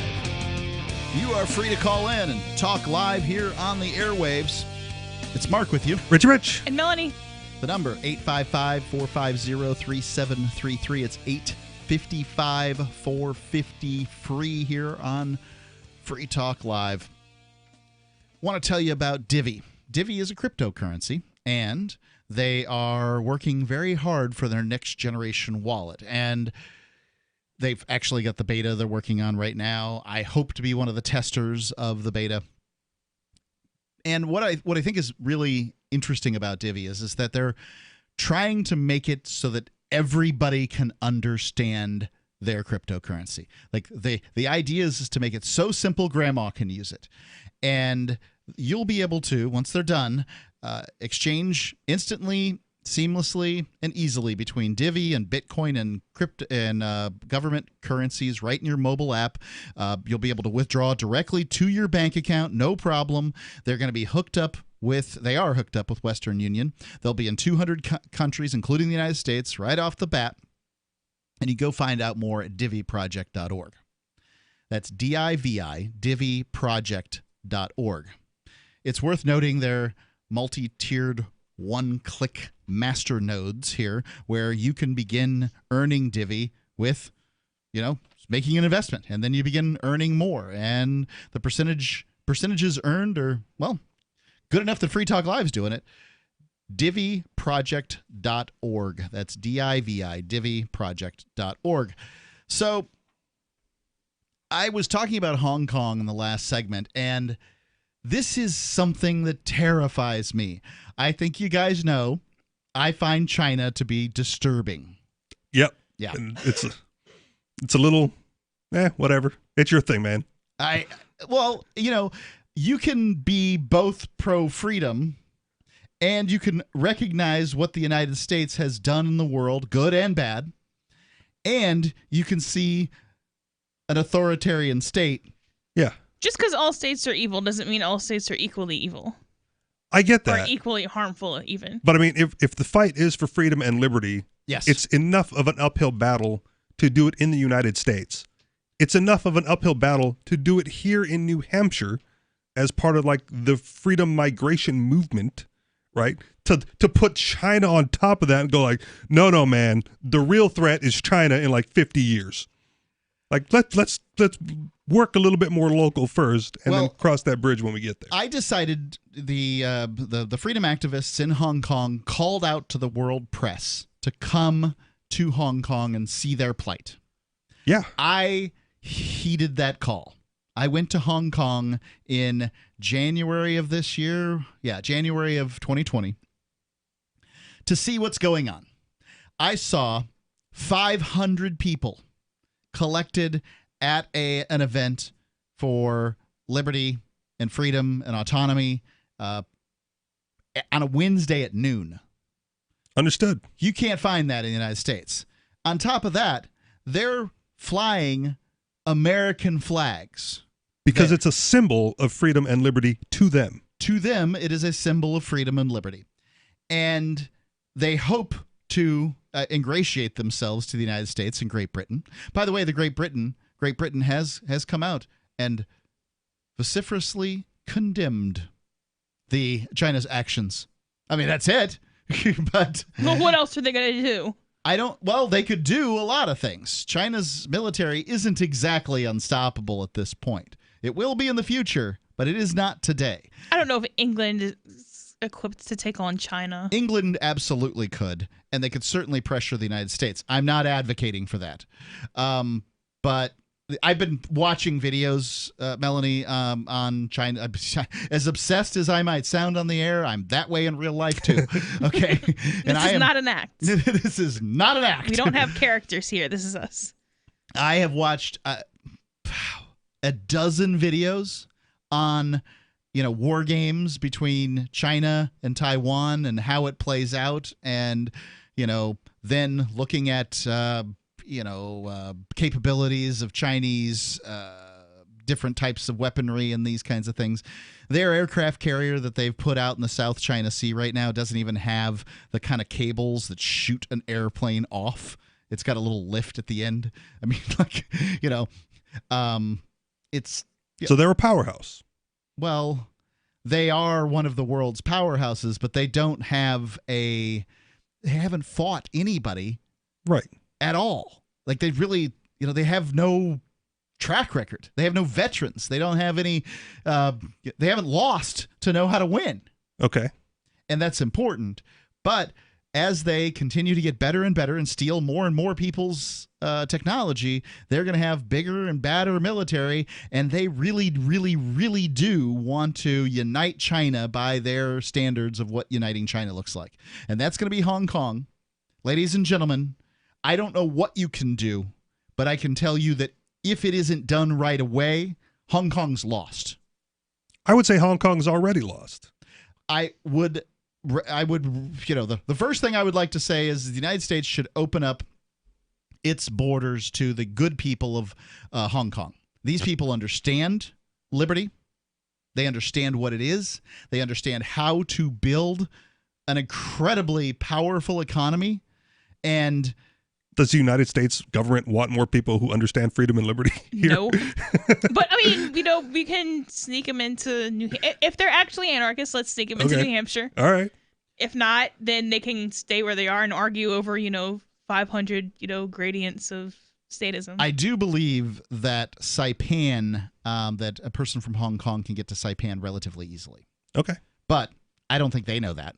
[SPEAKER 6] You are free to call in and talk live here on the airwaves. It's Mark with you.
[SPEAKER 7] Richie Rich.
[SPEAKER 8] And Melanie.
[SPEAKER 6] The number, 855-450-3733. It's 855-450-FREE here on Free Talk Live. Want to tell you about Divvy. Divvy is a cryptocurrency, and they are working very hard for their next generation wallet. And they've actually got the beta they're working on right now. I hope to be one of the testers of the beta. And what I think is really interesting about Divvy is that they're trying to make it so that everybody can understand their cryptocurrency. Like the idea is to make it so simple grandma can use it. And you'll be able to, once they're done, exchange instantly seamlessly and easily between Divi and Bitcoin and crypto and government currencies right in your mobile app. You'll be able to withdraw directly to your bank account, no problem. They're going to be hooked up with Western Union. They'll be in 200 countries, including the United States, right off the bat. And you go find out more at diviproject.org. That's DIVI, diviproject.org. It's worth noting their multi-tiered one-click master nodes here, where you can begin earning Divi with, making an investment, and then you begin earning more. And the percentages earned are, well, good enough that Free Talk Live's doing it. diviproject.org. That's DIVI, diviproject.org. So I was talking about Hong Kong in the last segment, and this is something that terrifies me. I think you guys know I find China to be disturbing.
[SPEAKER 7] Yep.
[SPEAKER 6] Yeah.
[SPEAKER 7] And it's a little, whatever. It's your thing, man.
[SPEAKER 6] You can be both pro-freedom and you can recognize what the United States has done in the world, good and bad, and you can see an authoritarian state.
[SPEAKER 7] Yeah.
[SPEAKER 8] Just because all states are evil doesn't mean all states are equally evil.
[SPEAKER 7] I get that.
[SPEAKER 8] Or equally harmful, even.
[SPEAKER 7] But I mean, if the fight is for freedom and liberty,
[SPEAKER 6] yes,
[SPEAKER 7] it's enough of an uphill battle to do it in the United States. It's enough of an uphill battle to do it here in New Hampshire as part of like the freedom migration movement, right? To put China on top of that and go like, no, man, the real threat is China in like 50 years. Like let's work a little bit more local first, and then cross that bridge when we get there.
[SPEAKER 6] I decided the freedom activists in Hong Kong called out to the world press to come to Hong Kong and see their plight.
[SPEAKER 7] Yeah,
[SPEAKER 6] I heeded that call. I went to Hong Kong in January of this year. Yeah, January of 2020 to see what's going on. I saw 500 people collected at an event for liberty and freedom and autonomy on a Wednesday at noon.
[SPEAKER 7] Understood.
[SPEAKER 6] You can't find that in the United States. On top of that, they're flying American flags.
[SPEAKER 7] Because it's a symbol of freedom and liberty to them.
[SPEAKER 6] To them, it is a symbol of freedom and liberty. And they hope to ingratiate themselves to the United States and Great Britain. By the way, Great Britain has come out and vociferously condemned China's actions. I mean, that's it. But
[SPEAKER 8] well, what else are they going to do?
[SPEAKER 6] They could do a lot of things. China's military isn't exactly unstoppable at this point. It will be in the future, but it is not today.
[SPEAKER 8] I don't know if England is equipped to take on China.
[SPEAKER 6] England absolutely could, and they could certainly pressure the United States. I'm not advocating for that. But I've been watching videos, Melanie, on China. As obsessed as I might sound on the air, I'm that way in real life, too. Okay?
[SPEAKER 8] This is not an act.
[SPEAKER 6] This is not an act.
[SPEAKER 8] We don't have characters here. This is us.
[SPEAKER 6] I have watched a dozen videos on war games between China and Taiwan and how it plays out, and then looking at capabilities of Chinese different types of weaponry and these kinds of things. Their aircraft carrier that they've put out in the South China Sea right now doesn't even have the kind of cables that shoot an airplane off. It's got a little lift at the end. I mean, it's...
[SPEAKER 7] So they're a powerhouse.
[SPEAKER 6] Well, they are one of the world's powerhouses, but they don't have they haven't fought anybody
[SPEAKER 7] right
[SPEAKER 6] at all. Like they really, they have no track record. They have no veterans. They don't have any, they haven't lost to know how to win.
[SPEAKER 7] Okay.
[SPEAKER 6] And that's important. But as they continue to get better and better and steal more and more people's technology, they're going to have bigger and badder military, and they really, really, really do want to unite China by their standards of what uniting China looks like. And that's going to be Hong Kong. Ladies and gentlemen, I don't know what you can do, but I can tell you that if it isn't done right away, Hong Kong's lost.
[SPEAKER 7] I would say Hong Kong's already lost.
[SPEAKER 6] I would I would, the first thing I would like to say is the United States should open up its borders to the good people of Hong Kong. These people understand liberty. They understand what it is. They understand how to build an incredibly powerful economy. And
[SPEAKER 7] does the United States government want more people who understand freedom and liberty here?
[SPEAKER 8] No. But, I mean, we can sneak them into New Hampshire. If they're actually anarchists, let's sneak them into New Hampshire.
[SPEAKER 7] All right.
[SPEAKER 8] If not, then they can stay where they are and argue over, 500, gradients of statism.
[SPEAKER 6] I do believe that Saipan, that a person from Hong Kong can get to Saipan relatively easily.
[SPEAKER 7] Okay.
[SPEAKER 6] But I don't think they know that.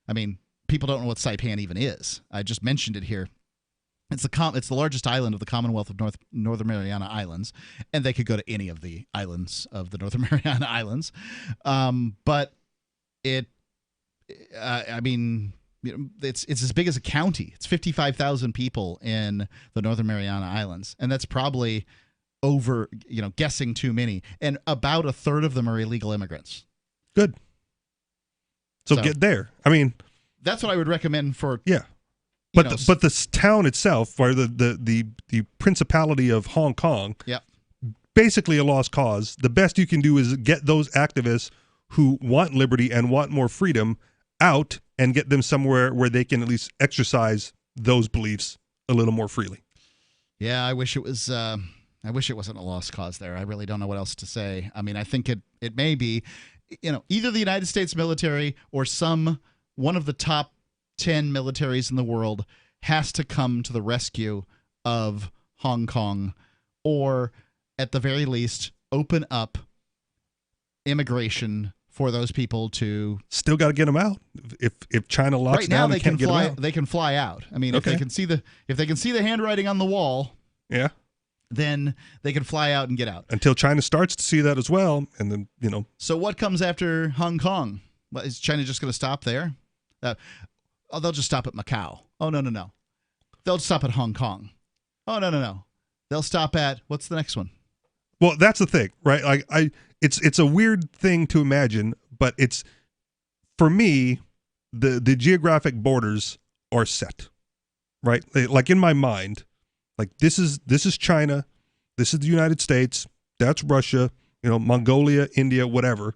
[SPEAKER 6] I mean, people don't know what Saipan even is. I just mentioned it here. It's the largest island of the Commonwealth of Northern Mariana Islands, and they could go to any of the islands of the Northern Mariana Islands. But it's as big as a county. It's 55,000 people in the Northern Mariana Islands, and that's probably over, guessing too many. And about a third of them are illegal immigrants.
[SPEAKER 7] Good. So get there. I mean,
[SPEAKER 6] that's what I would recommend for.
[SPEAKER 7] Yeah. But the town itself, or the Principality of Hong Kong, basically a lost cause. The best you can do is get those activists who want liberty and want more freedom out and get them somewhere where they can at least exercise those beliefs a little more freely.
[SPEAKER 6] Yeah, I wish it was. I wish it wasn't a lost cause there. I really don't know what else to say. I mean, I think it may be, either the United States military or one of the top 10 militaries in the world has to come to the rescue of Hong Kong, or at the very least open up immigration for those people to.
[SPEAKER 7] Still got to get them out. If China locks
[SPEAKER 6] right now,
[SPEAKER 7] down,
[SPEAKER 6] they can fly.
[SPEAKER 7] They
[SPEAKER 6] can fly out. I mean, if they can see the handwriting on the wall, then they can fly out and get out.
[SPEAKER 7] Until China starts to see that as well, and then
[SPEAKER 6] So what comes after Hong Kong? Well, is China just going to stop there? They'll just stop at Macau. Oh, no. They'll stop at Hong Kong. Oh, no. They'll stop at, what's the next one?
[SPEAKER 7] Well, that's the thing, right? Like it's a weird thing to imagine, but it's, for me, the geographic borders are set, right? Like in my mind, like this is China, this is the United States, that's Russia, Mongolia, India, whatever,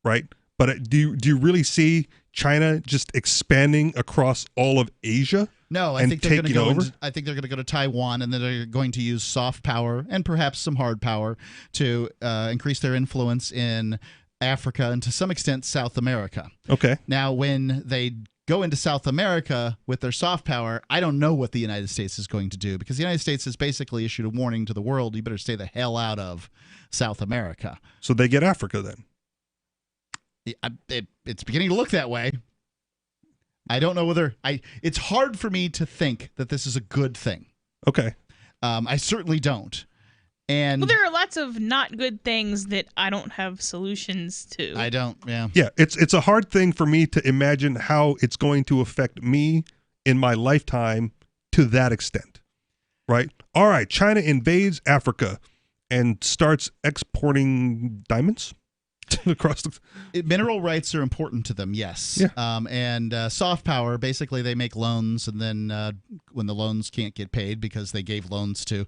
[SPEAKER 7] right? But do you really see China just expanding across all of Asia?
[SPEAKER 6] No, I think they're going to go over. I think they're going to go to Taiwan, and then they're going to use soft power and perhaps some hard power to increase their influence in Africa and to some extent South America.
[SPEAKER 7] Okay.
[SPEAKER 6] Now, when they go into South America with their soft power, I don't know what the United States is going to do, because the United States has basically issued a warning to the world: you better stay the hell out of South America.
[SPEAKER 7] So they get Africa then.
[SPEAKER 6] It's beginning to look that way. I don't know whether it's hard for me to think that this is a good thing.
[SPEAKER 7] Okay.
[SPEAKER 6] I certainly don't. And
[SPEAKER 8] there are lots of not good things that I don't have solutions to.
[SPEAKER 6] I don't. Yeah.
[SPEAKER 7] Yeah. It's a hard thing for me to imagine how it's going to affect me in my lifetime to that extent. Right. All right. China invades Africa and starts exporting diamonds across the.
[SPEAKER 6] Mineral rights are important to them, yes.
[SPEAKER 7] Yeah.
[SPEAKER 6] And soft power, basically they make loans, and then when the loans can't get paid because they gave loans to,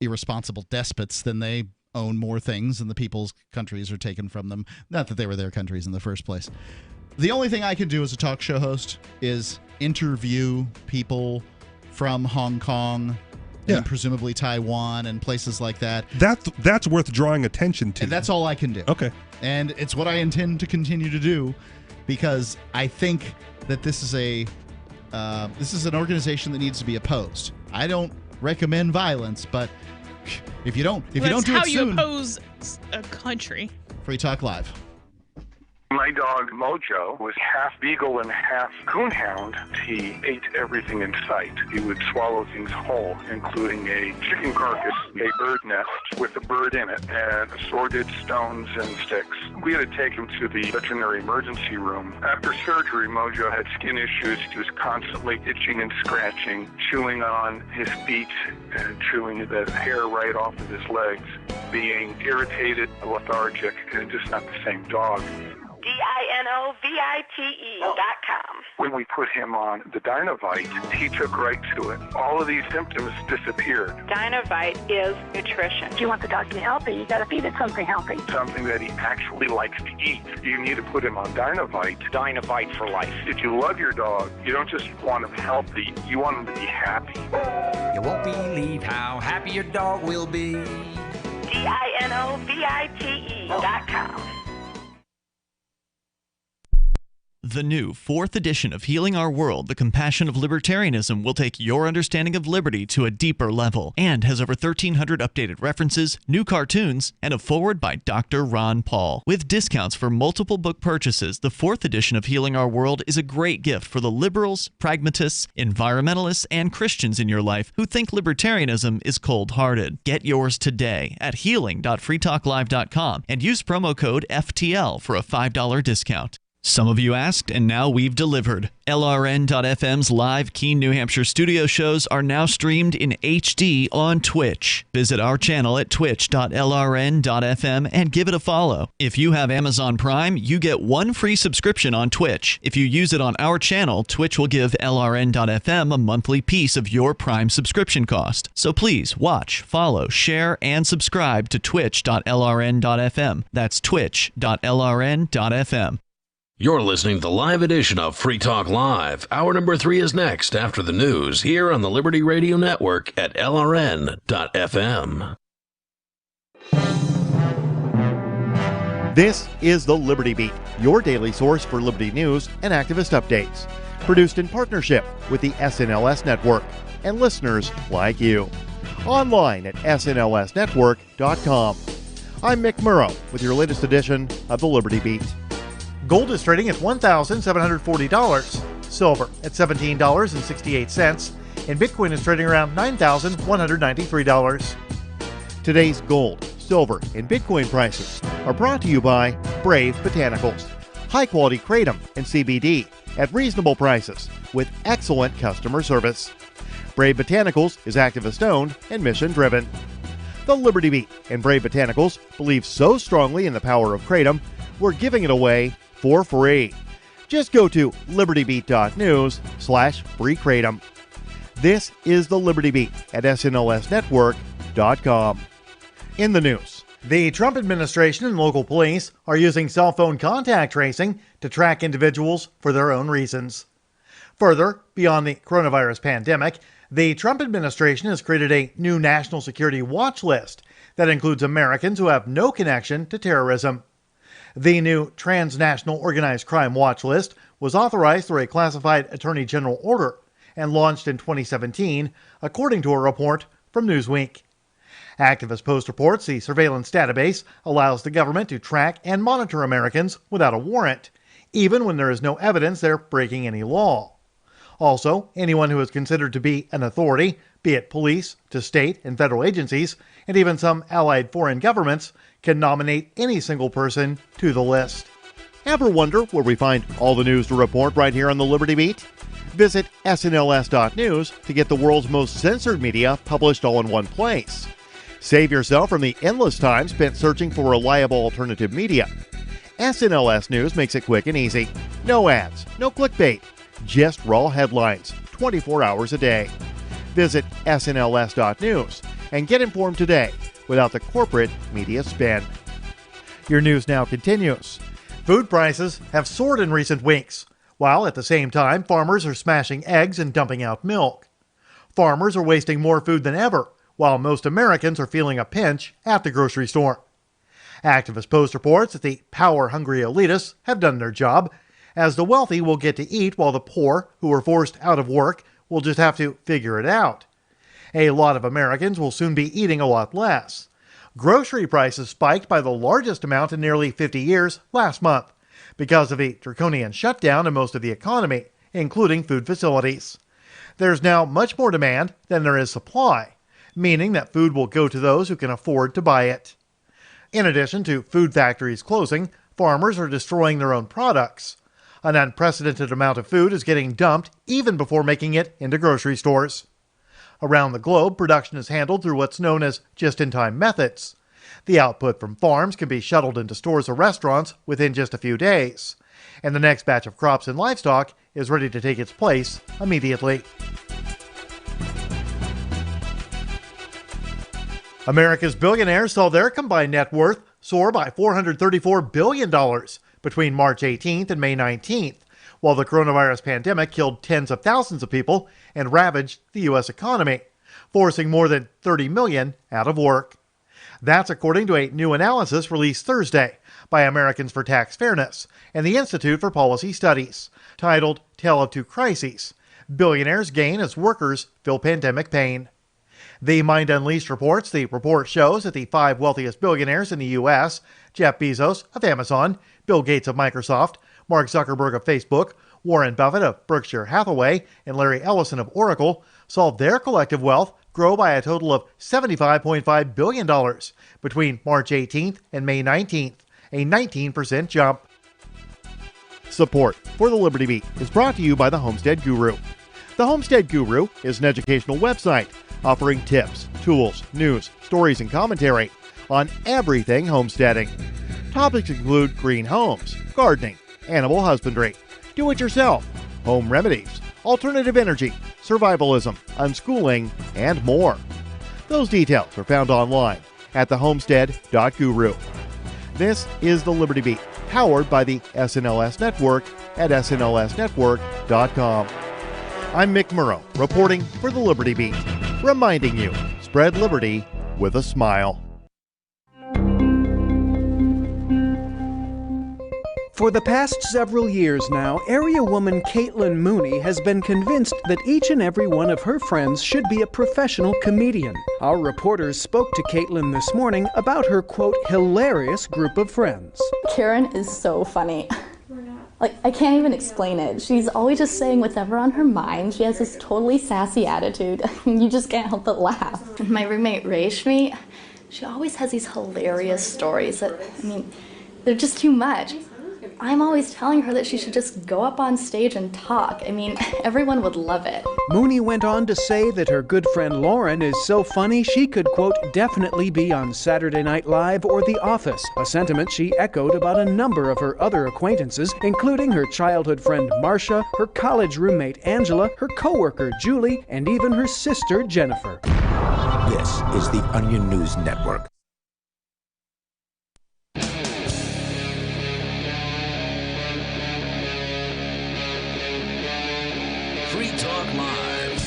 [SPEAKER 6] irresponsible despots, then they own more things and the people's countries are taken from them. Not that they were their countries in the first place. The only thing I can do as a talk show host is interview people from Hong Kong, and presumably Taiwan and places like that.
[SPEAKER 7] That's worth drawing attention to.
[SPEAKER 6] And that's all I can do.
[SPEAKER 7] Okay.
[SPEAKER 6] And it's what I intend to continue to do, because I think that this is an organization that needs to be opposed. I don't recommend violence, but if you don't do it soon,
[SPEAKER 8] how you oppose a country.
[SPEAKER 6] Free Talk Live.
[SPEAKER 15] My dog, Mojo, was half beagle and half coonhound. He ate everything in sight. He would swallow things whole, including a chicken carcass, a bird nest with a bird in it, and assorted stones and sticks. We had to take him to the veterinary emergency room. After surgery, Mojo had skin issues. He was constantly itching and scratching, chewing on his feet and chewing the hair right off of his legs, being irritated, lethargic, and just not the same dog.
[SPEAKER 2] DINOVITE.com.
[SPEAKER 15] When we put him on the Dinovite, he took right to it. All of these symptoms disappeared.
[SPEAKER 2] Dinovite is nutrition.
[SPEAKER 16] If you want the dog to be healthy, you got to feed it something healthy.
[SPEAKER 15] Something that he actually likes to eat. You need to put him on Dinovite.
[SPEAKER 17] Dinovite for life.
[SPEAKER 15] If you love your dog, you don't just want him healthy, you want him to be happy.
[SPEAKER 17] You won't believe how happy your dog will be.
[SPEAKER 2] DINOVITE.com.
[SPEAKER 9] The new 4th edition of Healing Our World, The Compassion of Libertarianism, will take your understanding of liberty to a deeper level and has over 1,300 updated references, new cartoons, and a foreword by Dr. Ron Paul. With discounts for multiple book purchases, the 4th edition of Healing Our World is a great gift for the liberals, pragmatists, environmentalists, and Christians in your life who think libertarianism is cold-hearted. Get yours today at healing.freetalklive.com and use promo code FTL for a $5 discount. Some of you asked, and now we've delivered. LRN.FM's live Keene, New Hampshire studio shows are now streamed in HD on Twitch. Visit our channel at twitch.lrn.fm and give it a follow. If you have Amazon Prime, you get 1 free subscription on Twitch. If you use it on our channel, Twitch will give LRN.FM a monthly piece of your Prime subscription cost. So please watch, follow, share, and subscribe to twitch.lrn.fm. That's twitch.lrn.fm.
[SPEAKER 14] You're listening to the live edition of Free Talk Live. Hour number 3 is next after the news here on the Liberty Radio Network at LRN.FM.
[SPEAKER 19] This is the Liberty Beat, your daily source for liberty news and activist updates. Produced in partnership with the SNLS Network and listeners like you. Online at snlsnetwork.com. I'm Mick Murrow with your latest edition of the Liberty Beat. Gold is trading at $1,740, silver at $17.68, and Bitcoin is trading around $9,193. Today's gold, silver, and Bitcoin prices are brought to you by Brave Botanicals, high-quality kratom and CBD at reasonable prices with excellent customer service. Brave Botanicals is activist-owned and mission-driven. The Liberty Beat and Brave Botanicals believe so strongly in the power of kratom, we're giving it away for free. Just go to libertybeat.news/freekratom. This is the Liberty Beat at snlsnetwork.com. In the news, the Trump administration and local police are using cell phone contact tracing to track individuals for their own reasons. Further, beyond the coronavirus pandemic, the Trump administration has created a new national security watch list that includes Americans who have no connection to terrorism. The new transnational organized crime watch list was authorized through a classified Attorney General order and launched in 2017, according to a report from Newsweek. Activist Post reports the surveillance database allows the government to track and monitor Americans without a warrant, even when there is no evidence they're breaking any law. Also, anyone who is considered to be an authority, be it police to state and federal agencies, and even some allied foreign governments, can nominate any single person to the list. Ever wonder where we find all the news to report right here on the Liberty Beat? Visit snls.news to get the world's most censored media published all in one place. Save yourself from the endless time spent searching for reliable alternative media. SNLS News makes it quick and easy. No ads, no clickbait, just raw headlines, 24 hours a day. Visit snls.news and get informed today without the corporate media spin. Your news now continues. Food prices have soared in recent weeks, while at the same time farmers are smashing eggs and dumping out milk. Farmers are wasting more food than ever, while most Americans are feeling a pinch at the grocery store. Activist Post reports that the power-hungry elitists have done their job, as the wealthy will get to eat while the poor, who are forced out of work, will just have to figure it out. A lot of Americans will soon be eating a lot less. Grocery prices spiked by the largest amount in nearly 50 years last month because of a draconian shutdown in most of the economy, including food facilities. There's now much more demand than there is supply, meaning that food will go to those who can afford to buy it. In addition to food factories closing, farmers are destroying their own products. An unprecedented amount of food is getting dumped even before making it into grocery stores. Around the globe, production is handled through what's known as just-in-time methods. The output from farms can be shuttled into stores or restaurants within just a few days. and the next batch of crops and livestock is ready to take its place immediately. America's billionaires saw their combined net worth soar by $434 billion between March 18th and May 19th, while the coronavirus pandemic killed tens of thousands of people and ravaged the U.S. economy, forcing more than 30 million out of work. That's according to a new analysis released Thursday by Americans for Tax Fairness and the Institute for Policy Studies, titled Tale of Two Crises: Billionaires Gain as Workers Feel Pandemic Pain. The Mind Unleashed reports the report shows that the 5 wealthiest billionaires in the U.S., Jeff Bezos of Amazon, Bill Gates of Microsoft, Mark Zuckerberg of Facebook, Warren Buffett of Berkshire Hathaway, and Larry Ellison of Oracle, saw their collective wealth grow by a total of $75.5 billion between March 18th and May 19th, a 19% jump. Support for the Liberty Beat is brought to you by the Homestead Guru. The Homestead Guru is an educational website offering tips, tools, news, stories, and commentary on everything homesteading. Topics include green homes, gardening, animal husbandry, do-it-yourself, home remedies, alternative energy, survivalism, unschooling, and more. Those details are found online at thehomestead.guru. This is the Liberty Beat, powered by the SNLS Network at snlsnetwork.com. I'm Mick Murrow, reporting for the Liberty Beat, reminding you, spread liberty with a smile.
[SPEAKER 18] For the past several years now, area woman Caitlin Mooney has been convinced that each and every one of her friends should be a professional comedian. Our reporters spoke to Caitlin this morning about her, quote, hilarious group of friends.
[SPEAKER 20] Karen is so funny. Like, I can't even explain it. She's always just saying whatever on her mind. She has this totally sassy attitude. You just can't help but laugh. My roommate Rashmi, she always has these hilarious stories that, they're just too much. I'm always telling her that she should just go up on stage and talk. Everyone would love it.
[SPEAKER 18] Mooney went on to say that her good friend Lauren is so funny she could, quote, definitely be on Saturday Night Live or The Office, a sentiment she echoed about a number of her other acquaintances, including her childhood friend Marcia, her college roommate Angela, her coworker Julie, and even her sister Jennifer.
[SPEAKER 21] This is the Onion News Network.
[SPEAKER 14] Free Talk Live.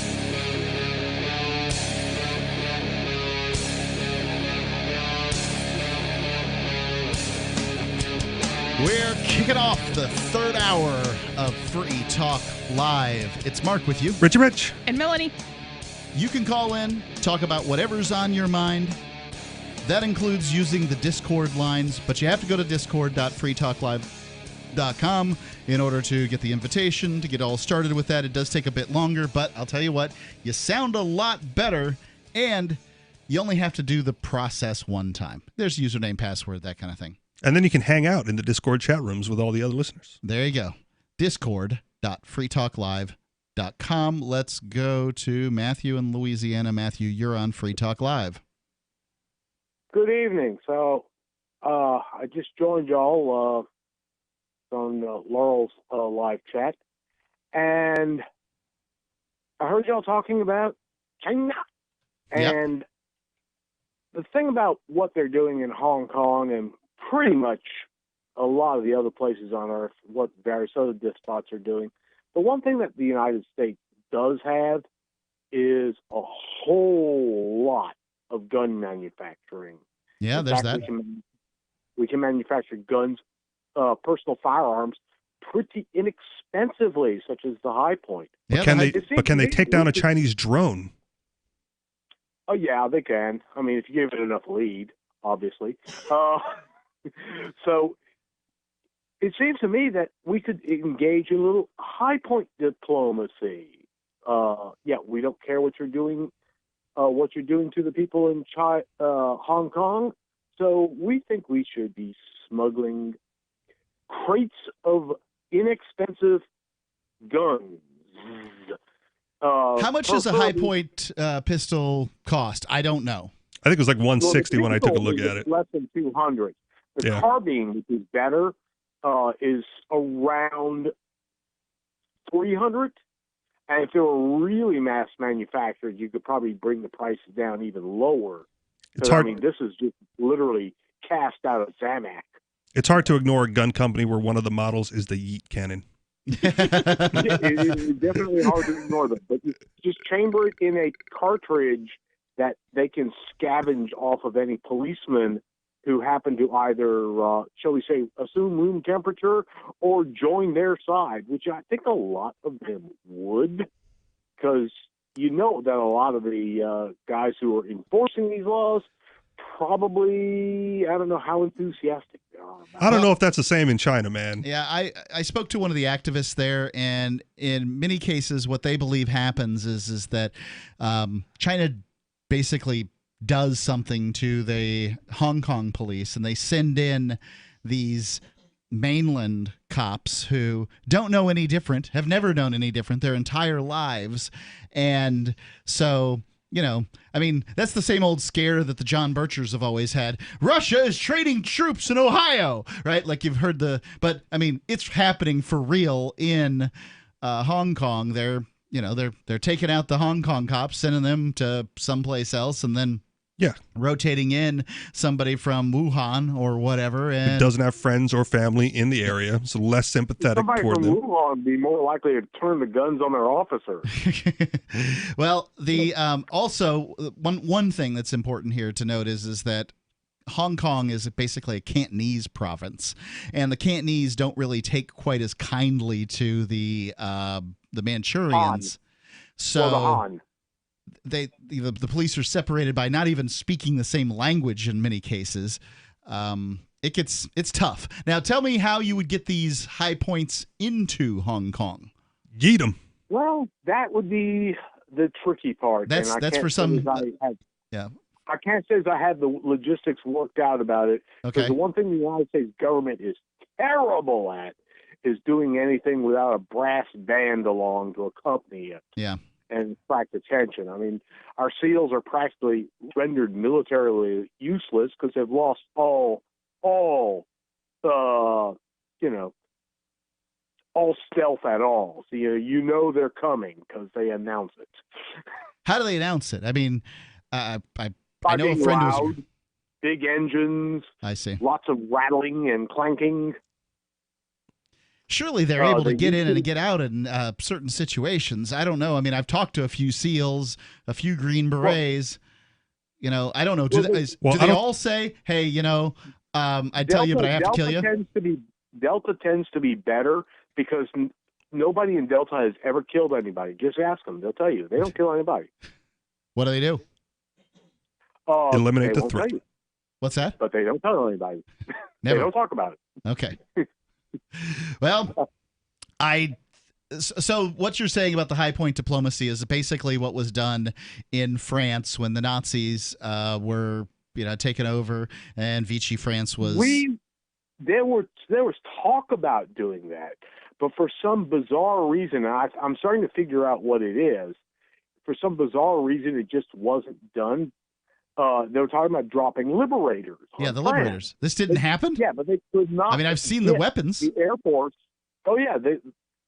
[SPEAKER 6] We're kicking off the third hour of Free Talk Live. It's Mark with you.
[SPEAKER 7] Richie Rich.
[SPEAKER 8] And Melanie.
[SPEAKER 6] You can call in, talk about whatever's on your mind. That includes using the Discord lines, but you have to go to discord.freetalklive.com in order to get the invitation, to get all started with that. It does take a bit longer, but I'll tell you what, you sound a lot better, and you only have to do the process one time. There's username, password, that kind of thing.
[SPEAKER 7] And then you can hang out in the Discord chat rooms with all the other listeners.
[SPEAKER 6] There you go. Discord.freetalklive.com. Let's go to Matthew in Louisiana. Matthew, you're on Free Talk Live.
[SPEAKER 22] Good evening. So I just joined y'all on Laurel's live chat, and I heard y'all talking about China. And the thing about what they're doing in Hong Kong and pretty much a lot of the other places on Earth, what various other despots are doing, the one thing that the United States does have is a whole lot of gun manufacturing.
[SPEAKER 6] Yeah,
[SPEAKER 22] In
[SPEAKER 6] there's
[SPEAKER 22] fact,
[SPEAKER 6] that.
[SPEAKER 22] We can manufacture guns, personal firearms, pretty inexpensively, such as the High Point.
[SPEAKER 7] But can they take down a Chinese drone?
[SPEAKER 22] Oh yeah, they can. If you give it enough lead, obviously. So it seems to me that we could engage in a little High Point diplomacy. We don't care what you're doing to the people in Hong Kong. So we think we should be smuggling crates of inexpensive guns.
[SPEAKER 6] How much does a High Point pistol cost? I don't know.
[SPEAKER 7] I think it was like 160 when I took a look at it.
[SPEAKER 22] Less than 200. The carbine, which is better, is around 300. And if they were really mass manufactured, you could probably bring the prices down even lower.
[SPEAKER 7] It's hard.
[SPEAKER 22] I mean, this is just literally cast out of Zamac.
[SPEAKER 7] It's hard to ignore a gun company where one of the models is the Yeet cannon.
[SPEAKER 22] It's definitely hard to ignore them, but just chamber it in a cartridge that they can scavenge off of any policeman who happen to either, shall we say, assume room temperature or join their side, which I think a lot of them would, because you know that a lot of the guys who are enforcing these laws probably, I don't know how enthusiastic they are.
[SPEAKER 7] I don't know if that's the same in China, man.
[SPEAKER 6] Yeah, I spoke to one of the activists there, and in many cases, what they believe happens is that China basically does something to the Hong Kong police, and they send in these mainland cops who don't know any different, have never known any different their entire lives. And so, you know, I mean, that's the same old scare that the John Birchers have always had. Russia is training troops in Ohio, right? Like you've heard but I mean, it's happening for real in Hong Kong. They're taking out the Hong Kong cops, sending them to someplace else, and then rotating in somebody from Wuhan or whatever, and
[SPEAKER 7] it doesn't have friends or family in the area, so less sympathetic
[SPEAKER 22] Somebody
[SPEAKER 7] toward
[SPEAKER 22] from
[SPEAKER 7] them.
[SPEAKER 22] Wuhan would be more likely to turn the guns on their officer.
[SPEAKER 6] Well, the also one thing that's important here to note is that Hong Kong is basically a Cantonese province, and the Cantonese don't really take quite as kindly to the Manchurians. So
[SPEAKER 22] the Han.
[SPEAKER 6] The police are separated by not even speaking the same language in many cases. It's tough. Now, tell me how you would get these high points into Hong Kong.
[SPEAKER 7] Yeet them.
[SPEAKER 22] Well, that would be the tricky part.
[SPEAKER 6] That's for some. Yeah.
[SPEAKER 22] I can't say as I had the logistics worked out about it. Because the one thing the United States government is terrible at is doing anything without a brass band along to accompany it.
[SPEAKER 6] Yeah.
[SPEAKER 22] And attract attention. I mean, our SEALs are practically rendered militarily useless because they've lost all stealth at all. So you know they're coming because they announce it.
[SPEAKER 6] How do they announce it? I mean, I know a
[SPEAKER 22] Being
[SPEAKER 6] friend
[SPEAKER 22] loud,
[SPEAKER 6] was
[SPEAKER 22] big engines.
[SPEAKER 6] I see.
[SPEAKER 22] Lots of rattling and clanking.
[SPEAKER 6] Surely they're able to get in and get out in certain situations. I don't know. I mean, I've talked to a few SEALs, a few Green Berets. I don't know. Do they all say, "Hey, I tell you, but I have to kill you"?
[SPEAKER 22] Delta tends to be better because nobody in Delta has ever killed anybody. Just ask them; they'll tell you they don't kill anybody.
[SPEAKER 6] What do they do?
[SPEAKER 7] Eliminate the threat.
[SPEAKER 6] What's that?
[SPEAKER 22] But they don't tell anybody.
[SPEAKER 6] Never.
[SPEAKER 22] They don't talk about it.
[SPEAKER 6] Okay. Well, so what you're saying about the high point diplomacy is basically what was done in France when the Nazis were taken over, and Vichy France was.
[SPEAKER 22] There was talk about doing that, but for some bizarre reason, I'm starting to figure out what it is. For some bizarre reason, it just wasn't done. They were talking about dropping Liberators.
[SPEAKER 6] Yeah, the Liberators. This didn't happen?
[SPEAKER 22] Yeah, but they could not.
[SPEAKER 6] I mean, I've seen the weapons.
[SPEAKER 22] The Air Force. Oh yeah, they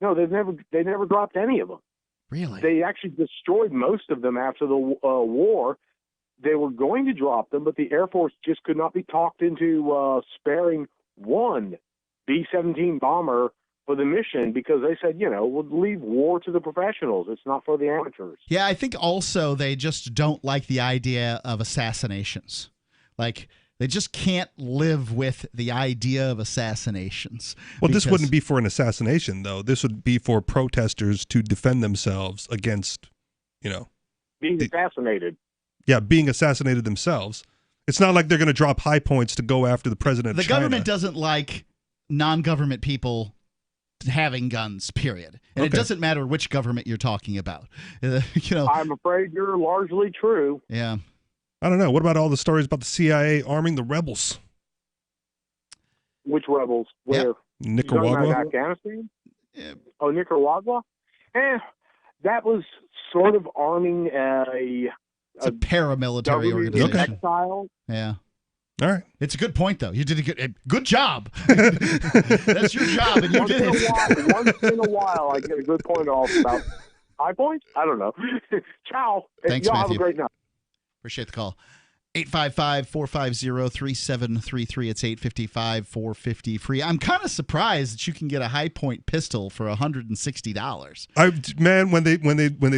[SPEAKER 22] never dropped any of them.
[SPEAKER 6] Really?
[SPEAKER 22] They actually destroyed most of them after the war. They were going to drop them, but the Air Force just could not be talked into sparing one B-17 bomber for the mission because they said, we'll leave war to the professionals. It's not for the amateurs.
[SPEAKER 6] Yeah, I think also they just don't like the idea of assassinations. Like, they just can't live with the idea of assassinations.
[SPEAKER 7] Well, this wouldn't be for an assassination, though. This would be for protesters to defend themselves against,
[SPEAKER 22] being assassinated.
[SPEAKER 7] Yeah, being assassinated themselves. It's not like they're going to drop high points to go after the president of
[SPEAKER 6] China. The government doesn't like non-government people having guns, period. And it doesn't matter which government you're talking about.
[SPEAKER 22] I'm afraid you're largely true.
[SPEAKER 6] Yeah.
[SPEAKER 7] I don't know. What about all the stories about the CIA arming the rebels?
[SPEAKER 22] Which rebels? Where?
[SPEAKER 7] Yep. Nicaragua?
[SPEAKER 22] Afghanistan? Yeah. Oh, Nicaragua? That was sort of arming
[SPEAKER 6] it's a paramilitary organization.
[SPEAKER 22] Exile.
[SPEAKER 6] Yeah.
[SPEAKER 7] All right.
[SPEAKER 6] It's a good point, though. You did a good job. That's your job, and you did it.
[SPEAKER 22] Once in a while, I get a good point off about high points. I don't know. Ciao.
[SPEAKER 6] Thanks,
[SPEAKER 22] Y'all
[SPEAKER 6] Matthew.
[SPEAKER 22] have a great night.
[SPEAKER 6] Appreciate the call. 855-450-3733. It's 855-450-FREE. I'm kind of surprised that you can get a high point pistol for $160.
[SPEAKER 7] Man, when they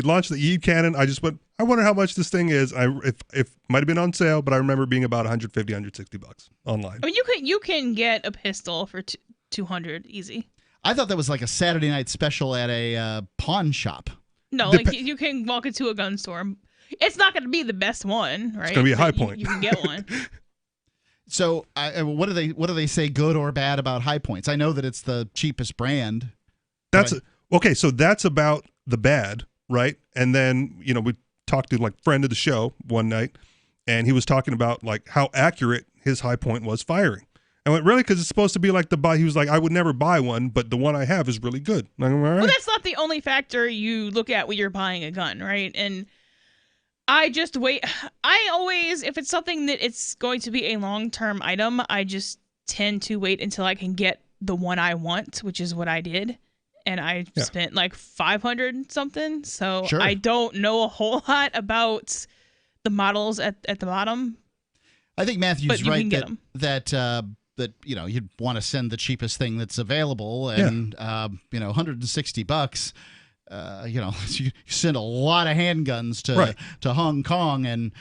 [SPEAKER 7] launched the E cannon, I just went, I wonder how much this thing is. If might have been on sale, but I remember being about $150, $160 online.
[SPEAKER 8] I mean, you can get a pistol for $200 easy.
[SPEAKER 6] I thought that was like a Saturday night special at a pawn shop.
[SPEAKER 8] No, like you can walk into a gun store. It's not going to be the best one, right?
[SPEAKER 7] It's going to be a high point.
[SPEAKER 8] You can get one.
[SPEAKER 6] So, what do they say, good or bad about high points? I know that it's the cheapest brand.
[SPEAKER 7] Okay. So that's about the bad, right? And then we talked to like friend of the show one night, and he was talking about like how accurate his high point was firing. I went, really? Because it's supposed to be like he was like, I would never buy one, but the one I have is really good. Like, all right.
[SPEAKER 8] Well, that's not the only factor you look at when you're buying a gun, right? And I just wait. I always, if it's something that it's going to be a long-term item, I just tend to wait until I can get the one I want, which is what I did. And I spent like $500 something. So
[SPEAKER 6] Sure.
[SPEAKER 8] I don't know a whole lot about the models at the bottom.
[SPEAKER 6] I think Matthew's right that you'd want to send the cheapest thing that's available, and $160. You send a lot of handguns to Hong Kong, and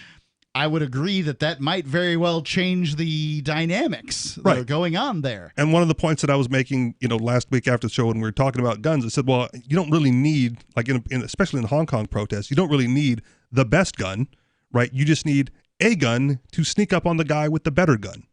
[SPEAKER 6] I would agree that might very well change the dynamics that are going on there.
[SPEAKER 7] And one of the points that I was making, last week after the show when we were talking about guns, I said, well, you don't really need, like especially in the Hong Kong protests, you don't really need the best gun, right? You just need a gun to sneak up on the guy with the better gun,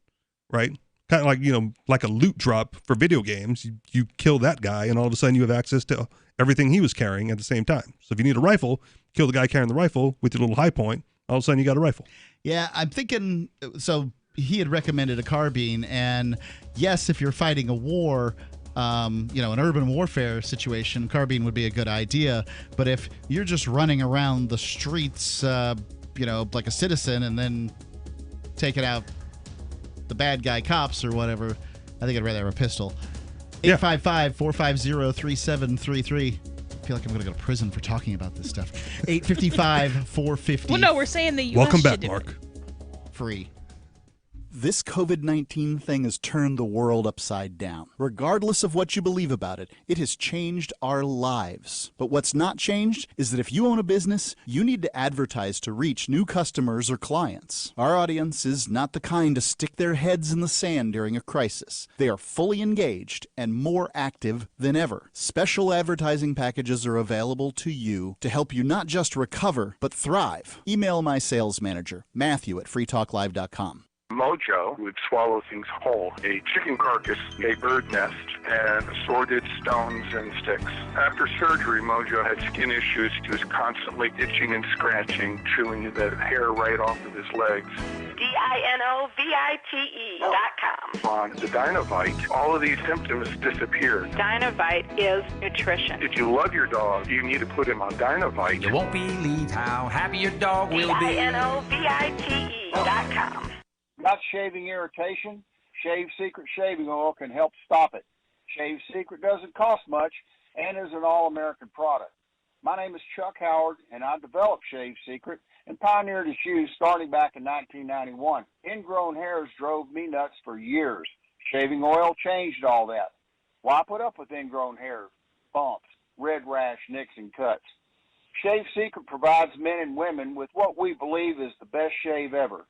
[SPEAKER 7] right? Kind of like, like a loot drop for video games. You kill that guy, and all of a sudden you have access to everything he was carrying at the same time. So if you need a rifle, kill the guy carrying the rifle with your little high point. All of a sudden you got a rifle.
[SPEAKER 6] Yeah, I'm thinking, so he had recommended a carbine, and yes, if you're fighting a war, an urban warfare situation, carbine would be a good idea. But if you're just running around the streets, like a citizen, and then taking out the bad guy cops or whatever, I think I'd rather have a pistol. 855-450-3733. I feel like I'm going to go to prison for talking about this stuff. 855-450.
[SPEAKER 8] Well, no, we're saying the U.S.
[SPEAKER 7] Welcome back,
[SPEAKER 8] should do
[SPEAKER 7] Mark.
[SPEAKER 6] Free.
[SPEAKER 3] This COVID-19 thing has turned the world upside down. Regardless of what you believe about it, it has changed our lives. But what's not changed is that if you own a business, you need to advertise to reach new customers or clients. Our audience is not the kind to stick their heads in the sand during a crisis. They are fully engaged and more active than ever. Special advertising packages are available to you to help you not just recover, but thrive. Email my sales manager, Matthew at freetalklive.com.
[SPEAKER 15] Mojo would swallow things whole. A chicken carcass, a bird nest, and assorted stones and sticks. After surgery, Mojo had skin issues. He was constantly itching and scratching, chewing the hair right off of his legs.
[SPEAKER 2] DINOVITE.com.
[SPEAKER 15] On the Dynovite, all of these symptoms disappeared.
[SPEAKER 2] Dynovite is nutrition.
[SPEAKER 15] If you love your dog, you need to put him on Dynovite.
[SPEAKER 17] You won't believe how happy your dog will be.
[SPEAKER 2] DINOVITE.com.
[SPEAKER 5] Got shaving irritation? Shave Secret shaving oil can help stop it. Shave Secret doesn't cost much and is an all-American product. My name is Chuck Howard, and I developed Shave Secret and pioneered its use starting back in 1991. Ingrown hairs drove me nuts for years. Shaving oil changed all that. Why put up with ingrown hairs, bumps, red rash, nicks, and cuts? Shave Secret provides men and women with what we believe is the best shave ever.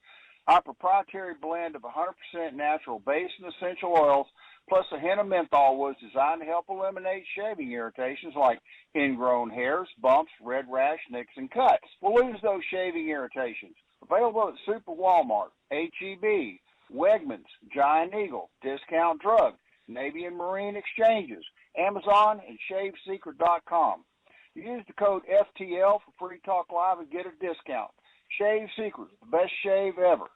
[SPEAKER 5] Our proprietary blend of 100% natural base and essential oils, plus a hint of menthol, was designed to help eliminate shaving irritations like ingrown hairs, bumps, red rash, nicks, and cuts. We'll lose those shaving irritations. Available at Super Walmart, H-E-B, Wegmans, Giant Eagle, Discount Drug, Navy and Marine Exchanges, Amazon, and ShaveSecret.com. Use the code FTL for Free Talk Live and get a discount. Shave Secret, the best shave ever.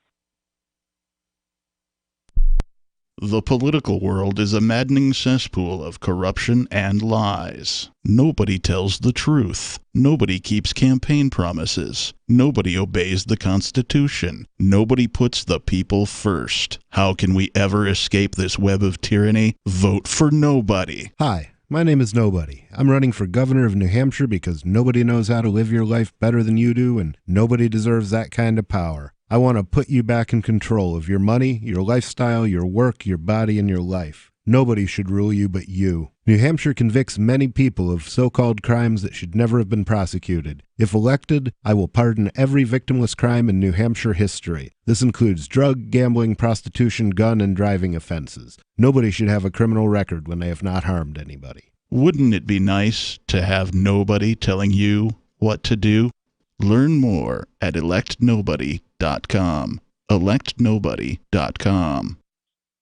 [SPEAKER 3] The political world is a maddening cesspool of corruption and lies. Nobody tells the truth. Nobody keeps campaign promises. Nobody obeys the Constitution. Nobody puts the people first. How can we ever escape this web of tyranny? Vote for nobody.
[SPEAKER 1] Hi, my name is Nobody. I'm running for governor of New Hampshire because nobody knows how to live your life better than you do, and nobody deserves that kind of power. I want to put you back in control of your money, your lifestyle, your work, your body, and your life. Nobody should rule you but you. New Hampshire convicts many people of so-called crimes that should never have been prosecuted. If elected, I will pardon every victimless crime in New Hampshire history. This includes drug, gambling, prostitution, gun, and driving offenses. Nobody should have a criminal record when they have not harmed anybody.
[SPEAKER 3] Wouldn't it be nice to have nobody telling you what to do? Learn more at electnobody.com. electnobody.com.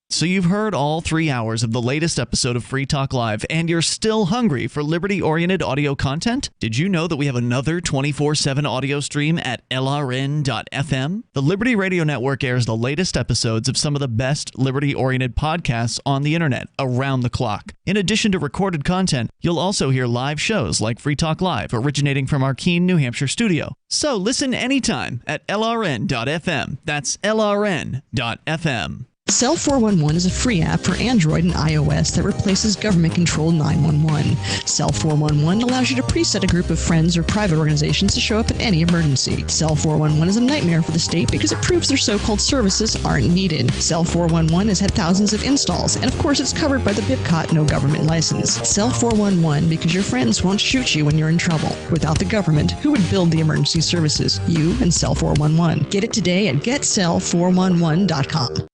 [SPEAKER 9] So you've heard all 3 hours of the latest episode of Free Talk Live, and you're still hungry for liberty-oriented audio content? Did you know that we have another 24/7 audio stream at LRN.FM? The Liberty Radio Network airs the latest episodes of some of the best liberty-oriented podcasts on the internet around the clock. In addition to recorded content, you'll also hear live shows like Free Talk Live, originating from our Keene, New Hampshire studio. So listen anytime at LRN.FM. That's LRN.FM.
[SPEAKER 4] Cell 411 is a free app for Android and iOS that replaces government-controlled 911. Cell 411 allows you to preset a group of friends or private organizations to show up in any emergency. Cell 411 is a nightmare for the state because it proves their so-called services aren't needed. Cell 411 has had thousands of installs, and of course it's covered by the BIPCOT no government license. Cell 411 because your friends won't shoot you when you're in trouble. Without the government, who would build the emergency services? You and Cell 411. Get it today at getcell411.com.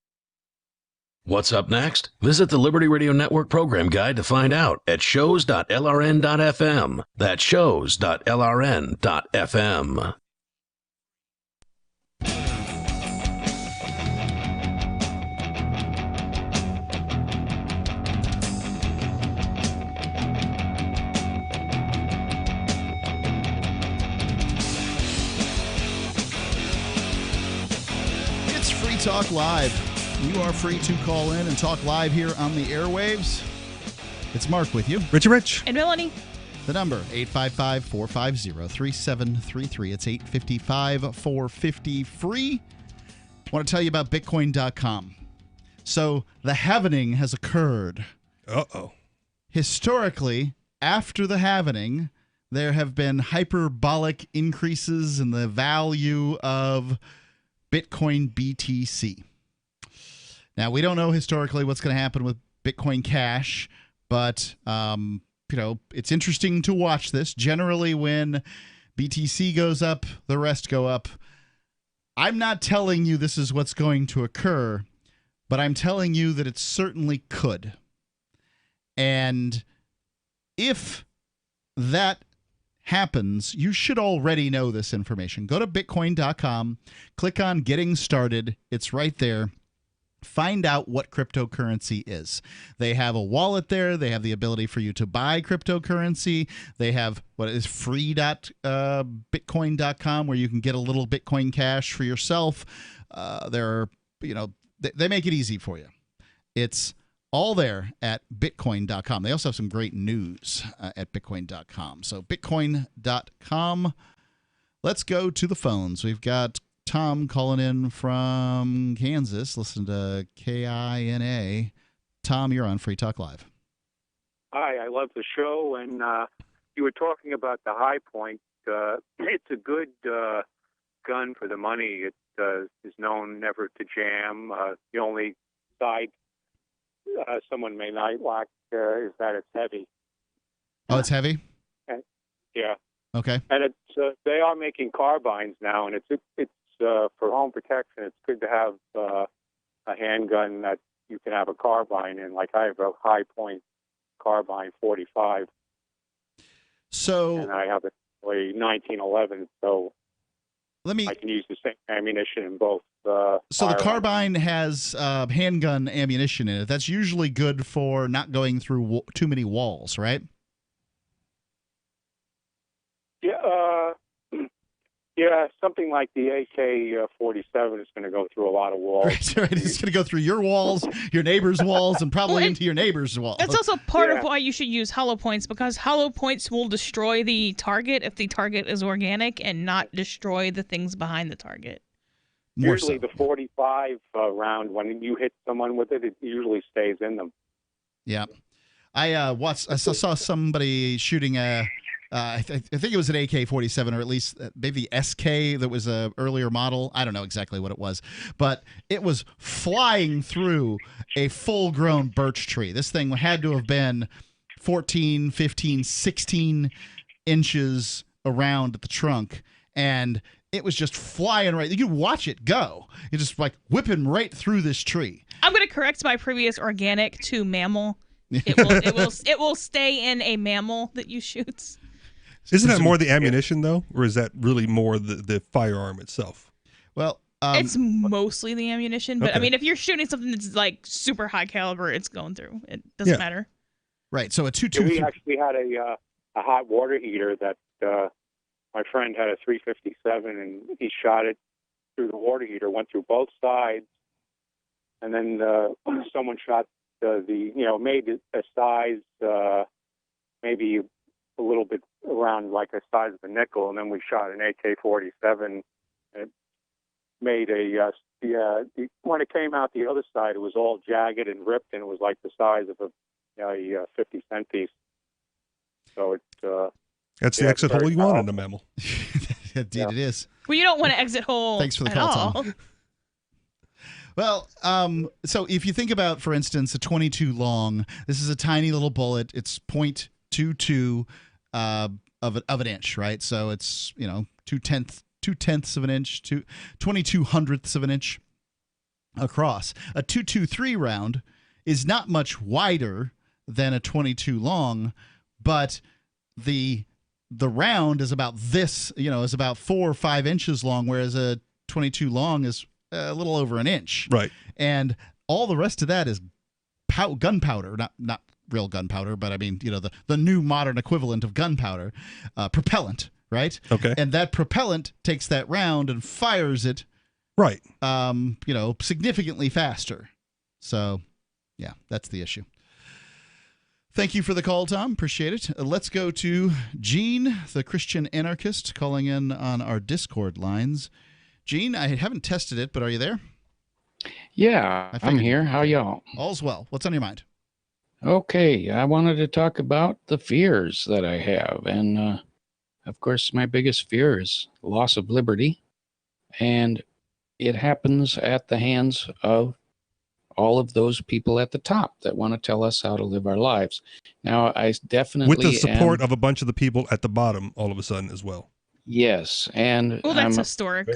[SPEAKER 14] What's up next? Visit the Liberty Radio Network program guide to find out at shows.lrn.fm. That's shows.lrn.fm.
[SPEAKER 3] It's Free Talk Live. You are free to call in and talk live here on the airwaves. It's Mark with you.
[SPEAKER 7] Richie Rich.
[SPEAKER 8] And Melanie.
[SPEAKER 3] The number, 855-450-3733. It's 855-450-FREE. I want to tell you about Bitcoin.com. So the halvening has occurred.
[SPEAKER 7] Uh-oh.
[SPEAKER 3] Historically, after the halvening, there have been hyperbolic increases in the value of Bitcoin BTC. Now, we don't know historically what's going to happen with Bitcoin Cash, but, it's interesting to watch this. Generally, when BTC goes up, the rest go up. I'm not telling you this is what's going to occur, but I'm telling you that it certainly could. And if that happens, you should already know this information. Go to Bitcoin.com, click on Getting Started. It's right there. Find out what cryptocurrency is. They have a wallet there. They have the ability for you to buy cryptocurrency. They have what is free.bitcoin.com where you can get a little Bitcoin Cash for yourself. They make it easy for you. It's all there at bitcoin.com. They also have some great news at bitcoin.com. So bitcoin.com. Let's go to the phones. We've got Tom calling in from Kansas. Listen to KINA. Tom, you're on Free Talk Live.
[SPEAKER 23] Hi, I love the show, and you were talking about the High Point. It's a good gun for the money. It is known never to jam. The only side someone may not like is that it's heavy.
[SPEAKER 3] Oh, it's heavy?
[SPEAKER 23] Yeah.
[SPEAKER 3] Okay.
[SPEAKER 23] And it's they are making carbines now, and it's for home protection. It's good to have a handgun that you can have a carbine in. Like I have a High Point carbine 45.
[SPEAKER 3] So.
[SPEAKER 23] And I have a 1911, so
[SPEAKER 3] I
[SPEAKER 23] can use the same ammunition in both.
[SPEAKER 3] So the
[SPEAKER 23] firearms.
[SPEAKER 3] carbine has handgun ammunition in it. That's usually good for not going through too many walls, right?
[SPEAKER 23] Yeah, Yeah, something like the AK-47 is going to go through a lot of walls.
[SPEAKER 6] Right. It's going to go through your walls, your neighbor's walls, and probably into your neighbor's wall.
[SPEAKER 8] That's also part of why you should use hollow points, because hollow points will destroy the target if the target is organic and not destroy the things behind the target.
[SPEAKER 23] Usually the 45 round, when you hit someone with it, it usually stays in them.
[SPEAKER 6] Yeah. I saw somebody shooting I think it was an AK-47, or at least maybe the SK that was a earlier model. I don't know exactly what it was, but it was flying through a full-grown birch tree. This thing had to have been 14, 15, 16 inches around at the trunk, and it was just flying right. You could watch it go. It just like whipping right through this tree.
[SPEAKER 8] I'm going to correct my previous organic to mammal. It will stay in a mammal that you shoot.
[SPEAKER 7] Isn't that more the ammunition, though? Or is that really more the firearm itself?
[SPEAKER 6] Well,
[SPEAKER 8] it's mostly the ammunition. But, okay. I mean, if you're shooting something that's, like, super high caliber, it's going through. It doesn't matter.
[SPEAKER 6] Right, so a 2-2...
[SPEAKER 23] We actually had a hot water heater that my friend had a 357, and he shot it through the water heater, went through both sides, and then someone shot made a size maybe a little bit around like the size of a nickel, and then we shot an AK-47. It made when it came out the other side, it was all jagged and ripped, and it was like the size of a 50-cent piece. So
[SPEAKER 7] that's the exit hole you want in a mammal.
[SPEAKER 6] Indeed, it is.
[SPEAKER 8] Well, you don't want to exit hole.
[SPEAKER 6] Thanks for the call, Tom. Well, so if you think about, for instance, a 22 long, this is a tiny little bullet. It's .22 of an inch, right? So it's 2/10 of an inch, 22/100ths of an inch across. A 223 round is not much wider than a 22 long, but the round is about this, is about 4 or 5 inches long, whereas a 22 long is a little over an inch.
[SPEAKER 7] Right.
[SPEAKER 6] And all the rest of that is gunpowder, not real gunpowder, but I mean, the new modern equivalent of gunpowder, propellant, right?
[SPEAKER 7] Okay.
[SPEAKER 6] And that propellant takes that round and fires it,
[SPEAKER 7] right?
[SPEAKER 6] Significantly faster. So, yeah, that's the issue. Thank you for the call, Tom. Appreciate it. Let's go to Gene, the Christian anarchist, calling in on our Discord lines. Gene, I haven't tested it, but are you there?
[SPEAKER 11] Yeah, I'm here. How y'all?
[SPEAKER 6] All's well. What's on your mind?
[SPEAKER 11] Okay, I wanted to talk about the fears that I have. And, of course, my biggest fear is loss of liberty. And it happens at the hands of all of those people at the top that want to tell us how to live our lives. Now, I definitely
[SPEAKER 7] with the support of a bunch of the people at the bottom all of a sudden as well.
[SPEAKER 11] Yes, and
[SPEAKER 8] well, that's historic.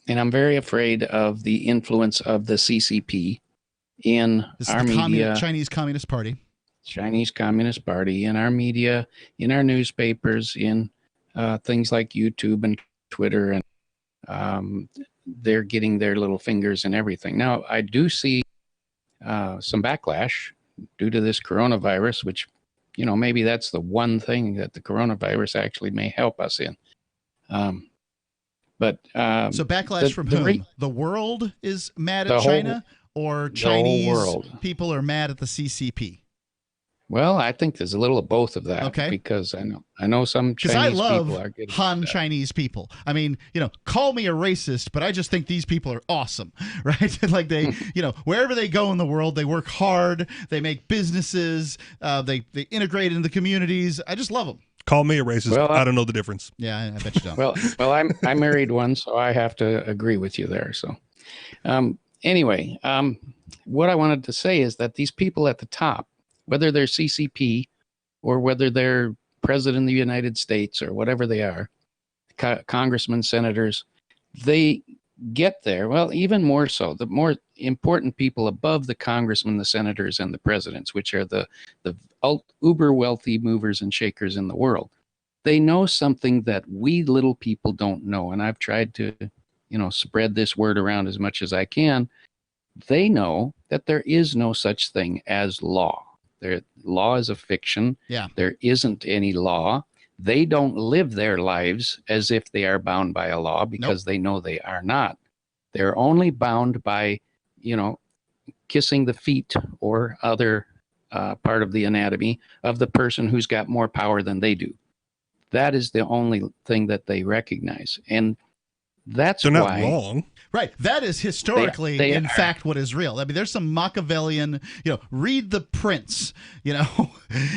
[SPEAKER 11] And I'm very afraid of the influence of the CCP in our media.
[SPEAKER 6] Chinese Communist Party.
[SPEAKER 11] Chinese Communist Party, in our media, in our newspapers, in things like YouTube and Twitter, and they're getting their little fingers in everything. Now, I do see some backlash due to this coronavirus, which, maybe that's the one thing that the coronavirus actually may help us in. So
[SPEAKER 6] backlash from whom? The world is mad at China, or Chinese people are mad at the CCP?
[SPEAKER 11] Well, I think there's a little of both of that.
[SPEAKER 6] Okay.
[SPEAKER 11] Because I know some Chinese people are good.
[SPEAKER 6] Han Chinese people. I mean, call me a racist, but I just think these people are awesome, right? Like they, wherever they go in the world, they work hard, they make businesses, they integrate into the communities. I just love them.
[SPEAKER 7] Call me a racist. Well, I don't know the difference.
[SPEAKER 6] Yeah, I bet you don't.
[SPEAKER 11] well, I married one, so I have to agree with you there. So, anyway, what I wanted to say is that these people at the top, whether they're CCP or whether they're president of the United States or whatever they are, congressmen, senators, they get there. Well, even more so, the more important people above the congressmen, the senators, and the presidents, which are the uber wealthy movers and shakers in the world, they know something that we little people don't know. And I've tried to, spread this word around as much as I can. They know that there is no such thing as law. Law is a fiction.
[SPEAKER 6] Yeah.
[SPEAKER 11] There isn't any law. They don't live their lives as if they are bound by a law because they know they are not. They're only bound by, kissing the feet or other part of the anatomy of the person who's got more power than they do. That is the only thing that they recognize. And that's
[SPEAKER 7] They're
[SPEAKER 11] why.
[SPEAKER 7] not wrong.
[SPEAKER 6] Right. That is historically, in fact, what is real. I mean, there's some Machiavellian, read the Prince,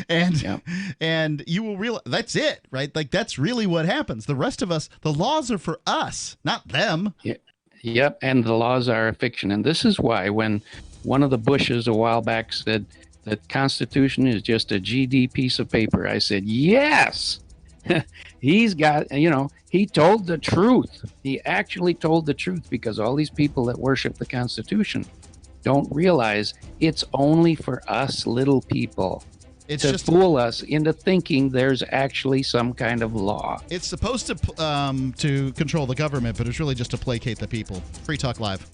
[SPEAKER 6] and you will realize that's it, right? Like, that's really what happens. The rest of us, the laws are for us, not them.
[SPEAKER 11] Yeah. Yep. And the laws are a fiction. And this is why when one of the Bushes a while back said the Constitution is just a GD piece of paper, I said, yes. He's got, he told the truth. He actually told the truth, because all these people that worship the Constitution don't realize it's only for us little people. It's to just fool us into thinking there's actually some kind of law.
[SPEAKER 6] It's supposed to control the government, but it's really just to placate the people. Free Talk Live.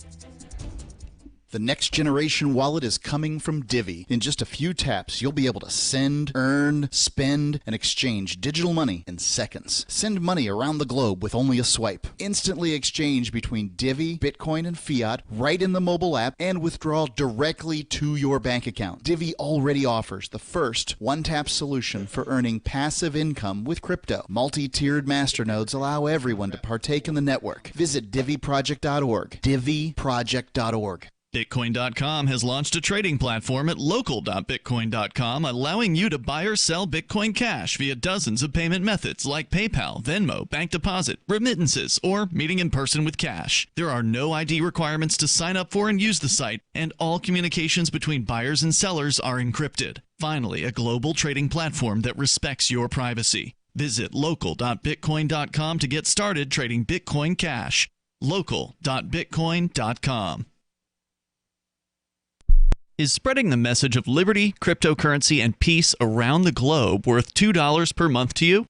[SPEAKER 3] The next generation wallet is coming from Divvy. In just a few taps, you'll be able to send, earn, spend, and exchange digital money in seconds. Send money around the globe with only a swipe. Instantly exchange between Divvy, Bitcoin, and fiat right in the mobile app, and withdraw directly to your bank account. Divvy already offers the first one-tap solution for earning passive income with crypto. Multi-tiered masternodes allow everyone to partake in the network. Visit DivvyProject.org. DivvyProject.org.
[SPEAKER 9] Bitcoin.com has launched a trading platform at local.bitcoin.com, allowing you to buy or sell Bitcoin Cash via dozens of payment methods like PayPal, Venmo, bank deposit, remittances, or meeting in person with cash. There are no ID requirements to sign up for and use the site, and all communications between buyers and sellers are encrypted. Finally, a global trading platform that respects your privacy. Visit local.bitcoin.com to get started trading Bitcoin Cash. local.bitcoin.com. Is spreading the message of liberty, cryptocurrency, and peace around the globe worth $2 per month to you?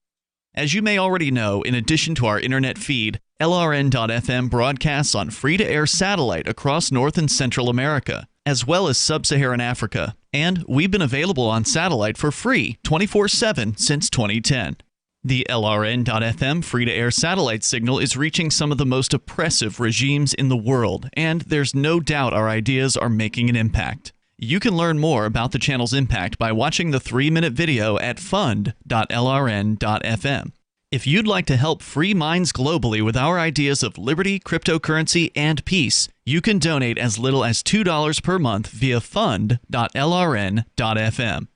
[SPEAKER 9] As you may already know, in addition to our internet feed, LRN.FM broadcasts on free-to-air satellite across North and Central America, as well as Sub-Saharan Africa. And we've been available on satellite for free 24/7 since 2010. The LRN.FM free-to-air satellite signal is reaching some of the most oppressive regimes in the world, and there's no doubt our ideas are making an impact. You can learn more about the channel's impact by watching the 3-minute video at fund.lrn.fm. If you'd like to help free minds globally with our ideas of liberty, cryptocurrency, and peace, you can donate as little as $2 per month via fund.lrn.fm.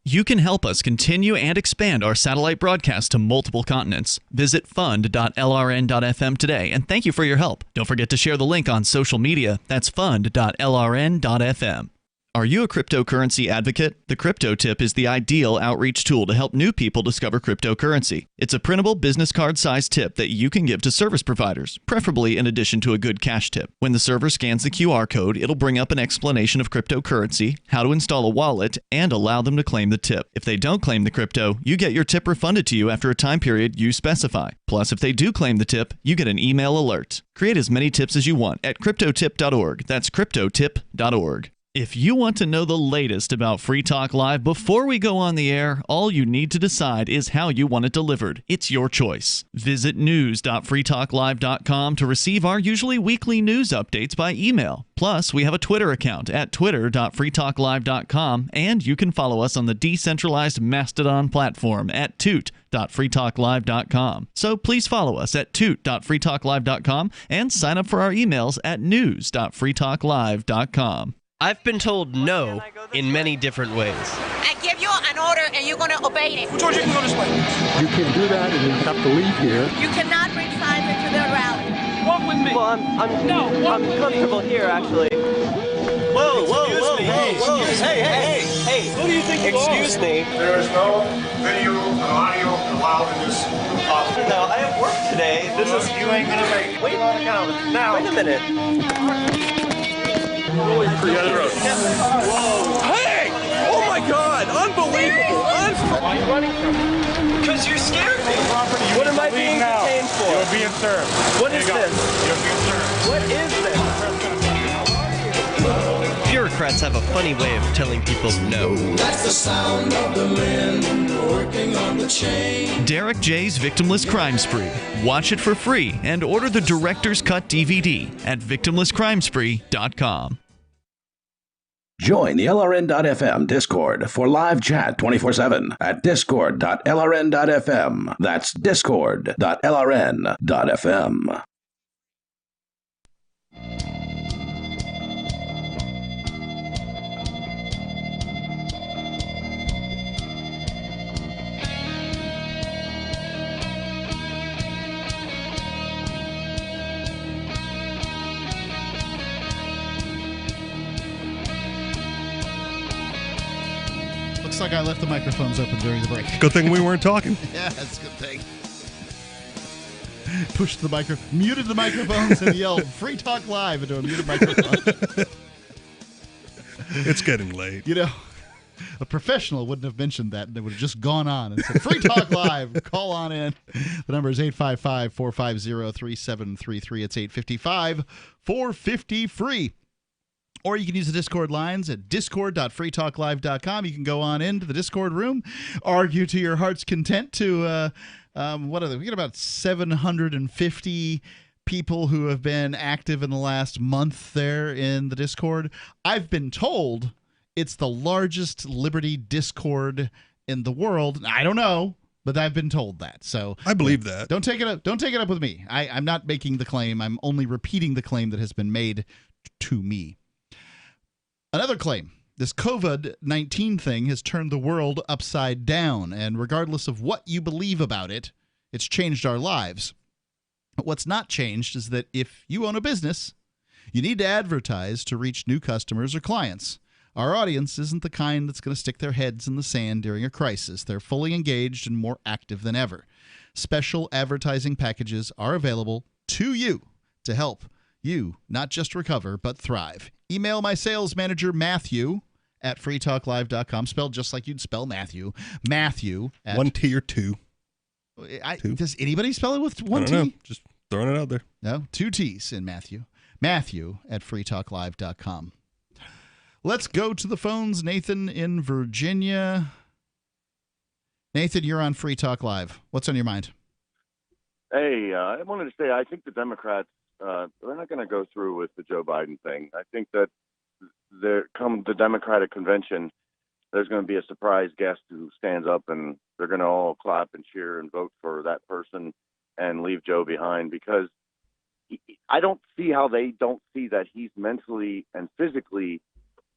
[SPEAKER 9] You can help us continue and expand our satellite broadcast to multiple continents. Visit fund.lrn.fm today, and thank you for your help. Don't forget to share the link on social media. That's fund.lrn.fm. Are you a cryptocurrency advocate? The Crypto Tip is the ideal outreach tool to help new people discover cryptocurrency. It's a printable business card-sized tip that you can give to service providers, preferably in addition to a good cash tip. When the server scans the QR code, it'll bring up an explanation of cryptocurrency, how to install a wallet, and allow them to claim the tip. If they don't claim the crypto, you get your tip refunded to you after a time period you specify. Plus, if they do claim the tip, you get an email alert. Create as many tips as you want at cryptotip.org. That's cryptotip.org. If you want to know the latest about Free Talk Live before we go on the air, all you need to decide is how you want it delivered. It's your choice. Visit news.freetalklive.com to receive our usually weekly news updates by email. Plus, we have a Twitter account at twitter.freetalklive.com, and you can follow us on the decentralized Mastodon platform at toot.freetalklive.com. So please follow us at toot.freetalklive.com and sign up for our emails at news.freetalklive.com.
[SPEAKER 10] I've been told no in many different ways.
[SPEAKER 12] I give you an order and you're going to obey it.
[SPEAKER 13] George, you can go this way. You can't do that and you have to leave here.
[SPEAKER 12] You cannot bring signs into the rally.
[SPEAKER 10] Walk with me. Well, I'm comfortable here, actually. Whoa. Hey. Who do you think you are? Excuse me.
[SPEAKER 15] There is no video and audio allowed in this office.
[SPEAKER 10] No, I have work today.
[SPEAKER 15] You ain't going to make it.
[SPEAKER 10] Wait a minute.
[SPEAKER 13] Forget it.
[SPEAKER 10] Whoa. Hey! Oh my God! Unbelievable!
[SPEAKER 13] Why are you running from me?
[SPEAKER 10] Because you scared me. What am I being detained for?
[SPEAKER 13] You're being served.
[SPEAKER 10] What is this?
[SPEAKER 13] You're being served.
[SPEAKER 10] What is this?
[SPEAKER 9] If you're a
[SPEAKER 16] Democrats have a funny way of telling people no.
[SPEAKER 19] That's the sound of the men working on the chain.
[SPEAKER 9] Derek J's Victimless Crime Spree. Watch it for free and order the Director's Cut DVD at victimlesscrimespree.com.
[SPEAKER 14] Join the LRN.FM Discord for live chat 24/7 at discord.lrn.fm. That's discord.lrn.fm.
[SPEAKER 6] Looks like I left the microphones open during the break.
[SPEAKER 7] Good thing we weren't talking.
[SPEAKER 6] Yeah, that's a good thing. Pushed the muted the microphones and yelled "Free Talk Live" into a muted microphone.
[SPEAKER 7] It's getting late.
[SPEAKER 6] You know, a professional wouldn't have mentioned that. They would have just gone on and said, "Free Talk Live, call on in." The number is 855-450-3733. It's 855-450-FREE. Or you can use the Discord lines at discord.freetalklive.com. You can go on into the Discord room, argue to your heart's content to, what are they? We got about 750 people who have been active in the last month there in the Discord. I've been told it's the largest Liberty Discord in the world. I don't know, but I've been told that. So
[SPEAKER 7] I believe that.
[SPEAKER 6] Don't take it up with me. I'm not making the claim. I'm only repeating the claim that has been made to me. Another claim, this COVID-19 thing has turned the world upside down, and regardless of what you believe about it, it's changed our lives. But what's not changed is that if you own a business, you need to advertise to reach new customers or clients. Our audience isn't the kind that's going to stick their heads in the sand during a crisis. They're fully engaged and more active than ever. Special advertising packages are available to you to help you not just recover, but thrive. Email my sales manager, Matthew, at freetalklive.com, spelled just like you'd spell Matthew. Matthew. At,
[SPEAKER 7] one T or two.
[SPEAKER 6] Two. Does anybody spell it with one
[SPEAKER 7] I
[SPEAKER 6] T?
[SPEAKER 7] don't know. Just throwing it out there.
[SPEAKER 6] No, two T's in Matthew. Matthew at freetalklive.com. Let's go to the phones. Nathan in Virginia. Nathan, you're on Free Talk Live. What's on your mind?
[SPEAKER 20] Hey, I wanted to say I think the Democrats, they're not going to go through with the Joe Biden thing. I think that come the Democratic convention, there's going to be a surprise guest who stands up and they're going to all clap and cheer and vote for that person and leave Joe behind, because I don't see how they don't see that he's mentally and physically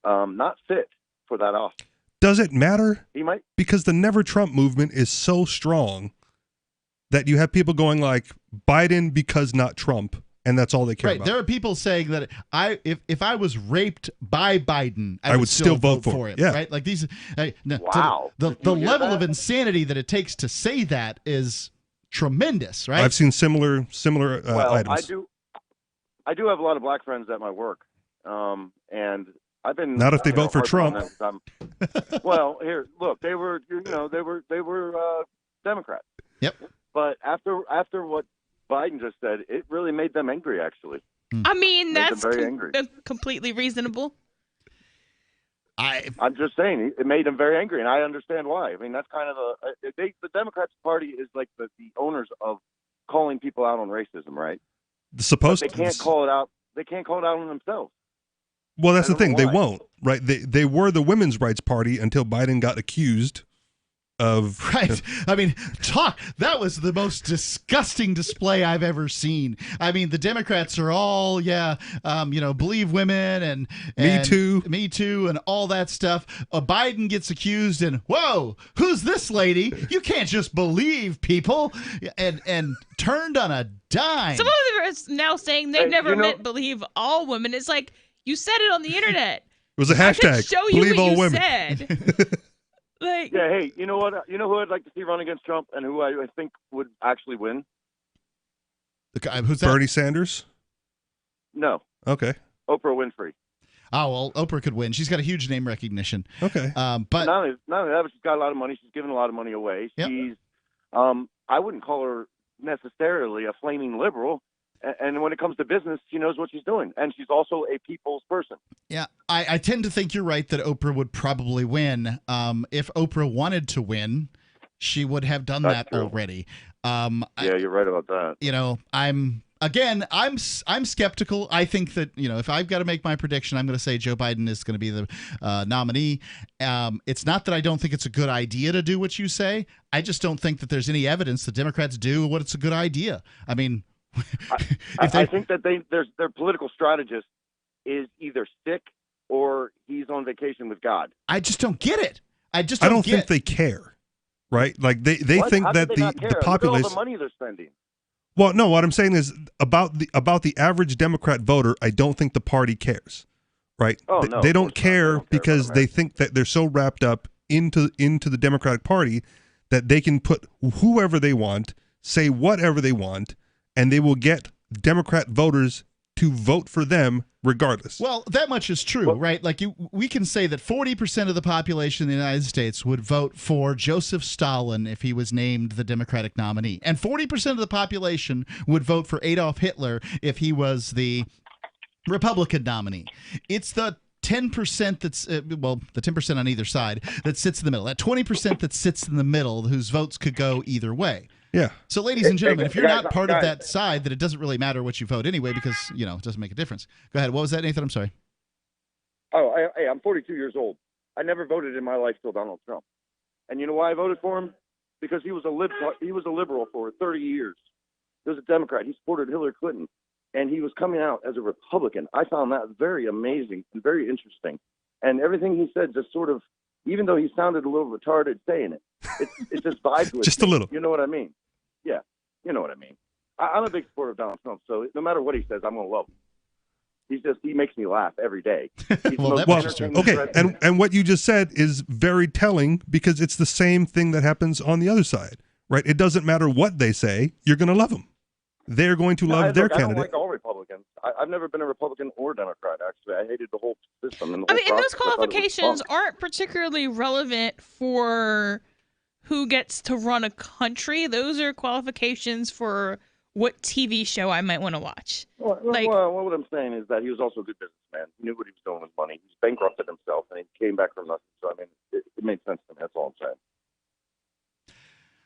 [SPEAKER 20] not fit for that office.
[SPEAKER 7] Does it matter?
[SPEAKER 20] He might.
[SPEAKER 7] Because the Never Trump movement is so strong that you have people going like Biden because not Trump. And that's all they care about.
[SPEAKER 6] There are people saying that if I was raped by Biden, I would
[SPEAKER 7] still vote
[SPEAKER 6] for him.
[SPEAKER 7] Yeah.
[SPEAKER 6] Right? Like these.
[SPEAKER 20] Wow.
[SPEAKER 6] The level of insanity that it takes to say that is tremendous, right?
[SPEAKER 7] I've seen similar
[SPEAKER 20] well,
[SPEAKER 7] items.
[SPEAKER 20] I do have a lot of black friends at my work, and I've been
[SPEAKER 7] not if they vote for Trump.
[SPEAKER 20] Well, here, look, they were Democrats.
[SPEAKER 6] Yep.
[SPEAKER 20] But after what Biden just said, it really made them angry, actually.
[SPEAKER 8] I mean, that's
[SPEAKER 20] very angry.
[SPEAKER 8] Completely reasonable.
[SPEAKER 20] I'm just saying, it made them very angry, and I understand why. I mean, that's kind of the Democrats Party is like the owners of calling people out on racism, right?
[SPEAKER 7] Supposed
[SPEAKER 20] they can't call it out. They can't call it out on themselves.
[SPEAKER 7] Well, that's the thing. They won't, right? They were the women's rights party until Biden got accused of.
[SPEAKER 6] Right. I mean, that was the most disgusting display I've ever seen. I mean, the Democrats are all, believe women and
[SPEAKER 7] Me Too,
[SPEAKER 6] and all that stuff. Biden gets accused and, whoa, who's this lady? You can't just believe people, and turned on a dime.
[SPEAKER 8] Some of them are now saying they never meant believe all women. It's like, you said it on the internet.
[SPEAKER 7] It was a hashtag.
[SPEAKER 8] I could show you
[SPEAKER 7] believe
[SPEAKER 8] what
[SPEAKER 7] all
[SPEAKER 8] you
[SPEAKER 7] women.
[SPEAKER 8] said. Like,
[SPEAKER 20] yeah, hey, you know what? You know who I'd like to see run against Trump and who I think would actually win?
[SPEAKER 6] Who's that?
[SPEAKER 7] Bernie Sanders?
[SPEAKER 20] No.
[SPEAKER 7] Okay.
[SPEAKER 20] Oprah Winfrey.
[SPEAKER 6] Oh, well, Oprah could win. She's got a huge name recognition.
[SPEAKER 7] Okay.
[SPEAKER 6] But
[SPEAKER 20] not only that, but she's got a lot of money. She's giving a lot of money away.
[SPEAKER 6] Yep.
[SPEAKER 20] She's, I wouldn't call her necessarily a flaming liberal, And when it comes to business, she knows what she's doing. And she's also a people's person.
[SPEAKER 6] Yeah, I tend to think you're right that Oprah would probably win. If Oprah wanted to win, she would have done that already.
[SPEAKER 20] Yeah, you're right about that.
[SPEAKER 6] You know, I'm skeptical. I think that, you know, if I've got to make my prediction, I'm going to say Joe Biden is going to be the nominee. It's not that I don't think it's a good idea to do what you say. I just don't think that there's any evidence that Democrats do what it's a good idea. I mean,
[SPEAKER 20] I think that their political strategist is either sick or he's on vacation with God.
[SPEAKER 6] I just don't get it. I
[SPEAKER 7] don't think they care, right? Like they think that the populace,
[SPEAKER 20] look at all the money they're spending.
[SPEAKER 7] Well, no, what I'm saying is about the average Democrat voter, I don't think the party cares, right?
[SPEAKER 20] Oh, no,
[SPEAKER 7] they don't care because they think that they're so wrapped up into the Democratic Party that they can put whoever they want, say whatever they want, and they will get Democrat voters to vote for them regardless.
[SPEAKER 6] Well, that much is true, right? Like we can say that 40% of the population in the United States would vote for Joseph Stalin if he was named the Democratic nominee. And 40% of the population would vote for Adolf Hitler if he was the Republican nominee. It's the 10% that's, the 10% on either side that sits in the middle. That 20% that sits in the middle whose votes could go either way.
[SPEAKER 7] Yeah.
[SPEAKER 6] So, ladies and gentlemen, if you're not part of that side, then it doesn't really matter what you vote anyway because, you know, it doesn't make a difference. Go ahead. What was that, Nathan? I'm sorry.
[SPEAKER 20] Oh, I'm 42 years old. I never voted in my life till Donald Trump. And you know why I voted for him? Because he was a liberal for 30 years. He was a Democrat. He supported Hillary Clinton. And he was coming out as a Republican. I found that very amazing and very interesting. And everything he said just sort of, even though he sounded a little retarded saying it, it just vibed with
[SPEAKER 7] just a little.
[SPEAKER 20] You know what I mean? Yeah, you know what I mean. I'm a big supporter of Donald Trump, so no matter what he says, I'm going to love him. He makes me laugh every day.
[SPEAKER 7] Okay, and what you just said is very telling because it's the same thing that happens on the other side, right? It doesn't matter what they say, you're going to love them. They're going to love their candidate.
[SPEAKER 20] I don't like all Republicans. I've never been a Republican or Democrat, actually. I hated the whole system. And
[SPEAKER 8] those qualifications aren't particularly relevant for who gets to run a country. Those are qualifications for what TV show I might want to watch.
[SPEAKER 20] Well, what I'm saying is that he was also a good businessman. He knew what he was doing with money. He's bankrupted himself, and he came back from nothing. So, I mean, it made sense to me. That's all I'm saying.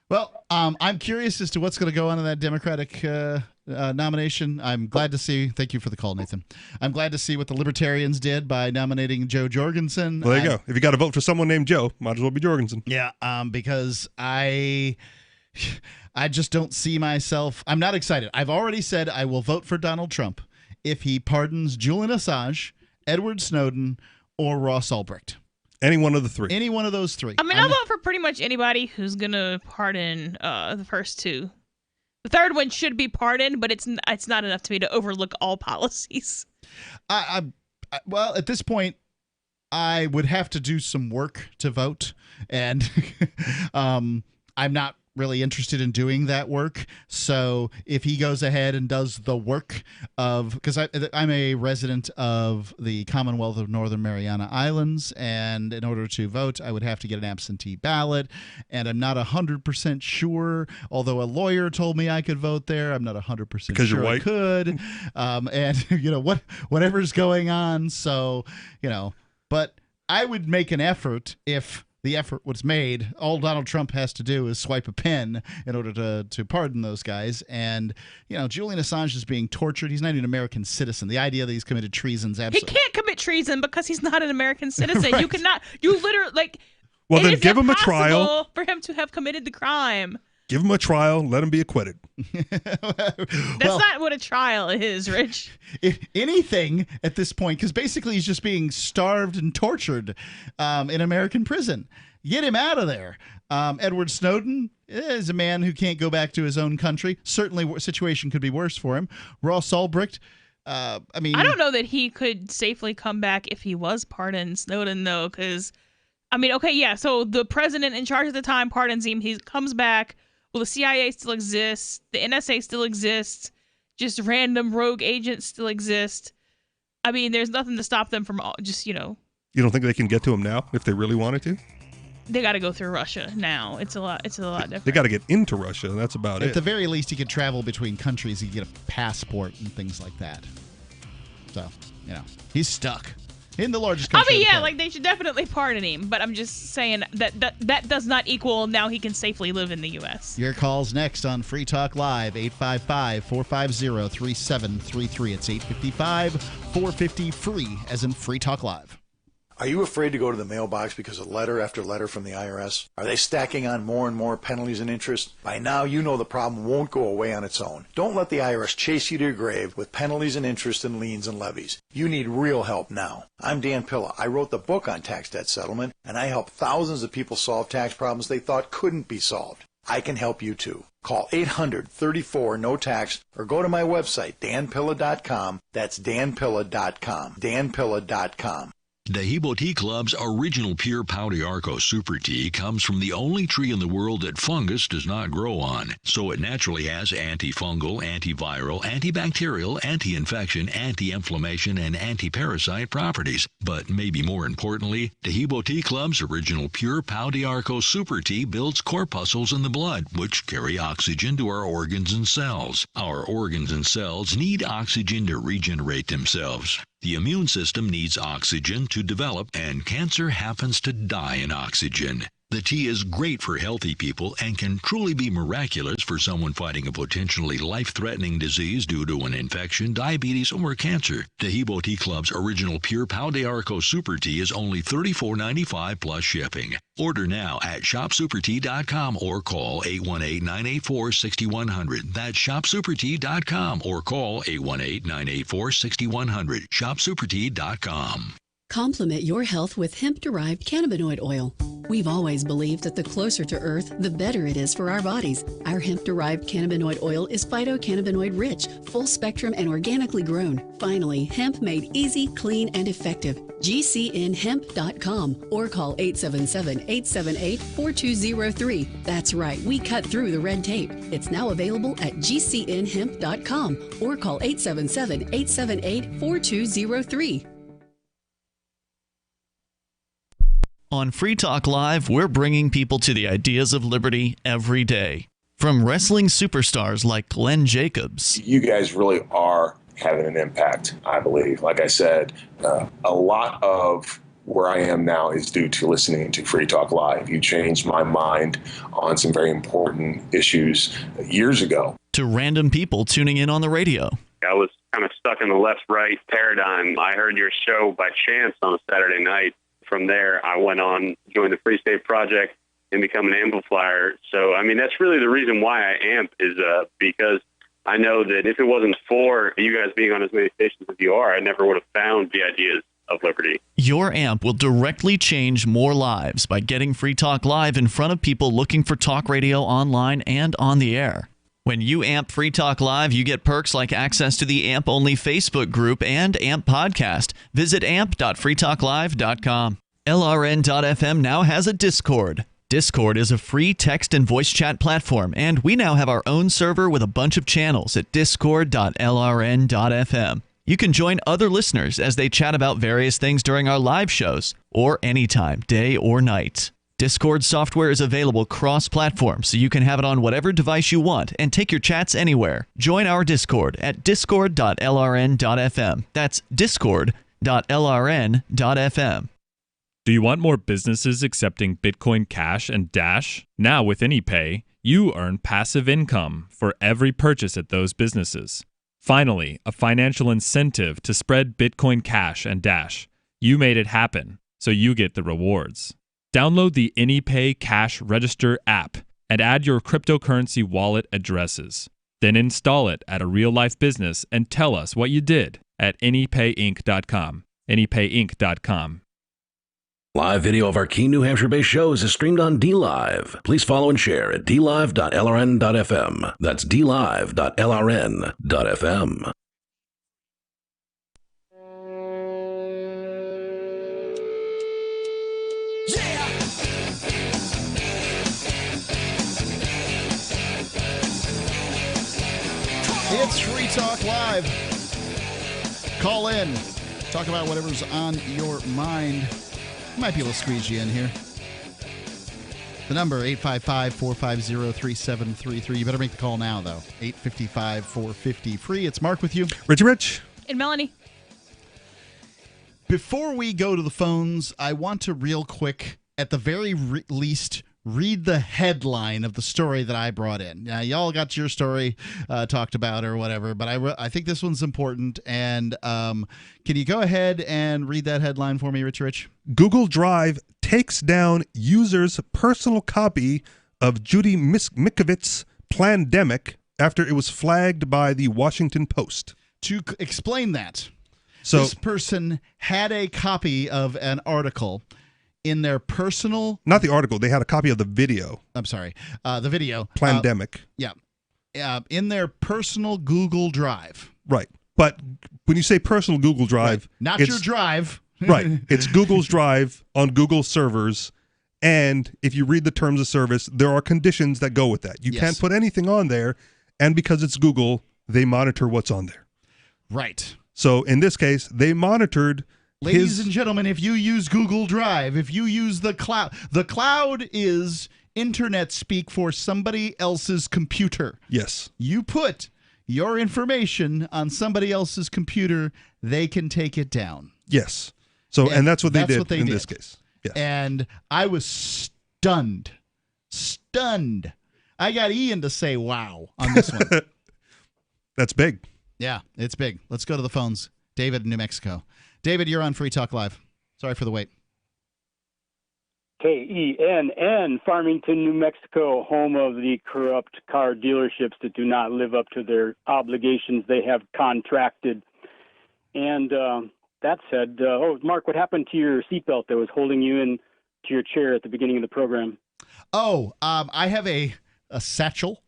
[SPEAKER 6] Well, I'm curious as to what's going to go on in that Democratic nomination. I'm glad to see. Thank you for the call, Nathan. I'm glad to see what the Libertarians did by nominating Joe Jorgensen.
[SPEAKER 7] Well, there you go. If you got to vote for someone named Joe, might as well be Jorgensen.
[SPEAKER 6] Yeah, because I just don't see myself. I'm not excited. I've already said I will vote for Donald Trump if he pardons Julian Assange, Edward Snowden, or Ross Ulbricht.
[SPEAKER 7] Any one of the three.
[SPEAKER 6] Any one of those three.
[SPEAKER 8] I mean, I'll vote for pretty much anybody who's going to pardon the first two. The third one should be pardoned, but it's not enough to me to overlook all policies.
[SPEAKER 6] Well, at this point, I would have to do some work to vote, and I'm not really interested in doing that work. So if he goes ahead and does the work of, because I'm a resident of the Commonwealth of Northern Mariana Islands, and in order to vote, I would have to get an absentee ballot, and I'm not 100% sure, although a lawyer told me I could vote there, I'm not 100%
[SPEAKER 7] because
[SPEAKER 6] sure
[SPEAKER 7] you're white.
[SPEAKER 6] I could. And, you know, whatever's going on. So, you know, but I would make an effort if the effort was made. All Donald Trump has to do is swipe a pen in order to pardon those guys. And, you know, Julian Assange is being tortured. He's not even an American citizen. The idea that he's committed treason is absolutely...
[SPEAKER 8] He can't commit treason because he's not an American citizen. Right. You literally, like...
[SPEAKER 7] Well, then give him a trial.
[SPEAKER 8] For him to have committed the crime.
[SPEAKER 7] Give him a trial. Let him be acquitted.
[SPEAKER 8] That's not what a trial is, Rich.
[SPEAKER 6] If anything at this point, because basically he's just being starved and tortured in American prison. Get him out of there. Edward Snowden is a man who can't go back to his own country. Certainly, situation could be worse for him. Ross Ulbricht. I
[SPEAKER 8] don't know that he could safely come back if he was pardoned. Snowden, though, because, so the president in charge at the time pardons him. He comes back. Well, the CIA still exists. The NSA still exists. Just random rogue agents still exist. I mean, there's nothing to stop them from just,
[SPEAKER 7] You don't think they can get to him now if they really wanted to?
[SPEAKER 8] they got to go through Russia now. It's a lot different.
[SPEAKER 7] They got to get into Russia. That's about it.
[SPEAKER 6] At the very least, he could travel between countries. He could get a passport and things like that. So, he's stuck in the largest country.
[SPEAKER 8] I mean, yeah, like they should definitely pardon him, but I'm just saying that does not equal now he can safely live in the U.S.
[SPEAKER 6] Your call's next on Free Talk Live, 855-450-3733. It's 855-450-FREE, as in Free Talk Live.
[SPEAKER 18] Are you afraid to go to the mailbox because of letter after letter from the IRS? Are they stacking on more and more penalties and interest? By now, you know the problem won't go away on its own. Don't let the IRS chase you to your grave with penalties and interest and liens and levies. You need real help now. I'm Dan Pilla. I wrote the book on tax debt settlement, and I help thousands of people solve tax problems they thought couldn't be solved. I can help you too. Call 800-34-NO-TAX or go to my website, danpilla.com. That's danpilla.com. danpilla.com.
[SPEAKER 21] Dehibo Tea Club's original pure Pau d'Arco Super Tea comes from the only tree in the world that fungus does not grow on, so it naturally has antifungal, antiviral, antibacterial, anti-infection, anti-inflammation, and anti-parasite properties. But maybe more importantly, Dehibo Tea Club's original pure Pau d'Arco Super Tea builds corpuscles in the blood, which carry oxygen to our organs and cells. Our organs and cells need oxygen to regenerate themselves. The immune system needs oxygen to develop, and cancer happens to die in oxygen. The tea is great for healthy people and can truly be miraculous for someone fighting a potentially life-threatening disease due to an infection, diabetes, or cancer. Dehibo Tea Club's original pure Pau d'Arco Super Tea is only $34.95 plus shipping. Order now at shopsupertea.com or call 818-984-6100. That's shopsupertea.com or call 818-984-6100. shopsupertea.com.
[SPEAKER 22] Complement your health with hemp-derived cannabinoid oil. We've always believed that the closer to Earth, the better it is for our bodies. Our hemp-derived cannabinoid oil is phytocannabinoid rich, full spectrum, and organically grown. Finally, hemp made easy, clean, and effective. GCNhemp.com or call 877-878-4203. That's right, we cut through the red tape. It's now available at GCNhemp.com or call 877-878-4203.
[SPEAKER 9] On Free Talk Live, we're bringing people to the ideas of liberty every day. From wrestling superstars like Glenn Jacobs.
[SPEAKER 24] You guys really are having an impact, I believe. Like I said, a lot of where I am now is due to listening to Free Talk Live. You changed my mind on some very important issues years ago.
[SPEAKER 9] To random people tuning in on the radio.
[SPEAKER 23] I was kind of stuck in the left-right paradigm. I heard your show by chance on a Saturday night. From there, I went on, joined the Free State Project, and become an amplifier. So, I mean, that's really the reason why I amp is because I know that if it wasn't for you guys being on as many stations as you are, I never would have found the ideas of liberty.
[SPEAKER 9] Your amp will directly change more lives by getting Free Talk Live in front of people looking for talk radio online and on the air. When you amp Free Talk Live, you get perks like access to the AMP-only Facebook group and AMP podcast. Visit amp.freetalklive.com. LRN.FM now has a Discord. Discord is a free text and voice chat platform, and we now have our own server with a bunch of channels at discord.lrn.fm. You can join other listeners as they chat about various things during our live shows, or anytime, day or night. Discord software is available cross-platform, so you can have it on whatever device you want and take your chats anywhere. Join our Discord at discord.lrn.fm. That's discord.lrn.fm.
[SPEAKER 25] Do you want more businesses accepting Bitcoin Cash and Dash? Now with AnyPay, you earn passive income for every purchase at those businesses. Finally, a financial incentive to spread Bitcoin Cash and Dash. You made it happen, so you get the rewards. Download the AnyPay Cash Register app and add your cryptocurrency wallet addresses. Then install it at a real-life business and tell us what you did at anypayinc.com. anypayinc.com.
[SPEAKER 14] Live video of our key New Hampshire-based shows is streamed on DLive. Please follow and share at dlive.lrn.fm. That's dlive.lrn.fm.
[SPEAKER 6] It's Free Talk Live. Call in. Talk about whatever's on your mind. Might be able to squeeze you in here. The number, 855-450-3733. You better make the call now, though. 855-450-FREE. It's Mark with you.
[SPEAKER 7] Richie Rich.
[SPEAKER 8] And Melanie.
[SPEAKER 6] Before we go to the phones, I want to real quick, at the very least, read the headline of the story that I brought in. Now, y'all got your story talked about or whatever, but I think this one's important. And can you go ahead and read that headline for me, Rich?
[SPEAKER 7] Google Drive takes down user's personal copy of Judy Mikovitz's Plandemic after it was flagged by the Washington Post.
[SPEAKER 6] To explain that,
[SPEAKER 7] so
[SPEAKER 6] this person had a copy of an article in their personal...
[SPEAKER 7] Not the article. They had a copy of the video.
[SPEAKER 6] I'm sorry. The video.
[SPEAKER 7] Plandemic.
[SPEAKER 6] In their personal Google Drive.
[SPEAKER 7] Right. But when you say personal Google Drive...
[SPEAKER 6] Right. Not your drive.
[SPEAKER 7] Right. It's Google's Drive on Google servers. And if you read the terms of service, there are conditions that go with that. You can't put anything on there. And because it's Google, they monitor what's on there.
[SPEAKER 6] Right.
[SPEAKER 7] So in this case, they monitored...
[SPEAKER 6] Ladies and gentlemen, if you use Google Drive, if you use the cloud is internet speak for somebody else's computer.
[SPEAKER 7] Yes.
[SPEAKER 6] You put your information on somebody else's computer, they can take it down.
[SPEAKER 7] Yes. So, and that's what they did in this case. Yes.
[SPEAKER 6] And I was stunned. I got Ian to say wow on this one.
[SPEAKER 7] That's big.
[SPEAKER 6] Yeah, it's big. Let's go to the phones. David in New Mexico. David, you're on Free Talk Live. Sorry for the wait.
[SPEAKER 1] KENN, Farmington, New Mexico, home of the corrupt car dealerships that do not live up to their obligations they have contracted. And that said, Mark, what happened to your seatbelt that was holding you in to your chair at the beginning of the program?
[SPEAKER 6] I have a satchel.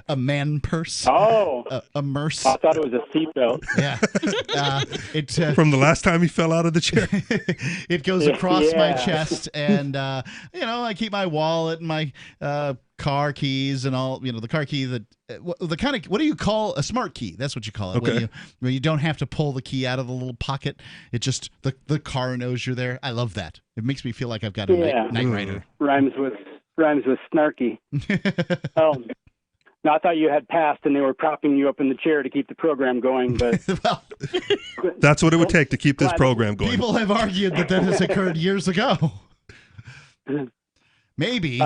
[SPEAKER 6] A man purse.
[SPEAKER 1] Oh.
[SPEAKER 6] A merce.
[SPEAKER 1] I thought it was a seatbelt.
[SPEAKER 6] Yeah.
[SPEAKER 7] From the last time he fell out of the chair.
[SPEAKER 6] It goes across my chest, and, I keep my wallet and my car keys and all, the car key that, the kind of, what do you call a smart key? That's what you call it.
[SPEAKER 7] Okay.
[SPEAKER 6] When you don't have to pull the key out of the little pocket. It just, the car knows you're there. I love that. It makes me feel like I've got a night rider.
[SPEAKER 1] Rhymes with snarky. No, I thought you had passed and they were propping you up in the chair to keep the program going, but
[SPEAKER 6] well,
[SPEAKER 7] that's what it would take to keep this program going.
[SPEAKER 6] People have argued that has occurred years ago. Maybe,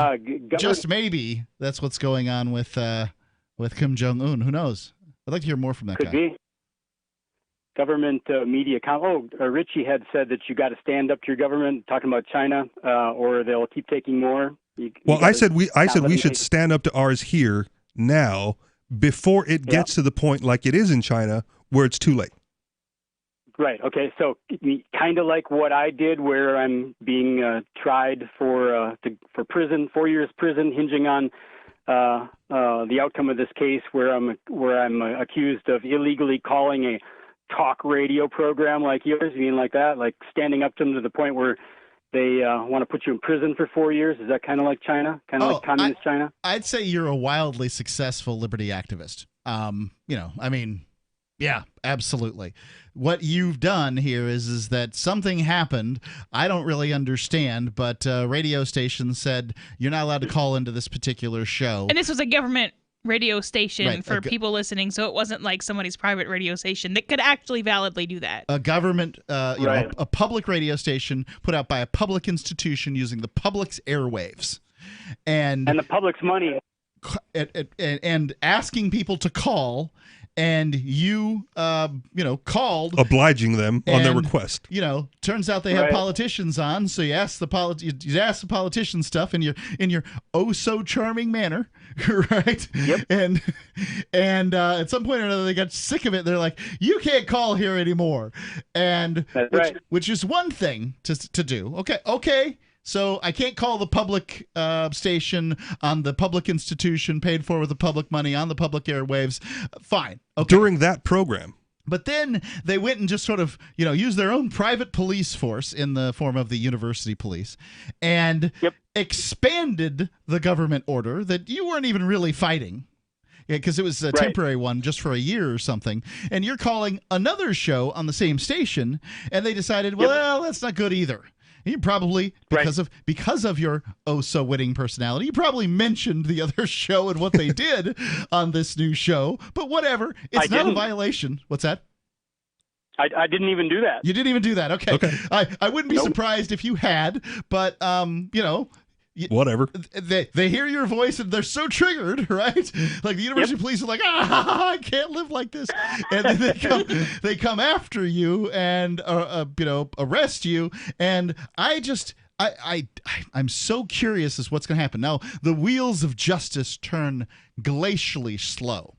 [SPEAKER 6] just maybe, that's what's going on with Kim Jong-un. Who knows? I'd like to hear more from that guy.
[SPEAKER 1] Could be. Government media. Richie had said that you got to stand up to your government, talking about China, or they'll keep taking more.
[SPEAKER 7] I said we should stand up to ours here now before it gets to the point like it is in China where it's too late.
[SPEAKER 1] Right. Okay. So kind of like what I did, where I'm being tried for prison, 4 years prison, hinging on the outcome of this case, where I'm accused of illegally calling a talk radio program like yours. You mean like that, like standing up to them to the point where they want to put you in prison for 4 years? Is that kind of like China? Kind of like communist China?
[SPEAKER 6] I'd say you're a wildly successful liberty activist. Yeah, absolutely. What you've done here is that something happened. I don't really understand, but radio station said you're not allowed to call into this particular show.
[SPEAKER 8] And this was a government radio station for people listening, so it wasn't like somebody's private radio station that could actually validly do that.
[SPEAKER 6] A government, a public radio station put out by a public institution using the public's airwaves. And
[SPEAKER 1] the public's money.
[SPEAKER 6] And asking people to call, and you called,
[SPEAKER 7] obliging them on their request.
[SPEAKER 6] Turns out they have politicians on, so you ask the politician stuff in your oh so charming manner, right?
[SPEAKER 1] Yep.
[SPEAKER 6] And at some point or another they got sick of it. They're like, you can't call here anymore, and which is one thing to do. Okay. So I can't call the public station on the public institution paid for with the public money on the public airwaves. Fine. Okay.
[SPEAKER 7] During that program.
[SPEAKER 6] But then they went and just sort of, used their own private police force in the form of the university police and expanded the government order that you weren't even really fighting. Because it was a temporary one just for a year or something. And you're calling another show on the same station, and they decided, well, that's not good either. You probably, because of your oh-so-winning personality, you probably mentioned the other show and what they did on this new show. But whatever. It's not a violation. What's that?
[SPEAKER 1] I didn't even do that.
[SPEAKER 6] You didn't even do that. Okay. I wouldn't be surprised if you had, but,
[SPEAKER 7] whatever.
[SPEAKER 6] They hear your voice and they're so triggered, right? Like the University police are like, I can't live like this, and then they come after you and arrest you. And I'm so curious as what's going to happen. Now the wheels of justice turn glacially slow.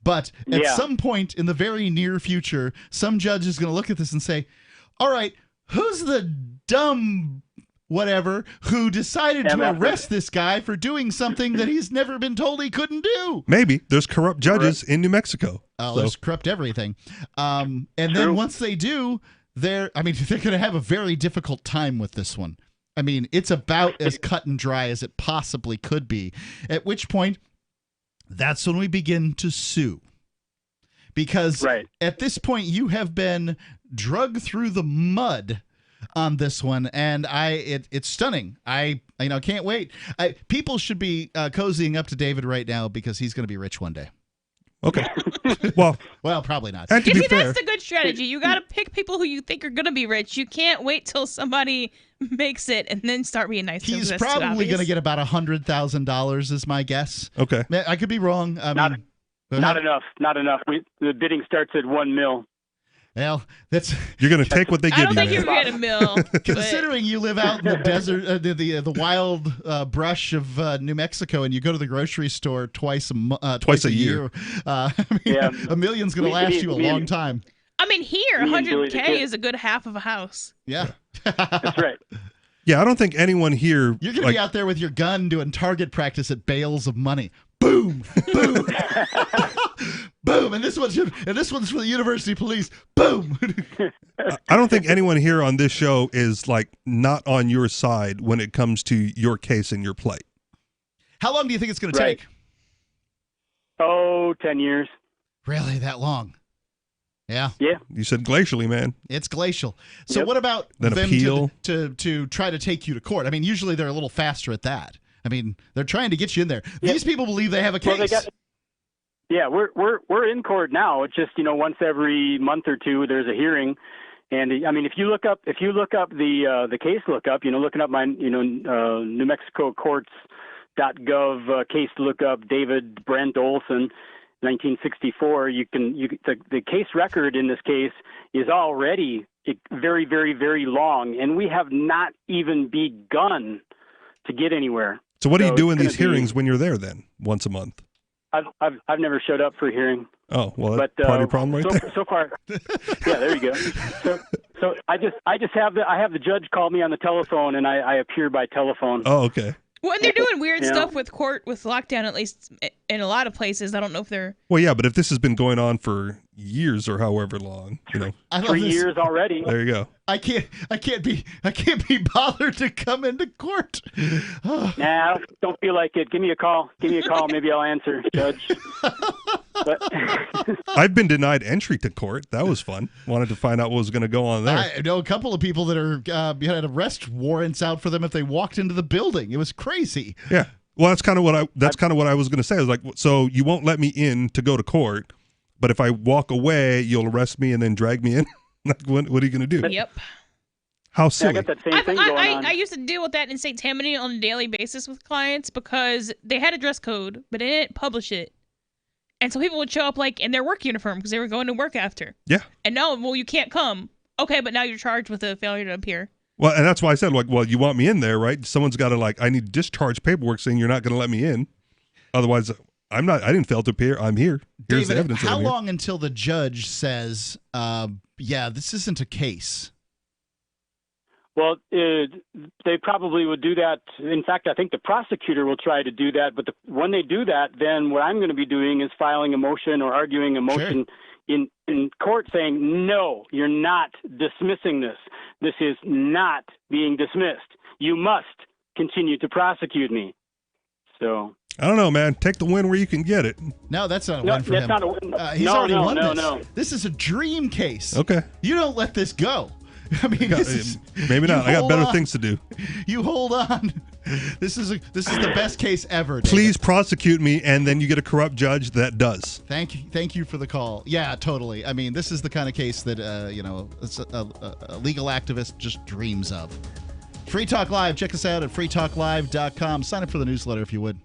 [SPEAKER 6] But at some point in the very near future, some judge is going to look at this and say, all right, who's the dumb whatever who decided to arrest this guy for doing something that he's never been told he couldn't do?
[SPEAKER 7] Maybe. There's corrupt judges in New Mexico.
[SPEAKER 6] Oh, there's corrupt everything. And then once they do, they're going to have a very difficult time with this one. I mean, it's about as cut and dry as it possibly could be. At which point, that's when we begin to sue. Because at this point, you have been drugged through the mud on this one, and it's stunning. I can't wait. People should be cozying up to David right now because he's going to be rich one day.
[SPEAKER 7] Okay. Well,
[SPEAKER 6] probably not.
[SPEAKER 7] And to be fair,
[SPEAKER 8] that's the good strategy. You got to pick people who you think are going to be rich. You can't wait till somebody makes it and then start being nice to them.
[SPEAKER 6] He's probably going to get about $100,000 is my guess.
[SPEAKER 7] Okay.
[SPEAKER 6] I could be wrong.
[SPEAKER 1] Not enough. Not enough. The bidding starts at $1 million.
[SPEAKER 6] Well,
[SPEAKER 7] you're going to take what they give you.
[SPEAKER 8] I don't think you're going to get $1 million.
[SPEAKER 6] Considering you live out in the desert, the wild brush of New Mexico, and you go to the grocery store twice a year. $1 million's going to last you a long time.
[SPEAKER 8] I mean, here, $100K is a good half of a house.
[SPEAKER 6] Yeah.
[SPEAKER 1] That's right.
[SPEAKER 7] Yeah, I don't think anyone here...
[SPEAKER 6] You're going to be out there with your gun doing target practice at bales of money. Boom! Boom! Boom! And this one's for the university police. Boom!
[SPEAKER 7] I don't think anyone here on this show is not on your side when it comes to your case and your plight.
[SPEAKER 6] How long do you think it's going to take?
[SPEAKER 1] 10 years.
[SPEAKER 6] Really? That long? Yeah.
[SPEAKER 1] Yeah.
[SPEAKER 7] You said glacially, man.
[SPEAKER 6] It's glacial. So what about
[SPEAKER 7] then
[SPEAKER 6] them
[SPEAKER 7] appeal
[SPEAKER 6] to try to take you to court? I mean, usually they're a little faster at that. I mean, they're trying to get you in there. Yeah. These people believe they have a case.
[SPEAKER 1] We're in court now. It's just once every month or two there's a hearing, and I mean if you look up the case lookup, looking up my New Mexico courts.gov case lookup David Brent Olson 1964. The case record in this case is already very, very, very long, and we have not even begun to get anywhere.
[SPEAKER 7] So what do you do in these hearings when you're there then, once a month?
[SPEAKER 1] I've never showed up for a hearing.
[SPEAKER 7] Oh, well, that's part of your problem there.
[SPEAKER 1] So far, yeah, there you go. So I just have the judge call me on the telephone, and I appear by telephone.
[SPEAKER 7] Oh, okay.
[SPEAKER 8] Well, and they're doing weird stuff with court, with lockdown, at least in a lot of places. I don't know if they're...
[SPEAKER 7] Well, yeah, but if this has been going on for years or however long,
[SPEAKER 1] 3 years already.
[SPEAKER 7] There you go.
[SPEAKER 6] I can't be bothered to come into court.
[SPEAKER 1] Nah, I don't feel like it. Give me a call. Maybe I'll answer, Judge.
[SPEAKER 7] I've been denied entry to court. That was fun. Wanted to find out what was going to go on there.
[SPEAKER 6] I know a couple of people that had arrest warrants out for them if they walked into the building. It was crazy.
[SPEAKER 7] Yeah. Well, that's kind of what I was going to say. I was like, so you won't let me in to go to court, but if I walk away, you'll arrest me and then drag me in. What are you going to do?
[SPEAKER 8] Yep.
[SPEAKER 7] How silly.
[SPEAKER 1] I got that same thing going on.
[SPEAKER 8] I used to deal with that in St. Tammany on a daily basis with clients because they had a dress code, but they didn't publish it. And so people would show up in their work uniform because they were going to work after.
[SPEAKER 7] Yeah.
[SPEAKER 8] And no, well, you can't come. Okay, but now you're charged with a failure to appear.
[SPEAKER 7] Well, and that's why I said, you want me in there, right? Someone's got to I need discharge paperwork saying you're not going to let me in. Otherwise, I didn't fail to appear. I'm here. Here's
[SPEAKER 6] David,
[SPEAKER 7] the evidence.
[SPEAKER 6] How long until the judge says, this isn't a case?
[SPEAKER 1] Well, they probably would do that. In fact, I think the prosecutor will try to do that. But when they do that, then what I'm going to be doing is filing a motion or arguing a motion in court saying, no, you're not dismissing this. This is not being dismissed. You must continue to prosecute me. So
[SPEAKER 7] I don't know, man. Take the win where you can get it.
[SPEAKER 6] No, that's not a win for him.
[SPEAKER 1] Not a win.
[SPEAKER 6] He's already won this.
[SPEAKER 1] No.
[SPEAKER 6] This is a dream case.
[SPEAKER 7] Okay.
[SPEAKER 6] You don't let this go. I mean,
[SPEAKER 7] maybe not. I got better things to do.
[SPEAKER 6] You hold on. This is the best case ever, David.
[SPEAKER 7] Please prosecute me, and then you get a corrupt judge that does.
[SPEAKER 6] Thank you for the call. Yeah, totally. I mean, this is the kind of case that a legal activist just dreams of. Free Talk Live. Check us out at freetalklive.com. Sign up for the newsletter if you would.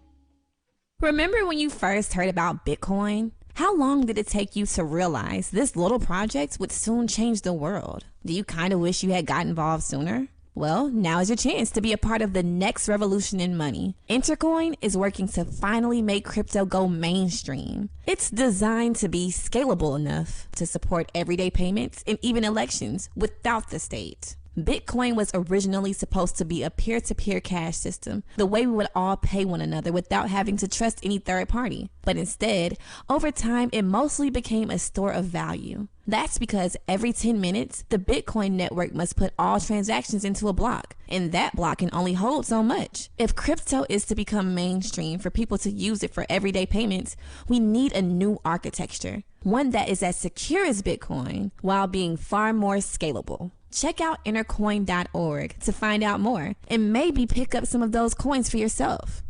[SPEAKER 2] Remember when you first heard about Bitcoin? How long did it take you to realize this little project would soon change the world? Do you kind of wish you had got involved sooner? Well, now is your chance to be a part of the next revolution in money. Intercoin is working to finally make crypto go mainstream. It's designed to be scalable enough to support everyday payments and even elections without the state. Bitcoin was originally supposed to be a peer-to-peer cash system, the way we would all pay one another without having to trust any third party. But instead, over time, it mostly became a store of value. That's because every 10 minutes, the Bitcoin network must put all transactions into a block, and that block can only hold so much. If crypto is to become mainstream for people to use it for everyday payments, we need a new architecture, one that is as secure as Bitcoin while being far more scalable. Check out intercoin.org to find out more and maybe pick up some of those coins for yourself.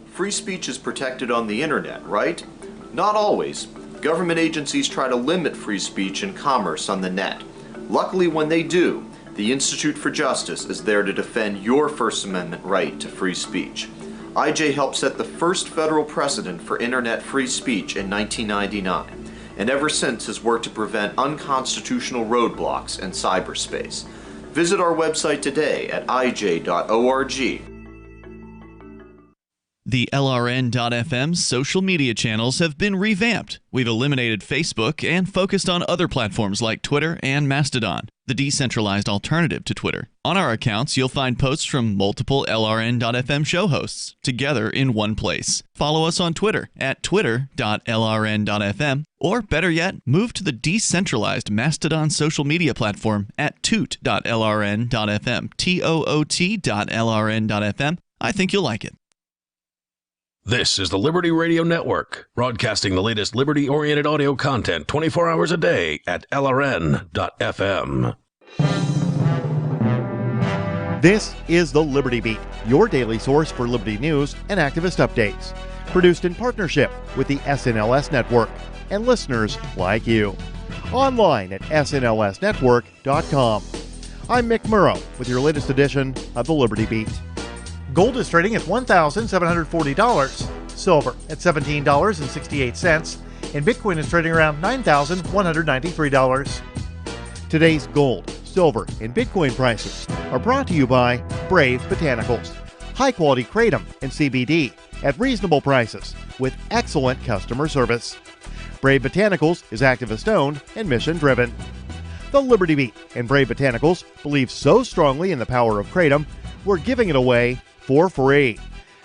[SPEAKER 4] Free speech is protected on the internet, right? Not always. Government agencies try to limit free speech and commerce on the net. Luckily, when they do, the Institute for Justice is there to defend your First Amendment right to free speech. IJ helped set the first federal precedent for internet free speech in 1999. And ever since has worked to prevent unconstitutional roadblocks in cyberspace. Visit our website today at ij.org.
[SPEAKER 9] The LRN.FM social media channels have been revamped. We've eliminated Facebook and focused on other platforms like Twitter and Mastodon, the decentralized alternative to Twitter. On our accounts, you'll find posts from multiple LRN.FM show hosts together in one place. Follow us on Twitter at twitter.lrn.fm, or better yet, move to the decentralized Mastodon social media platform at toot.lrn.fm, toot.lrn.fm. I think you'll like it.
[SPEAKER 14] This is the Liberty Radio Network, broadcasting the latest liberty-oriented audio content 24 hours a day at LRN.FM.
[SPEAKER 5] This is the Liberty Beat, your daily source for liberty news and activist updates. Produced in partnership with the SNLS Network and listeners like you. Online at snlsnetwork.com. I'm Mick Murrow with your latest edition of the Liberty Beat. Gold is trading at $1,740, silver at $17.68, and Bitcoin is trading around $9,193. Today's gold, silver, and Bitcoin prices are brought to you by Brave Botanicals, high-quality kratom and CBD at reasonable prices with excellent customer service. Brave Botanicals is activist-owned and mission-driven. The Liberty Beat and Brave Botanicals believe so strongly in the power of kratom, we're giving it away for free.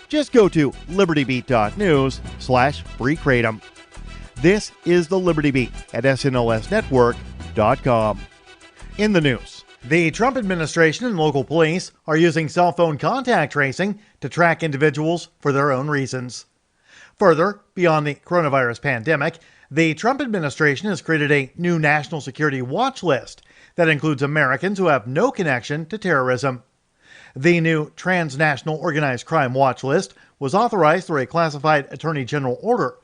[SPEAKER 5] Just go to libertybeat.news/free kratom. This is the Liberty Beat at snlsnetwork.com. In the news, the Trump administration and local police are using cell phone contact tracing to track individuals for their own reasons. Further, beyond the coronavirus pandemic, the Trump administration has created a new national security watch list that includes Americans who have no connection to terrorism. The new transnational organized crime watch list was authorized through a classified Attorney General order